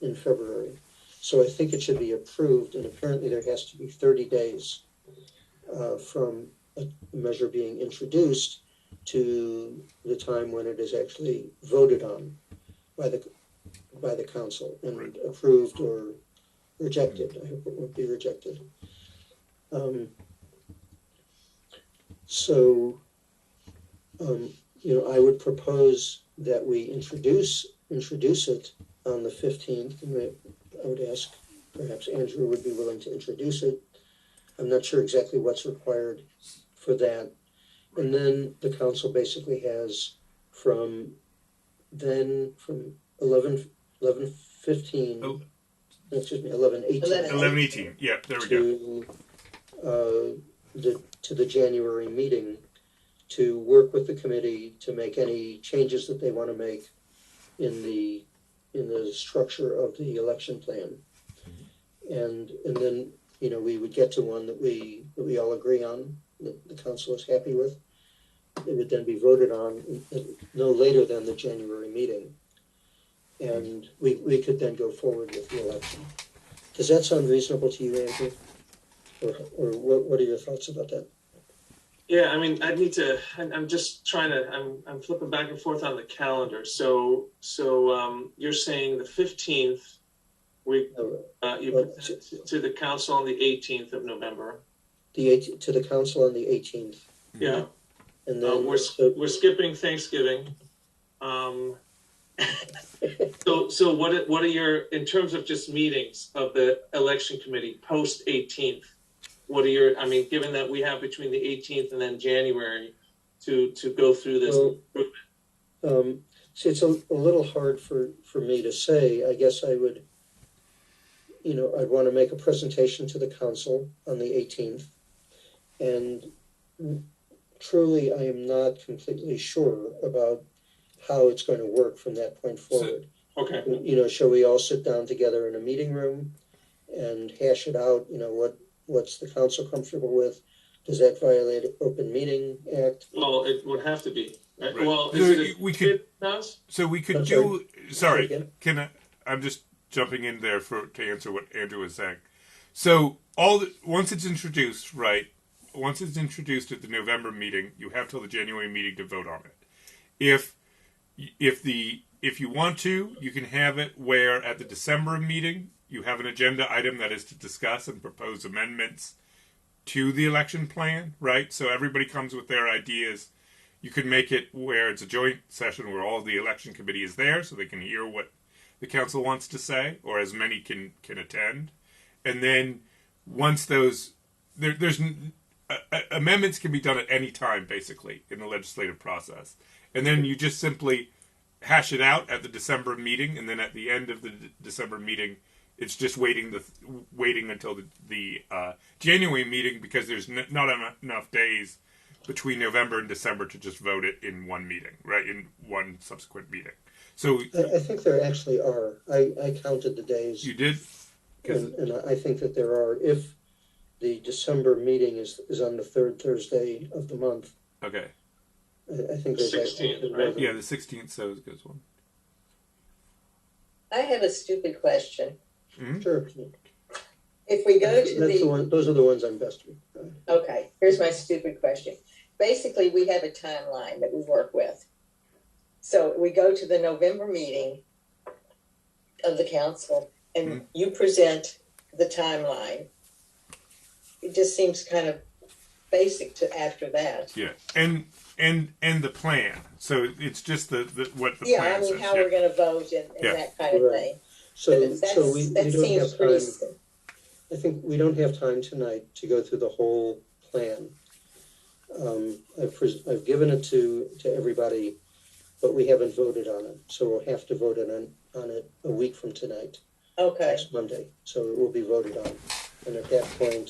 in February. So I think it should be approved, and apparently there has to be 30 days from a measure being introduced to the time when it is actually voted on by the council and approved or rejected. I hope it won't be rejected. I would propose that we introduce it on the 15th, and I would ask perhaps Andrew would be willing to introduce it. I'm not sure exactly what's required for that. And then the council basically has from 11:15, 11:18. 11:18. Yeah, there we go. To the January meeting to work with the committee to make any changes that they want to make in the structure of the election plan. And then we would get to one that we all agree on, that the council is happy with. It would then be voted on no later than the January meeting. And we could then go forward with the election. Does that sound reasonable to you, Andrew? Or what are your thoughts about that? Yeah, I mean, I'm just trying to, I'm flipping back and forth on the calendar. So you're saying the 15th, you present to the council on the 18th of November. To the council on the 18th. Yeah. And then we're skipping Thanksgiving. So what are your, in terms of just meetings of the election committee post 18th? What are your, given that we have between the 18th and then January to go through this improvement? See, it's a little hard for me to say. I guess I would, I'd want to make a presentation to the council on the 18th. And truly, I am not completely sure about how it's going to work from that point forward. Okay. Shall we all sit down together in a meeting room and hash it out? What's the council comfortable with? Does that violate Open Meeting Act? Well, it would have to be. Right? Right. Well, we could do. Sorry, I'm just jumping in there to answer what Andrew was saying. So once it's introduced, right? Once it's introduced at the November meeting, you have till the January meeting to vote on it. If you want to, you can have it where at the December meeting you have an agenda item that is to discuss and propose amendments to the election plan, right? So everybody comes with their ideas. You could make it where it's a joint session where all the election committee is there so they can hear what the council wants to say, or as many can attend. And then once those, amendments can be done at any time, basically, in the legislative process. And then you just simply hash it out at the December meeting, and then at the end of the December meeting, it's just waiting until the January meeting, because there's not enough days between November and December to just vote it in one meeting, right? In one subsequent meeting. So I think there actually are. I counted the days. You did? And I think that there are. If the December meeting is on the third Thursday of the month. Okay. I think there's 16th, right? Yeah, the 16th, so is a good one. I have a stupid question. Mm-hmm. Sure. If we go to those are the ones I'm best with. Okay, here's my stupid question. Basically, we have a timeline that we work with. So we go to the November meeting of the council, and you present the timeline. It just seems kind of basic to after that. Yeah, and the plan. So it's just the what the Yeah, plan I mean, says. how we're going to vote and Yeah. that kind of Right. thing. So, But we that don't seems have pretty. time. I think we don't have time tonight to go through the whole plan. I've given it to everybody, but we haven't voted on it. So we'll have to vote on it a week from tonight, Okay. next Monday. So it will be voted on. And at that point,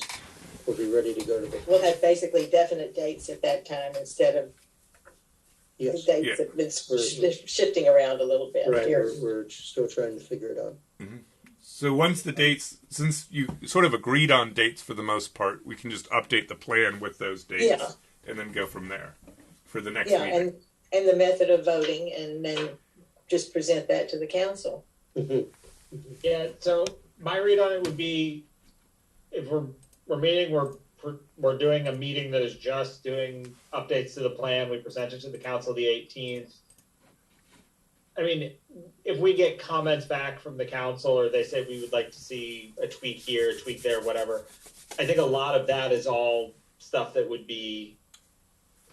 we'll be ready to go to the. We'll have basically definite dates at that time instead of Yes. dates Yeah. that have been shifting around a little bit. Right. Here. We're still trying to figure it out. Mm-hmm. So once the dates, since you sort of agreed on dates for the most part, we can just update the plan with those dates, Yeah. and then go from there for the next Yeah, meeting. and the method of voting, and then just present that to the council. Mm-hmm. Yeah. So my read on it would be, if we're meeting, we're doing a meeting that is just doing updates to the plan. We present it to the council the 18th. I mean, if we get comments back from the council, or they say we would like to see a tweak here, a tweak there, whatever, I think a lot of that is all stuff that would be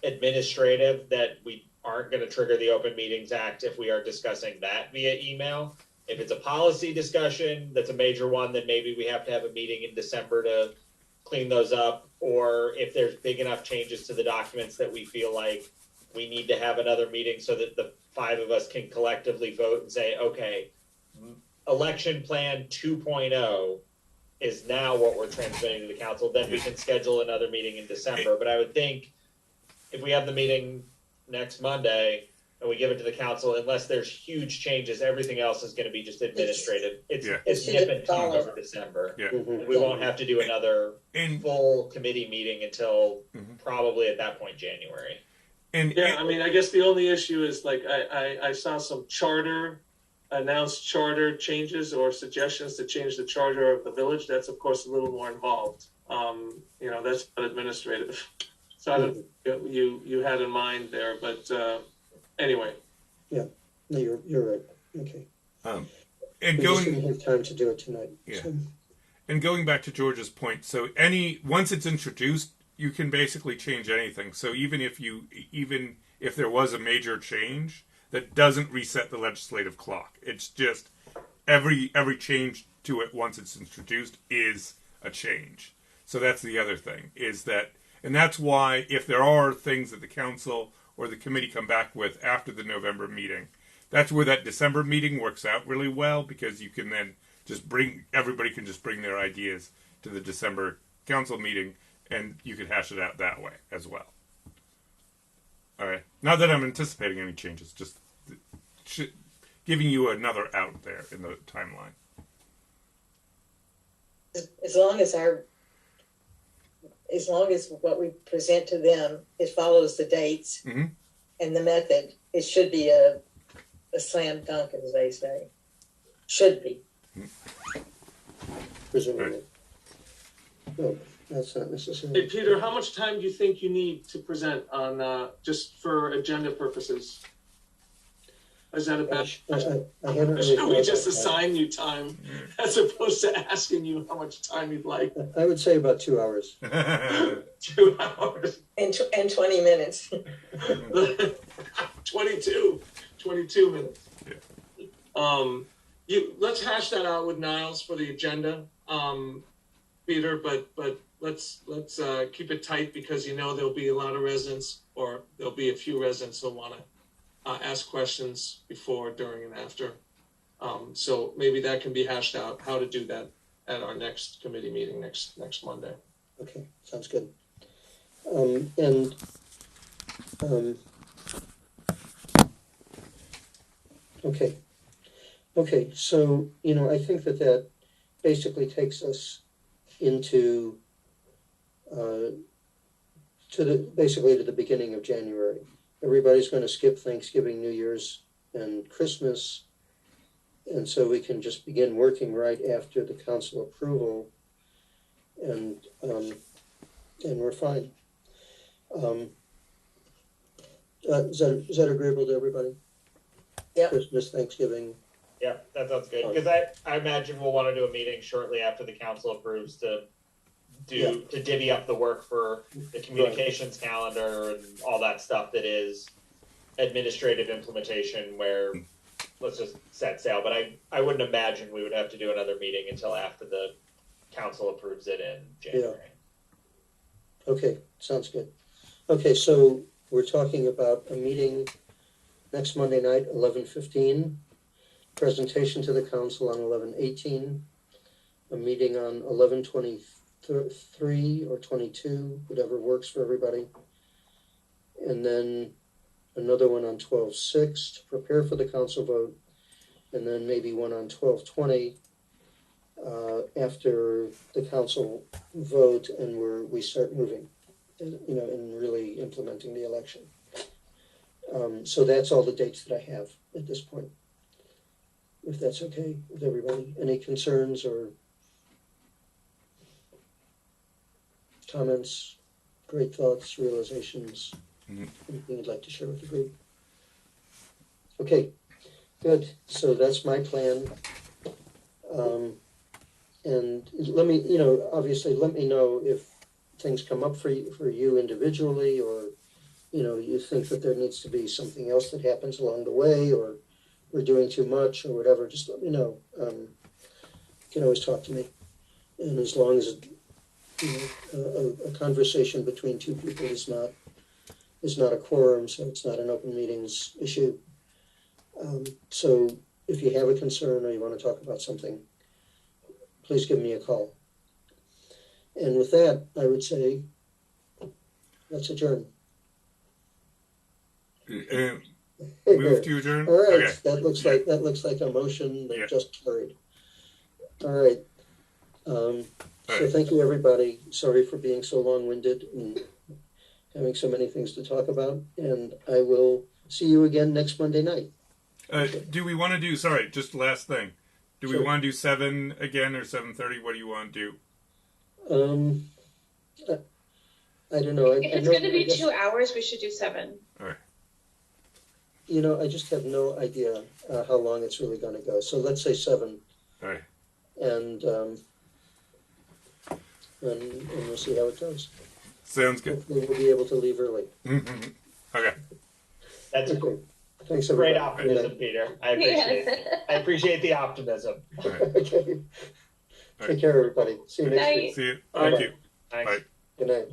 administrative, that we aren't going to trigger the Open Meetings Act if we are discussing that via email. If it's a policy discussion, that's a major one, then maybe we have to have a meeting in December to clean those up. Or if there's big enough changes to the documents that we feel like we need to have another meeting so that the 5 of us can collectively vote and say, okay, election plan 2.0 is now what we're transmitting to the council, then we can schedule another meeting in December. But I would think if we have the meeting next Monday and we give it to the council, unless there's huge changes, everything else is going to be just administrative. It's nip and tuck over December. Yeah. Mm-hmm. We won't have to do another full committee meeting until probably at that point, January. I mean, I guess the only issue is, like, I saw some announced charter changes or suggestions to change the charter of the village. That's, of course, a little more involved. That's not administrative. So I don't know what you had in mind there, but anyway. Yeah, no, you're right. Okay. And we just didn't have time to do it tonight. Yeah. So. And going back to George's point, so once it's introduced, you can basically change anything. So even if there was a major change, that doesn't reset the legislative clock. It's just every change to it once it's introduced is a change. So that's the other thing, is that, and that's why if there are things that the council or the committee come back with after the November meeting, that's where that December meeting works out really well, because you can then everybody can just bring their ideas to the December council meeting, and you could hash it out that way as well. All right. Not that I'm anticipating any changes, just giving you another out there in the timeline. As long as what we present to them, it follows the dates and the method, it should be a slam dunk, as they say. Should be. Presumably. No, that's not necessary. Hey, Peter, how much time do you think you need to present on just for agenda purposes? Is that a bad question? I haven't really Should we just assign you time as opposed to asking you how much time you'd like? I would say about 2 hours. 2 hours. And 20 minutes. 22 minutes. Yeah. Let's hash that out with Niles for the agenda, Peter. But let's keep it tight, because there'll be a lot of residents, or there'll be a few residents who'll want to ask questions before, during, and after. So maybe that can be hashed out, how to do that at our next committee meeting next Monday. Okay, sounds good. Okay, so, I think that basically takes us into, basically to the beginning of January. Everybody's going to skip Thanksgiving, New Year's, and Christmas, and so we can just begin working right after the council approval, and we're fine. Is that agreeable to everybody? Yeah. Christmas, Thanksgiving. Yeah, that sounds good. Because I imagine we'll want to do a meeting shortly after the council approves to to divvy up the work for the communications calendar and all that stuff that is administrative implementation where let's just set sail. But I wouldn't imagine we would have to do another meeting until after the council approves it in January. Okay, sounds good. Okay, so we're talking about a meeting next Monday night, 11:15, presentation to the council on 11:18, a meeting on 11:23 or 22, whatever works for everybody, and then another one on 12:06 to prepare for the council vote, and then maybe one on 12:20 after the council vote and we start moving, and really implementing the election. So that's all the dates that I have at this point. If that's okay with everybody. Any concerns or comments, great thoughts, realizations, anything you'd like to share with the group? Okay, good. So that's my plan. And let me, obviously let me know if things come up for you individually, or, you think that there needs to be something else that happens along the way, or we're doing too much or whatever. Just let me know. You can always talk to me. And as long as a conversation between two people is not a quorum, so it's not an open meetings issue. So if you have a concern or you want to talk about something, please give me a call. And with that, I would say, let's adjourn. Move to adjourn. All right, Okay. that looks like a motion that just carried. All right. So thank you, everybody. Sorry for being so long-winded and having so many things to talk about. And I will see you again next Monday night. Do we want to do? Sorry, just last thing. Do we Sure. want to do 7 again or 7:30? What do you want to do? I don't know. If it's going to be 2 hours, we should do 7. All right. I just have no idea how long it's really going to go. So let's say 7. All right. And we'll see how it goes. Sounds good. Hopefully we'll be able to leave early. Okay. That's Okay. Thanks, great everybody. optimism, Peter. I appreciate it. I appreciate the optimism. Okay. Take care, everybody. See you next week. See you. Bye-bye. Thank you. Thanks. Bye. Good night.